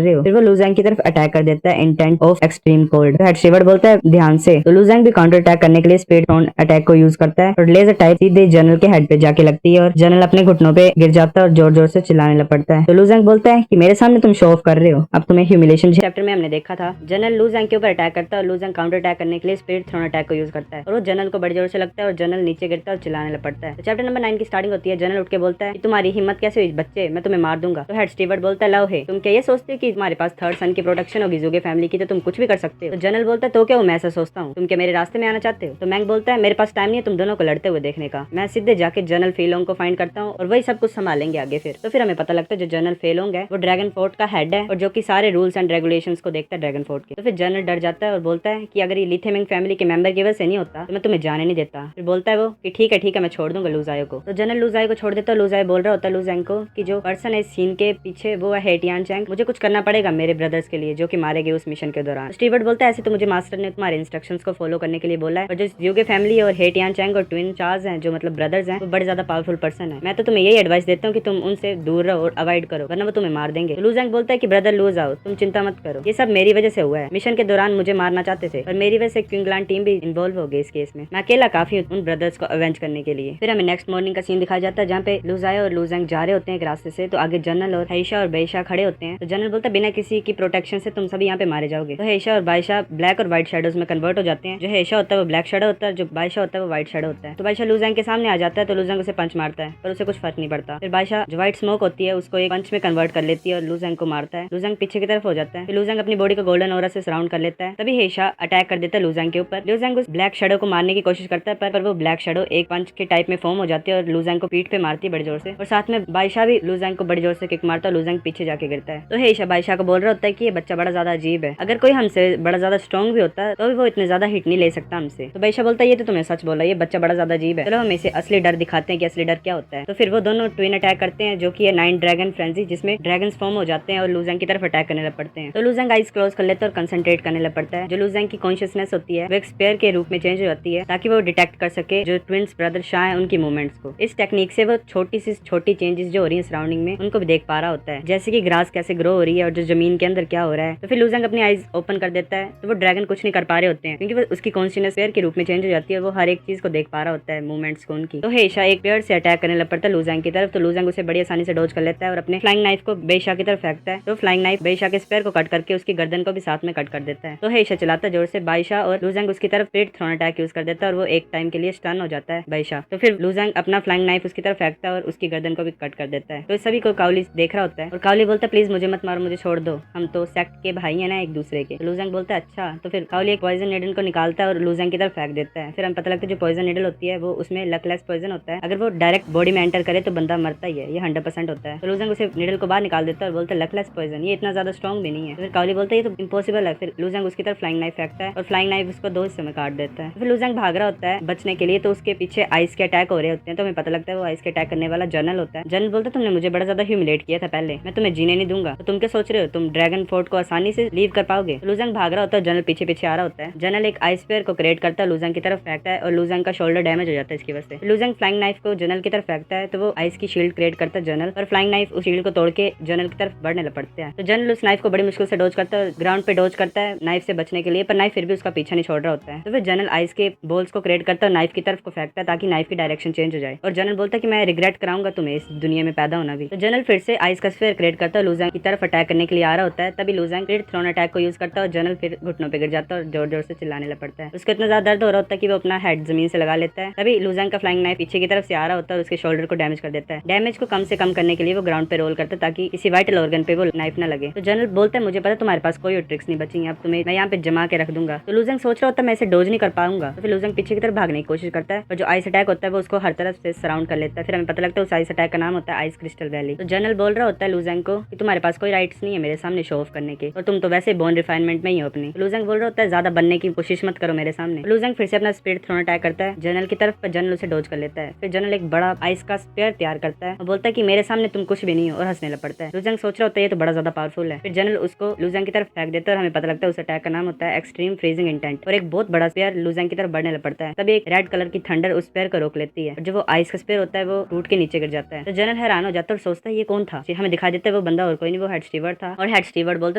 रहे हो। फिर वो लू ज़ैंग की तरफ अटैक कर देता है intent of extreme cold. Head steward बोलता है ध्यान से। तो लू ज़ैंग भी काउंटर अटैक करने के लिए स्पीड थ्रोन अटैक को यूज करता है और लेजर टाइप सीधे जनरल के हेड पे जाके लगती है और जनरल अपने घुटनों पे गिर जाता है और जोर जोर से चिल्लाने लग पड़ता है। तो लू ज़ैंग बोलता है कि मेरे सामने तुम शो ऑफ कर रहे हो, अब तुम्हें ह्यूमिलेशन। चैप्टर में हमने देखा था जनरल लू ज़ैंग के ऊपर अटैक करता है और लू ज़ैंग काउंटर अटैक करने के लिए स्पीड थ्रोन अटैक को यूज करता है और वो जनरल को बड़े जोर से लगता है और जनरल नीचे गिरता है और चिल्लाने लग पड़ता है। तो चैप्टर चैप्टर नंबर 9 की स्टार्टिंग होती है। जनरल उठ के बोलता है कि तुम्हारी हिम्मत कैसे हुई बच्चे, मैं तुम्हें मार दूंगा। तो हेड स्टीवर्ड बोलता है लव है, तुम क्या ये सोचते हो कि तुम्हारे पास थर्ड सन की प्रोटेक्शन होगी ज़ूगे फैमिली की, तो तुम कुछ भी कर सकते हो। तो जनरल बोलता है तो क्या मैं ऐसा सोचता हूँ, तुम क्या मेरे रास्ते में आना चाहते हो। तो मैंग बोलता है मेरे पास टाइम नहीं है तुम दोनों को लड़ते हुए देखने का, मैं सीधे जाके जनरल फेलोंग को फाइंड करता हूँ और वही सब कुछ संभालेंगे आगे। फिर हमें पता लगता है जो जनरल फेलोंग है वो ड्रैगन फोर्ट का हेड है और जो कि सारे रूल्स एंड रेगुलेशंस को देखता है ड्रैगन फोर्ट के। तो फिर जनरल डर जाता है और बोलता है कि अगर ये लिथेमिंग फैमिली के मेंबर की वजह से नहीं होता तो मैं तुम्हें जाने नहीं देता। फिर बोलता है वो कि ठीक है मैं छोड़ दूंगा लूजायो को। तो जनरल लूजायो को छोड़ देता है। लूजायो बोल रहा होता है लूजैंग को कि जो पर्सन है इस सीन के पीछे वो है हेटियान चैंग, मुझे कुछ करना पड़ेगा मेरे ब्रदर्स के लिए जो कि मारे गए उस मिशन के दौरान। स्टीवर्ड बोलता है ऐसे तो मुझे मास्टर ने तुम्हारे इंस्ट्रक्शंस को फॉलो करने के लिए बोला है, और जो यूगे फैमिली और हेटियान चैंग और ट्विन चार्ज हैं जो मतलब ब्रदर्स हैं वो बड़े ज्यादा पावरफुल पर्सन है। मैं तो तुम्हें यही एडवाइस देता हूँ कि तुम उनसे दूर रहो और अवॉइड करो वरना वो तुम्हें मार देंगे। तो लूजैंग बोलता है कि ब्रदर लूज आओ, तुम चिंता मत करो, ये सब मेरी वजह से हुआ है। मिशन के दौरान मुझे मारना चाहते थे और मेरी वजह से क्विंगलैंड टीम भी इन्वॉल्व हो गई इस केस में, मैं अकेला काफी हूँ उन ब्रदर्स को अवेंज करने के लिए। फिर हमें नेक्स्ट मॉर्निंग का सीन दिखाया जाता है जहाँ पे लूजायो और लूजैंग जा रहे होते हैं एक रास्ते से। तो आगे जनरल और हेइशा और बेइशा खड़े होते हैं। तो जनरल बोलता है बिना किसी की प्रोटेक्शन से तुम सभी यहाँ पे मारे जाओगे। तो हेइशा और बाइशा ब्लैक और व्हाइट शेडोज में कन्वर्ट हो जाते हैं। जो हेइशा होता है वो ब्लैक शेडो होता है, जो बाइशा होता है वो व्हाइट शेडो होता है। तो बाइशा लूजैंग के सामने आ जाता है तो लूजैंग उसे पंच मारता है पर उसे कुछ फर्क नहीं पड़ता। फिर बाइशा जो व्हाइट स्मोक होती है उसको एक पंच में कन्वर्ट कर लेती है और लूजैंग को मारता है। लूजैंग पीछे की तरफ हो जाता है। फिर लूजैंग अपनी बॉडी को गोल्डन ऑरा से सराउंड कर लेता है। तभी हेइशा अटैक कर देता है लूजैंग के ऊपर। लूजैंग उस ब्लैक शेडो को मारने की कोशिश करता है पर वो ब्लैक शेडो एक पंच के टाइप में फॉर्म हो जाती है और लूजैंग को पीठ पे मारती है बड़े जोर से, और साथ में बाइशा भी लूजैंग को बड़ी जोर से किक मारता है। लूजैंग पीछे जाके गिरता है। तो हेइशा बाइशा को बोल रहा होता है कि ये बच्चा बड़ा ज्यादा अजीब है, अगर कोई हमसे बड़ा ज्यादा स्ट्रॉन्ग भी होता है तो भी वो इतने ज्यादा हिट नहीं ले सकता हमसे। तो बाइशा बोलता है ये तो तुम्हें सच बोला, ये बच्चा बड़ा ज्यादा अजीब है, चलो हम इसे असली डर दिखाते हैं कि असली डर क्या होता है। तो फिर वो दोनों ट्विन अटैक करते हैं जो कि है 9 ड्रैगन फ्रेंजी, जिसमें ड्रैगन्स फॉर्म हो जाते हैं और लूजैंग की तरफ अटैक करने लग पड़ते हैं। तो लूजैंग आइज क्लोज कर लेता है और कंसंट्रेट करने लग पड़ता है। जो लूजैंग की कॉन्शियसनेस होती है वो एक स्पेयर के रूप में चेंज हो जाती है ताकि वो डिटेक्ट कर सके जो ट्विंस ब्रदर शाह है उनकी मूवमेंट्स को। इस टेक्निक से वो छोटी सी छोटी चेंजेस जो हो रही है सराउंडिंग में उनको भी देख पा रहा होता है, जैसे कि ग्रास कैसे ग्रो हो रही है और जो जमीन के अंदर क्या हो रहा है। तो फिर लूजैंग अपनी आइज ओपन कर देता है तो वो ड्रैगन कुछ नहीं कर पा रहे होते हैं क्योंकि वो उसकी कॉन्शियसनेस पेयर के रूप में चेंज हो जाती है और वो हर एक चीज को देख पा रहा होता है मूवमेंट्स को उनकी। तो हेइशा एक पेयर से अटैक करने लग पड़ता है लूजैंग की तरफ। तो लूजैंग उसे बड़ी आसानी से डॉज कर लेता है और अपने फ्लाइंग नाइफ को बेइशा की तरफ फेंकता है। तो फ्लाइंग नाइफ बेइशा के स्पेयर को कट करके उसकी गर्दन को भी साथ में कट कर देता है। तो हेइशा चलाता है जोर से बाइशा और लूजैंग उसकी तरफ स्पिरिट थ्रोन अटैक यूज कर देता है और वो एक टाइम के लिए स्टन हो जाता है बाइशा। तो फिर लूजैंग अपना फ्लाइंग नाइफ उसकी तरफ फेंकता है और उसकी गर्दन को भी कट कर देता है। तो इस सभी को काउली देख रहा होता है और काउली बोलता है प्लीज मुझे मत मारो, मुझे छोड़ दो, हम तो सेक्ट के भाई है ना एक दूसरे के। तो लूजैंग बोलता है अच्छा। तो फिर काउली एक पॉइजन नीडल को निकालता है और लूजैंग की तरफ फेंक देता है। फिर हम पता लगता है जो पॉइजन नीडल होती है वो उसमें लकलेस पॉइजन होता है, अगर वो डायरेक्ट बॉडी में एंटर करे तो बंदा मरता ही है, ये 100% होता है। तो लूजैंग उसे नीडल को बाहर निकाल देता है और बोलता है लकलेस पॉइजन, ये इतना ज्यादा स्ट्रॉन्ग भी नहीं है। तो फिर काउली बोलता है ये तो इम्पॉसिबल है। फिर लूजैंग उसकी तरफ फ्लाइंग नाइफ फेंकता है और फ्लाइंग नाइफ उसको 2 हिस्सों में काट देता है। फिर लूजैंग भाग रहा होता है बचने के लिए, तो उसके पीछे आइस के अटैक हो रहे होते हैं। तो हमें पता लगता है वो आइस के अटैक करने वाला जनरल होता है। जनरल बोलता है तुमने मुझे बड़ा ज्यादा ह्यूमिलेट किया था पहले, मैं तुम्हें जीने नहीं दूंगा, तो तुम क्या सोच रहे हो तुम ड्रैगन फोर्ट को आसानी से लीव कर पाओगे। तो लूजैंग भाग रहा होता है, जनरल पीछे पीछे आ रहा होता है। जनरल एक आइस पेयर को क्रिएट करता है, लूजैंग की तरफ फेंकता है और लूजैंग का शोल्डर डैमेज हो जाता है इसकी वजह से। लूजैंग फ्लाइंग नाइफ को जनरल की तरफ फेंकता है तो वो आइस की शील्ड क्रिएट करता है जनरल, और फ्लाइंग नाइफ उस शील्ड को तोड़ के जनरल की तरफ बढ़ने लग पड़ते हैं। तो जनरल उस नाइफ को बड़ी मुश्किल से डोज करता है, ग्राउंड पे डोज करता है नाइफ से बचने के लिए, पर नाइफ फिर भी उसका पीछा नहीं छोड़ रहा होता है। तो फिर जनरल आइस के बॉल्स को क्रिएट करता है, नाइफ की तरफ को फेंकता है ताकि नाइफ की डायरेक्शन चेंज हो जाए, और जनरल बोलता है कि मैं रिग्रेट कराऊंगा तुम्हें इस दुनिया में पैदा होना भी। तो जनरल फिर से आइस का स्फीयर क्रिएट करता है, लूजैंग की तरफ अटैक करने के लिए आ रहा होता है। तभी लूजैंग फिर थ्रोन अटैक को यूज करता है और जनरल फिर घुटनों पे गिर जाता है और जोर जोर से चिल्लाने लग पड़ता है। उसको इतना ज्यादा दर्द हो रहा होता है कि वो अपना हेड जमीन से लगा लेता है। तभी लूजैंग का फ्लाइंग नाइफ पीछे की तरफ से आ रहा होता है और उसके शोल्डर को डैमेज कर देता है। डैमेज को कम से कम करने के लिए वो ग्राउंड पे रोल करता है ताकि किसी वाइटल ऑर्गन पे वो नाइफ ना लगे। तो जनरल बोलता है मुझे पता तुम्हारे पास कोई और ट्रिक्स नहीं बची, अब तुम्हें मैं यहाँ पे जमा के रख दूंगा। तो लूजैंग सोच रहा होता है मैं इसे डोज नहीं कर पाऊंगा। तो फिर लूजैंग पीछे की तरफ भागने की कोशिश करता है और जो आइस अटैक होता है वो उसको हर तरफ से सराउंड कर लेता है। फिर हमें पता लगता है उस आइस अटैक का नाम होता है आइस क्रिस्टल वैली। तो जनरल बोल रहा होता है लूजैंग को कि तुम्हारे पास कोई राइट्स नहीं है मेरे सामने शो ऑफ करने के, और तुम तो वैसे बोन रिफाइनमेंट में ही हो अपनी। लूजैंग बोल रहा होता है ज्यादा बनने की कोशिश मत करो मेरे सामने। लूजैंग फिर से अपना स्पिरिट थ्रोन अटैक करता है जनरल की तरफ, पर जनरल उसे डोज कर लेता है। फिर जनरल एक बड़ा आइस का स्पेयर तैयार करता है और बोलता है कि मेरे सामने तुम कुछ भी नहीं हो, और हंसने लग पड़ता है। लूजैंग सोच रहा होता है ये तो बड़ा ज्यादा पावरफुल है। फिर जनरल उसको लूजैंग की तरफ फेंक देता है और हमें पता लगता है उस अटैक का नाम होता है एक्सट्रीम फ्रीजिंग इंटेंट, और एक बहुत बड़ा स्पेयर लूजैंग की तरफ बढ़ने लग पड़ता है। तभी एक रेड कलर की थंडर उस स्पेयर को रोक लेती है और जो वो आइस का स्पेयर होता है वो टूट के नीचे गिर जाता है। तो जनरल हैरान हो जाता है और सोचता है ये कौन था। हमें दिखा देता है वो बंदा और कोई नहीं, वो हेड स्टीवर्ड था, और हेड स्टीवर्ड बोलता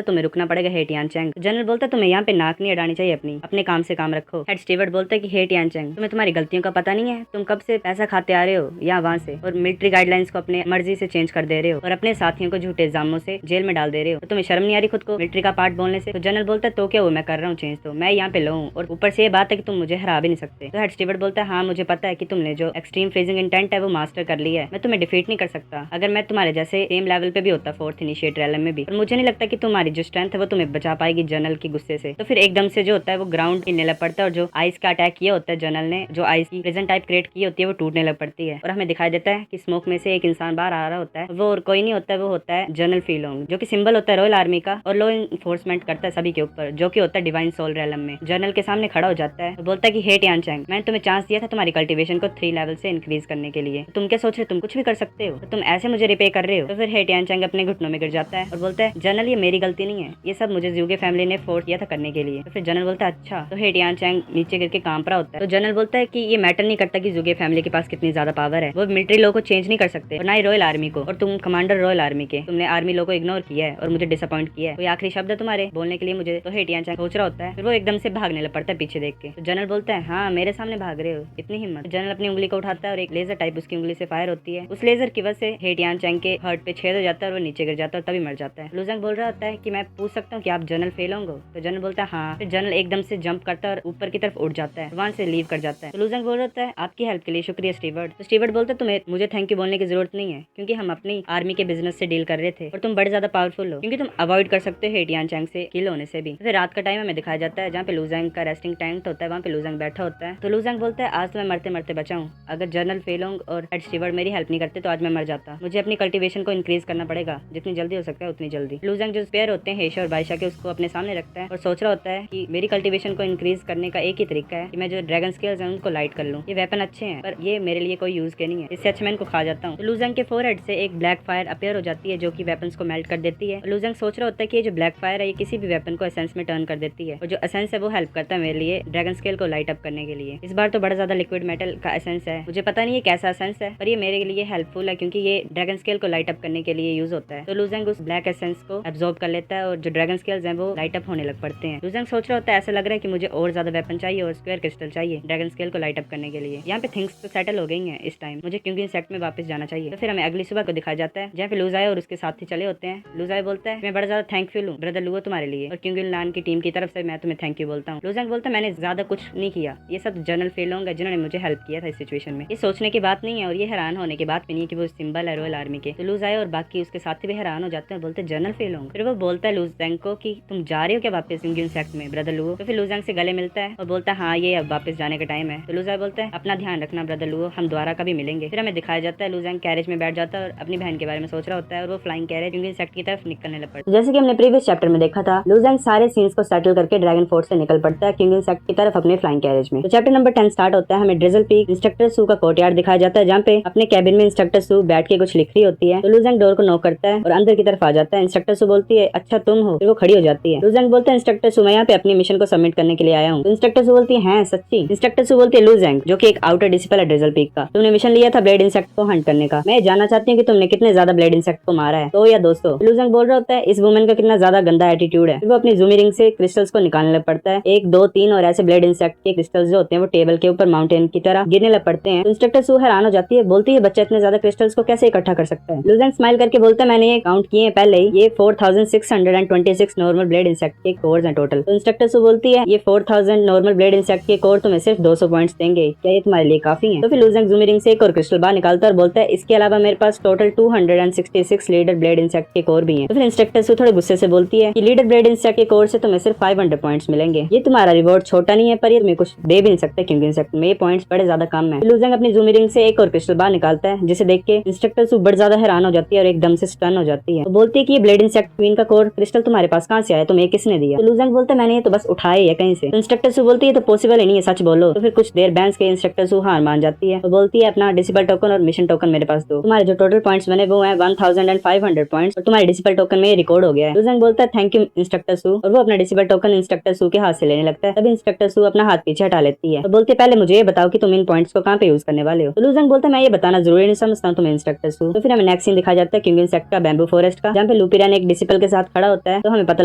है तुम्हें रुकना पड़ेगा हेटियान चैंग। जनरल बोलता है तुम्हें यहाँ पे नाक नहीं अड़ानी चाहिए, अपने काम से काम रखो। हेड स्टीवर्ड बोलता है कि हेटियान चैंग तुम्हें तुम्हारी गलतियों का पता नहीं है, तुम कब से पैसा खाते आ रहे हो यहाँ वहाँ से, और मिलिट्री गाइडलाइंस को अपने मर्जी से चेंज कर दे रहे हो और अपने साथियों को झूठे इल्जामों से जेल में डाल दे रहे हो। तो तुम्हें शर्म नहीं आ रही खुद को मिलिट्री का पार्ट बोलने से। तो जनरल बोलता है तो क्या वो मैं कर रहा हूँ चेंज, तो मैं यहाँ पे लो हूँ, और ऊपर से ये बात है कि तुम मुझे हरा भी नहीं सकते। तो हेड स्टीवर्ड बोलता है हाँ मुझे पता है कि तुमने जो एक्सट्रीम फ्रीजिंग इंटेंट है वो मास्टर कर लिया है। मैं तुम्हें डिफीट नहीं कर सकता। अगर मैं तुम्हारे जैसे सेम लेवल पे भी होता फोर्थ इनिशिएटर एलएम में भी, और मुझे नहीं लगता कि तुम्हारी जो स्ट्रेंथ है वो तुम्हें बचा पाएगी जनरल के गुस्से से। तो फिर एकदम से जो होता है वो ग्राउंड हिलने लग पड़ता है, और जो आइस का अटैक किया होता है जनरल ने, जो आइस की प्रिजन टाइप क्रिएट की होती है वो टूटने लग पड़ती है। और हमें दिखाई देता है कि स्मोक में से एक इंसान बाहर आ रहा होता है। वो और कोई नहीं होता है, वो होता है जनरल फीलोंग, जो कि सिंबल होता है रॉयल आर्मी का और लॉ इन्फोर्समेंट करता है सभी के ऊपर, जो कि होता है डिवाइन सोल रेलम में। जनरल के सामने खड़ा हो जाता है और बोलता है कि हे यानचैंग, मैंने तुम्हें चांस दिया था तुम्हारी कल्टीवेशन को 3 लेवल से इंक्रीज करने के लिए। तुम क्या सोच रहे हो तुम कुछ भी कर सकते हो? तो तुम ऐसे मुझे रिपे कर रहे हो? तो फिर हे यानचैंग अपने घुटनों में गिर जाता है और बोलता है जनरल ये मेरी गलती नहीं है, ये सब मुझे ज़्यूगे फैमिली ने फोर्स किया था करने के लिए। तो फिर जनरल बोलता है अच्छा। तो हे यानचैंग नीचे गिर के कांप रहा होता है। तो जनरल बोलता है कि ये मैटर नहीं करता कि ज़्यूगे फैमिली के पास कितनी ज्यादा पावर है, वो मिलिट्री लॉ को चेंज नहीं कर सकते और ना ही रॉयल आर्मी को, और तुम कमांडर रॉयल आर्मी के, तुमने आर्मी लॉ को इग्नोर किया है और मुझे डिसअपॉइंट किया है। कोई आखिरी शब्द है तुम्हारे बोलने के लिए मुझे? तो हे यानचैंग सोच रहा होता है। फिर वो एकदम से भागने लग पड़ता है पीछे देख के। तो जनरल बोलता है हाँ मेरे सामने भाग रहे हो, इतनी हिम्मत? जनरल अपनी उंगली को उठाता है और एक लेजर टाइप उसकी उंगली से फायर होती है। उस लेजर की वजह से हे यानचैंग के हर्ट पे छेद हो जाता है और वो नीचे गिर जाता है और तभी मर जाता है। लुजंग बोल रहा होता है कि मैं पूछ सकता हूँ कि आप जनरल फेल होंगे? तो जनरल बोलता है हाँ। फिर जनरल एकदम से जंप करता है और ऊपर की तरफ उड़ जाता है, वहां से लीव कर जाता है। तो लुजंग बोल रहा होता है आपकी हेल्प के लिए शुक्रिया स्टीवर्ट। तो स्टीवर्ट बोलता है तुम्हें मुझे थैंक यू बोलने की जरूरत नहीं है, क्योंकि हम अपनी आर्मी के बिजनेस से डील कर रहे थे और तुम बड़े ज्यादा पावरफुल हो, क्योंकि तुम अवॉइड कर सकते हो हे यानचैंग से किल होने से भी। फिर रात का टाइम हमें दिखाया जाता है जहाँ पे लुजंग का रेस्टिंग टेंट होता है, वहाँ पे लुजंग बैठा होता है। तो लुजंग बोलता है आज तो मैं मरते मरते बचा हूँ, अगर जनरल फेलोंग और हेड स्टीवर्ट मेरी हेल्प नहीं करते तो आज मैं मर जाता। मुझे अपनी कल्टीवेशन को इंक्रीज करना पड़ेगा, जितनी जल्दी हो सकता है उतनी जल्दी। लुजंग जो स्पेयर होते हैं हेशा और बाइशा के, उसको अपने सामने रखता है और सोच रहा होता है कि मेरी कल्टीवेशन को इंक्रीज करने का एक ही तरीका है कि मैं जो ड्रैगन स्केल्स हैं उनको लाइट कर लूं। ये वेपन अच्छे हैं पर ये मेरे लिए कोई यूज के नहीं है, इससे अच्छा मैं इनको खा जाता हूँ। तो लुजंग के फोरहेड से एक ब्लैक फायर अपेयर हो जाती है जो कि वेपन्स को मेल्ट कर देती है। लुजंग सोच रहा होता है कि ये जो ब्लैक फायर है ये किसी भी वेपन को एसेंस में टर्न कर देती है, और जो एसेंस है वो हेल्प करता है मेरे लिए ड्रैगन स्केल को लाइट अप करने के लिए। इस बार तो बड़ा ज्यादा लिक्विड मेटल का एसेंस है, मुझे पता नहीं है कैसा एसेंस है पर ये मेरे लिए हेल्पफुल है क्योंकि ये ड्रैगन स्केल को लाइट अप करने के लिए यूज होता है। तो लुजंग उस ब्लैक एसेंस को एब्जॉर्ब कर लेता है और जो ड्रैगन स्केल्स हैं वो लाइट अप होने लग पड़ते हैं। लुजंग सोच रहा होता है ऐसा लग रहा है कि मुझे और ज्यादा वेपन चाहिए और स्क्वायर क्रिस्टल चाहिए ड्रैगन स्केल को लाइट अप करने के लिए। यहाँ पे थिंग्स तो सेटल हो गई हैं इस टाइम, मुझे क्योंकि सेट में वापस जाना चाहिए। तो फिर हमें अगली सुबह को दिखाया जाता है जहाँ पे लुजाई और उसके साथी चले होते हैं। लुजाई बोलता है मैं बड़ा ज्यादा थैंकफुल हूँ ब्रदर लुओ तुम्हारे लिए, और क्योंकि लान की टीम की तरफ से मैं तुम्हें थैंक यू बोलता हूँ। लुजंग बोलता है मैंने ज्यादा कुछ नहीं किया, ये सब जनरल फेलोंग है जिन्होंने मुझे हेल्प किया था इस सिचुएशन में। ये सोचने की बात नहीं है और ये हैरान होने की बात भी नहीं है कि वो सिंबल है रॉयल आर्मी के। तो लुजाई और बाकी उसके साथी भी हैरान हो जाते हैं, बोलते जनरल फेलोंग। फिर वो बोलता है लुजंग को कि तुम जा रहे हो क्या वापस इंग्यून सेक्ट में ब्रदर लुओ? तो फिर लुजंग से गले मिलता है और बोलता है हाँ ये अब वापस जाने का टाइम है। तो लुजाई बोलता है अपना ध्यान रखना ब्रदर लुओ, हम दोबारा कभी मिलेंगे। फिर हमें दिखाया जाता है लुजंग कैरेज में बैठ जाता है और अपनी बहन के बारे में सोच रहा होता है और वो फ्लाइंग कैरेज इंग्यून सेक्ट की तरफ निकलने लग पड़ता है। जैसे कि हमने प्रीवियस चैप्टर में देखा था लुजंग सारे सीन्स को सेटल करके ड्रैगन फोर्ट से निकल पड़ता है किंगन सेक्ट की तरफ अपने फ्लाइंग कैरेज में। तो चैप्टर नंबर 10 स्टार्ट होता है। हमें ड्रिजल पीक इंस्ट्रक्टर सू का कोर्टयार्ड दिखाया जाता है जहाँ पे अपने कैबिन में इंस्ट्रक्टर सू बैठ के कुछ लिख रही होती है। तो लुजंग डोर को नॉक करता है और अंदर की तरफ आ जाता है। इंस्ट्रक्टर सू बोलती है अच्छा तुम हो? फिर वो खड़ी हो जाती है। लुजंग बोलता है इंस्ट्रक्टर सू मैं यहाँ पे अपनी मिशन को सबमिट करने के लिए आया हूँ। तो इंस्ट्रक्टर सू बोलती है सच्ची? इंस्ट्रक्टर सू बोलती है लुजंग जो कि एक आउटर डिसिपल है ड्रिजल पीक का, तुमने मिशन लिया था ब्लेड इंसेक्ट को हंट करने का, मैं जानना चाहती हूँ कि तुमने कितने ज्यादा ब्लेड इंसेक्ट को मारा है, 100 या 200? लुजंग बोल रहा होता है इस वुमेन का कितना ज्यादा गंदा एटीट्यूड है। फिर वो अपनी जूमी रिंग से क्रिस्टल्स को निकालने लग पड़ता है, 1 2 3 और ऐसे ब्लेड इंसेक्ट के क्रिस्टल्स जो होते हैं वो टेबल के ऊपर माउंटेन की तरह गिरने लग पड़ते हैं। तो इंस्ट्रक्टर सू हैरान हो जाती है, बोलती है बच्चा इतने ज्यादा क्रिस्टल्स को कैसे इकट्ठा कर सकता है? लुजंग स्माइल करके बोलता है मैंने ये काउंट किए हैं पहले ही, ये 4626 नॉर्मल ब्लेड इंसेक्ट के कोर्स हैं टोटल। तो इंस्ट्रक्टर सू बोलती है ये 4000 नॉर्मल ब्लेड इंसेक्ट के कोर तुम्हें सिर्फ 200 पॉइंट्स देंगे, क्या ये तुम्हारे लिए काफी है? तो फिर लुजंग जूमी रिंग से एक और क्रिस्टल बाहर निकालता है और बोलता है इसके अलावा मेरे पास टोटल 266 लीडर ब्लेड इंसेक्ट के कोर भी हैं। तो फिर इंस्ट्रक्टर सू थोड़े गुस्से से बोलती है कि लीडर ब्लेड इंसेक्ट के कोर से तुम्हें सिर्फ 500 पॉइंट्स मिलेंगे, ये तुम्हारा रिवॉर्ड छोटा नहीं है पर ये तुम्हें कुछ दे भी नहीं सकते क्योंकि इंसेक्ट में पॉइंट्स बड़े ज्यादा कम है। लुजंग अपनी जूमी रिंग से एक और क्रिस्टल बाहर निकालता है जिसे देख के इंस्ट्रक्टर सू बड़ी ज्यादा हैरान हो जाती है और एकदम से स्टन हो जाती है। तो बोलती है कि ये ब्लेड इंसेक्ट क्वीन का कोर क्रिस्टल तुम्हारे पास कहाँ से आया, तुम्हें किसने दिया? तो लुजंग बोलता है मैंने ये तो बस उठाए है कहीं से। तो इंस्ट्रक्टर सू बोलती है तो पॉसिबल ही नहीं है, सच बोलो। तो फिर कुछ देर बैंस के इंस्ट्रक्टर सू हार मान जाती है। तो बोलती है अपना डिसिपल टोकन और मिशन टोकन मेरे पास दो, तुम्हारे जो टोटल पॉइंट्स बने वो है 1500 पॉइंट्स और तुम्हारे डिसिपल टोकन में रिकॉर्ड हो गया है। लुजंग बोलता है थैंक यू इंस्ट्रक्टर सू और वो अपना डिसिपल टोकन इंस्ट्रक्टर सू के हाथ से लेने लगता है। तभी इंस्ट्रक्टर सू अपना हाथ पीछे हटा लेती है और बोलती है पहले मुझे ये बताओ कि तुम इन पॉइंट्स को कहाँ पे यूज करने वाले हो? तो लुजंग बोलता है मैं ये बताना जरूरी नहीं समझता हूँ तुम्हें इंस्ट्रक्टर सू। तो फिर हमें नेक्स्ट सीन दिखाया जाता है किंगन सेक्ट का बैम्बू फॉरेस्ट का, जहाँ पे लुपिरियन एक डिसिपल के साथ खड़ा होता है। तो हमें पता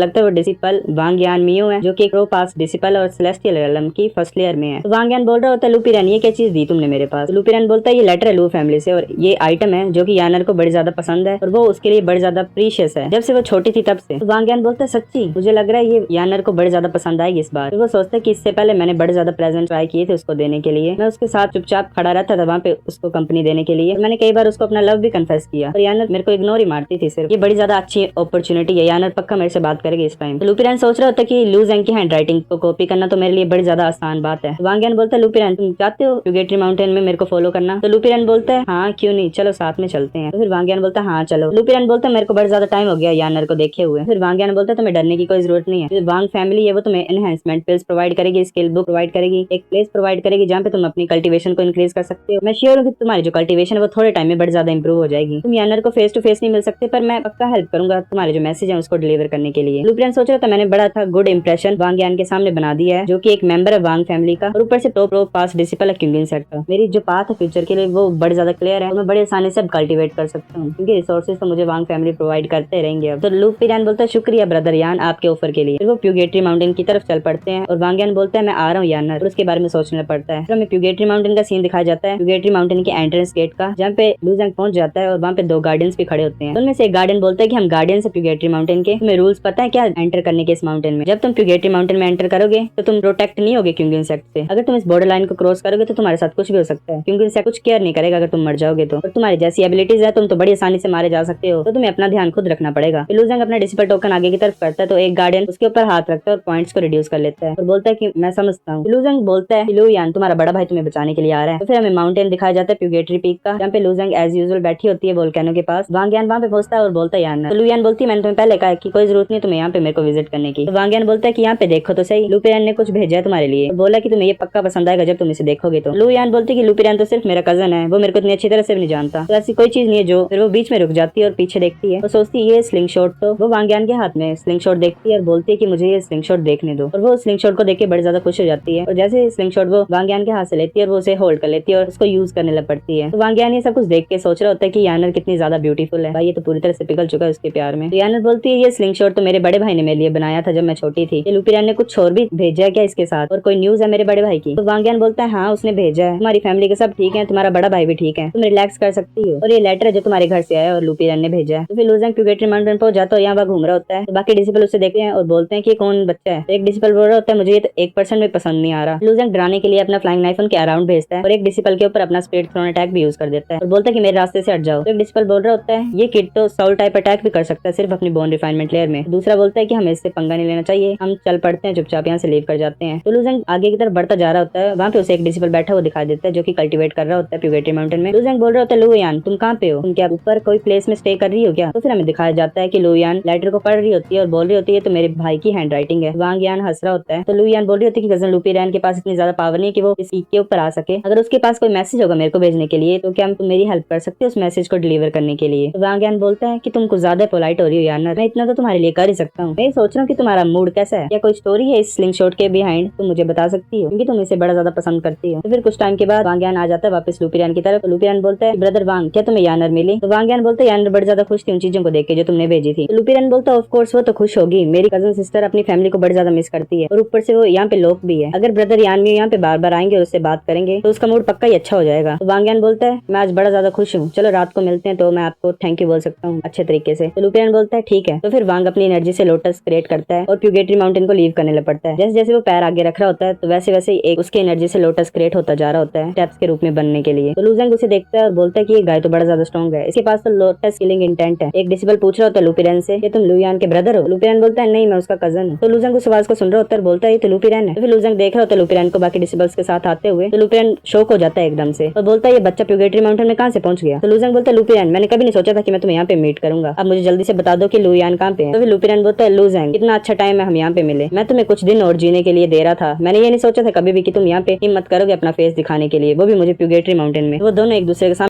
लगता है वो डिसिपल वांग यान मियो है जो कि एक रो पास डिसिपल और सेलेस्टियल रेलम की फर्स्ट लेयर में है। तो वांग यान बोल रहा होता है लुपिरियन ये क्या चीज दी तुमने मेरे पास? तो लुपिरियन बोलता है ये लेटर है लू फैमिली से और ये आइटम है जो कि यानर को बड़ी ज्यादा पसंद है और वो उसके लिए बड़ी ज्यादा प्रीशियस है जब से वो छोटी थी तब से। तो वांग यान बोलता है सच्ची? मुझे लग रहा है ये यानर को बड़ी ज्यादा पसंद आएगी इस बार। तो वो सोचता है कि इससे पहले मैंने बड़े ज्यादा प्रेजेंट ट्राई किए थे उसको देने के लिए, मैं उसके साथ चुपचाप खड़ा रहता था वहाँ पे उसको कंपनी देने के लिए। मैंने कई बार उसको अपना लव भी कन्फेस किया और यानर मेरे को इग्नोर ही मारती थी सिर्फ। ये बड़ी ज्यादा अच्छी अपॉर्चुनिटी है, यानर पक्का मेरे से बात करेगी इस टाइम। तो लुपिरन सोच रहा होता कि लू ज़ेंग की हैंड राइटिंग को कॉपी करना तो मेरे लिए बड़ी ज्यादा आसान बात है। वांग यान बोलता है लुपिरन तुम चाहते हो प्यूगेटरी माउंटेन में मेरे को फॉलो करना? तो लुपिरन बोलता है हाँ क्यों नहीं, चलो साथ में चलते हैं। तो फिर वांग यान बोलता है हाँ चलो। लुपिरन बोलता है मेरे को बड़ा ज्यादा टाइम हो गया यानर को देखे हुए। फिर वांग यान बोलता है तुम्हें डरने की कोई जरूरत नहीं है। वांग फैमिली है वो तुम्हें एनहेंसमेंट पिल्स प्रोवाइड करेगी, स्किल बुक प्रोवाइड करेगी, एक प्लेस प्रोवाइड करेगी जहाँ पे तुम अपनी कल्टीवेशन को इंक्रीज कर सकते हो। मैं श्योर हूँ कि तुम्हारी जो कल्टीवेशन है वो थोड़े टाइम में बड़ी ज्यादा इंप्रूव हो जाएगी। तुम यानर को फेस टू फेस नहीं मिल सकते पर मैं पक्का हेल्प करूंगा तुम्हारे जो मैसेज है उसको डिलीवर करने के लिए। लुपिरन सोच रहा था मैंने बड़ा था गुड इंप्रेशन वांग यान के सामने बना दिया है, जो कि एक मेंबर है वांग फैमिली का और ऊपर से टॉप रो पास डिसिपल है क्यूंगिन सेट का। मेरी जो पाथ है फ्यूचर के लिए वो बड़ी ज्यादा क्लियर है, मैं बड़े आसानी से कल्टीवेट कर सकता हूँ क्योंकि रिसोर्सेज तो मुझे वांग फैमिली प्रोवाइड करते रहेंगे। अब तो लुपिरन बोलता है शुक्रिया ब्रदर यान आपके ऑफर के लिए। फिर वो प्यूगेटरी माउंटेन की तरफ चल पड़ते हैं और वांग यान बोलता है मैं आ रहा हूँ यानर, और उसके बारे में सोचना पड़ता है। फिर हमें प्यूगेटरी माउंटेन का सीन दिखाया जाता है, प्यूगेटरी माउंटेन के एंट्रेंस गेट का, जहाँ पे लू ज़ेंग पहुंच जाता है और वहाँ पे दो गार्डियंस भी खड़े होते हैं। उनमें से एक गार्डियन बोलता है कि हम गार्डियंस है प्यूगेटरी माउंटेन के, तुम्हें रूल्स पता है क्या एंटर करने के इस माउंटेन में? जब तुम प्यूगेटरी माउंटेन में एंटर करोगे तो तुम प्रोटेक्ट नहीं होगे क्यूंगिन सेक्ट से। अगर तुम इस बॉर्डर लाइन को क्रॉस करोगे तो तुम्हारे साथ कुछ भी हो सकता है। क्यूंगिन सेक्ट कुछ केयर नहीं करेगा अगर तुम मर जाओगे तो, और तुम्हारी जैसी एबिलिटीज है तुम तो बड़ी आसानी से मारे जा सकते हो, तो तुम्हें अपना ध्यान खुद रखना पड़ेगा। लू ज़ेंग अपना डिसिपल टोकन आगे की तरफ करता है तो एक गार्डियन उसके ऊपर हाथ रखता है और पॉइंट्स को रिड्यूस कर लेता है और बोलता है कि मैं समझता हूँ। लू ज़ेंग बोलता है लू यान तुम्हारा बड़ा भाई तुम्हें बचाने के लिए आ रहा है। तो फिर हमें माउंटेन दिखाया जाता है प्यूगेटरी पीक का, जहाँ पे लू ज़ेंग एज यूजुअल बैठी होती है वोल्केनो के पास। वांग यान वहाँ पे पहुंचता है और बोलता है यान, तो लू यान बोलती है मैंने तुम्हें पहले कहा कि कोई जरूरत नहीं तुम्हें यहाँ पे मेरे को विजिट करने की। तो वांग यान बोलता है कि यहाँ पे देखो तो सही, लुपिरन ने कुछ भेजा है तुम्हारे लिए, तो बोला कि तुम्हें ये पक्का पसंद आएगा जब तुम इसे देखोगे तो। लू यान बोलती है कि लुपिरन तो सिर्फ मेरा कजन है, वो मेरे को इतनी अच्छी तरह से भी नहीं जानता, तो ऐसी कोई चीज नहीं है जो। फिर वो बीच में रुक जाती है और पीछे देखती है, वो सोचती है ये स्लिंग शॉट, तो वो वांग यान के हाथ में स्लिंग शॉट देखती है और बोलती है कि मुझे ये स्लिंग शॉट देखने दो, और वो स्लिंग शॉट को देख के बड़ी ज्यादा खुश हो जाती है। और जैसे स्लिंग शॉट वो वांग यान के हाथ से लेती है और वो उसे होल्ड कर लेती है और उसको यूज करने लग पड़ती है। तो वांग यान ये सब कुछ देख के सोच रहा होता है कि यानर कितनी ज्यादा ब्यूटीफुल है, भाई ये तो पूरी तरह से पिघल चुका है उसके प्यार में। तो यानर बोलती है ये स्लिंग शॉट तो मेरे बड़े भाई ने मेरे लिए बनाया था जब मैं छोटी थी, ये लुपिरन ने कुछ और भी भेजा है क्या इसके साथ, और कोई न्यूज है मेरे बड़े भाई की? तो वांग यान बोलता है हाँ उसने भेजा है, तुम्हारी फैमिली के सब ठीक है, तुम्हारा बड़ा भाई भी ठीक है, तुम रिलैक्स कर सकती हो, और ये लेटर है जो तुम्हारे घर से आया और लुपिरन ने भेजा है। तो फिर लू ज़ेंग प्यूगेटरी माउंटेन पहुंच जाता है, यहाँ वहाँ घूम रहा होता है, तो बाकी डिसिपल उसे देखते हैं और बोलते हैं कि कौन बच्चा है। तो एक डिसिपल बोल रहा होता है मुझे ये तो 1% भी पसंद नहीं आ रहा। लू ज़ेंग डराने के लिए अपना फ्लाइंग नाइफ उनके अराउंड भेजता है और एक डिसिपल के ऊपर अपना स्पीड थ्रोन अटैक भी यूज कर देता है और बोलता है कि मेरे रास्ते से हट जाओ। तो एक डिसिपल बोल रहा होता है ये किड तो साउल टाइप अटैक भी कर सकता है सिर्फ अपनी बोन रिफाइनमेंट लेयर में। दूसरा बोलता है कि हमें इससे पंगा नहीं लेना चाहिए, हम चल पड़ते हैं चुपचाप यहाँ से लीव कर जाते हैं। तो लू ज़ेंग आगे की तरफ बढ़ता जा रहा होता है, वहाँ पे उसे एक डिसिपल बैठा हुआ दिखाई देता है जो कि कल्टीवेट कर रहा होता है प्यूगेटरी माउंटेन में। लू ज़ेंग बोल रहा होता है लू यान तुम कहाँ पे हो, तुम क्या ऊपर कोई प्लेस में स्टे कर रही हो क्या? तो फिर हमें दिखाया जाता है कि लू यान लेटर को पढ़ रही होती है और बोल रही होती है तो मेरे भाई की हैंड राइटिंग है। वांग यान हंस रहा होता है, तो लू यान बोल रही होती है कि कजन लुपिरन के पास इतनी ज्यादा पावर नहीं है कि वो इस पीक के ऊपर आ सके, अगर उसके पास कोई मैसेज होगा मेरे को भेजने के लिए तो क्या तुम मेरी हेल्प कर सकते हो उस मैसेज को डिलीवर करने के लिए? तो वांग यान बोलता है कि तुम कुछ ज्यादा पोलाइट हो रही हो यानर, मैं इतना तो तुम्हारे लिए कर ही सकता हूँ, मैं सोच रहा हूँ कि तुम्हारा मूड कैसा है, या कोई स्टोरी है इस स्लिंग शॉट के बिहाइंड, तुम मुझे बता सकती हो क्योंकि तुम इसे बड़ा ज्यादा पसंद करती हो। तो फिर कुछ टाइम के बाद वांग यान आ जाता है वापस लुपिरन की तरफ। तो लुपिरन बोलता है ब्रदर वांग क्या तुम्हें यानर मिली? तो वांग यान बोलता है यानर बड़ी ज्यादा खुश थी उन चीजों को देख के जो तुमने भेजी थी। तो लुपिरन बोलता है ऑफ कोर्स वो तो खुश होगी, मेरी कजन सिस्टर अपनी फैमिली को बड़ी ज्यादा मिस करती है और ऊपर से वो यहाँ पे लोग भी है, अगर ब्रदर यान भी यहाँ पे बार बार आएंगे और उससे बात करेंगे तो उसका मूड पक्का ही अच्छा हो जाएगा। तो वांग यान बोलता है मैं आज बड़ा ज्यादा खुश हूँ, चलो रात को मिलते हैं तो मैं आपको थैंक यू बोल सकता हूँ अच्छे तरीके से। तो लुपिरन बोलता है ठीक है। तो फिर वांग अपनी एनर्जी से लोटस क्रिएट करता है और प्यूगेटरी माउंटेन को लीव करने लग पड़ता है। जैसे जैसे वो पैर आगे रख रहा होता है तो वैसे वैसे एक उसकी एनर्जी से लोटस क्रिएट होता जा रहा होता है स्टेप्स के रूप में बनने के लिए। तो लू ज़ेंग उसे देखता है और बोलता है कि ये गाय तो बड़ा ज्यादा स्ट्रॉन्ग है, इसके पास तो लोटस किलिंग इंटेंट है। एक डिसिपल पूछ रहा होता है लुपिरन से ये तुम लू यान के ब्रदर हो? लुपिरन बोलता है नहीं मैं उसका कजन हूँ। तो लू ज़ेंग उस आवाज को सुन रहा होता है, बोलता है ये तो लुपिरन है। तो फिर लू ज़ेंग देख रहा होता है लुपिरन को बाकी डिसिपल्स के साथ आते हुए, तो लुपिरन शॉक हो जाता है एकदम से और बोलता है ये बच्चा प्यूगेटरी माउंटेन में कहाँ से पहुंच गया? तो लू ज़ेंग बोलता है लुपिरन मैंने कभी नहीं सोचा था कि मैं तुम्हें यहाँ पे मीट करूंगा, अब मुझे जल्दी से बता दो कि लू यान कहाँ पे है? तो फिर लुपिरन बोलता है लू ज़ेंग कितना अच्छा टाइम है हम यहाँ पे मिले, मैं तुम्हें कुछ दिन और जीने के लिए दे रहा था, मैंने ये नहीं सोचा था कभी भी कि तुम यहाँ पे हिम्मत करोगे अपना फेस दिखाने के लिए, वो भी मुझे प्यूगेटरी माउंटेन में। वो दोनों एक दूसरे के सामने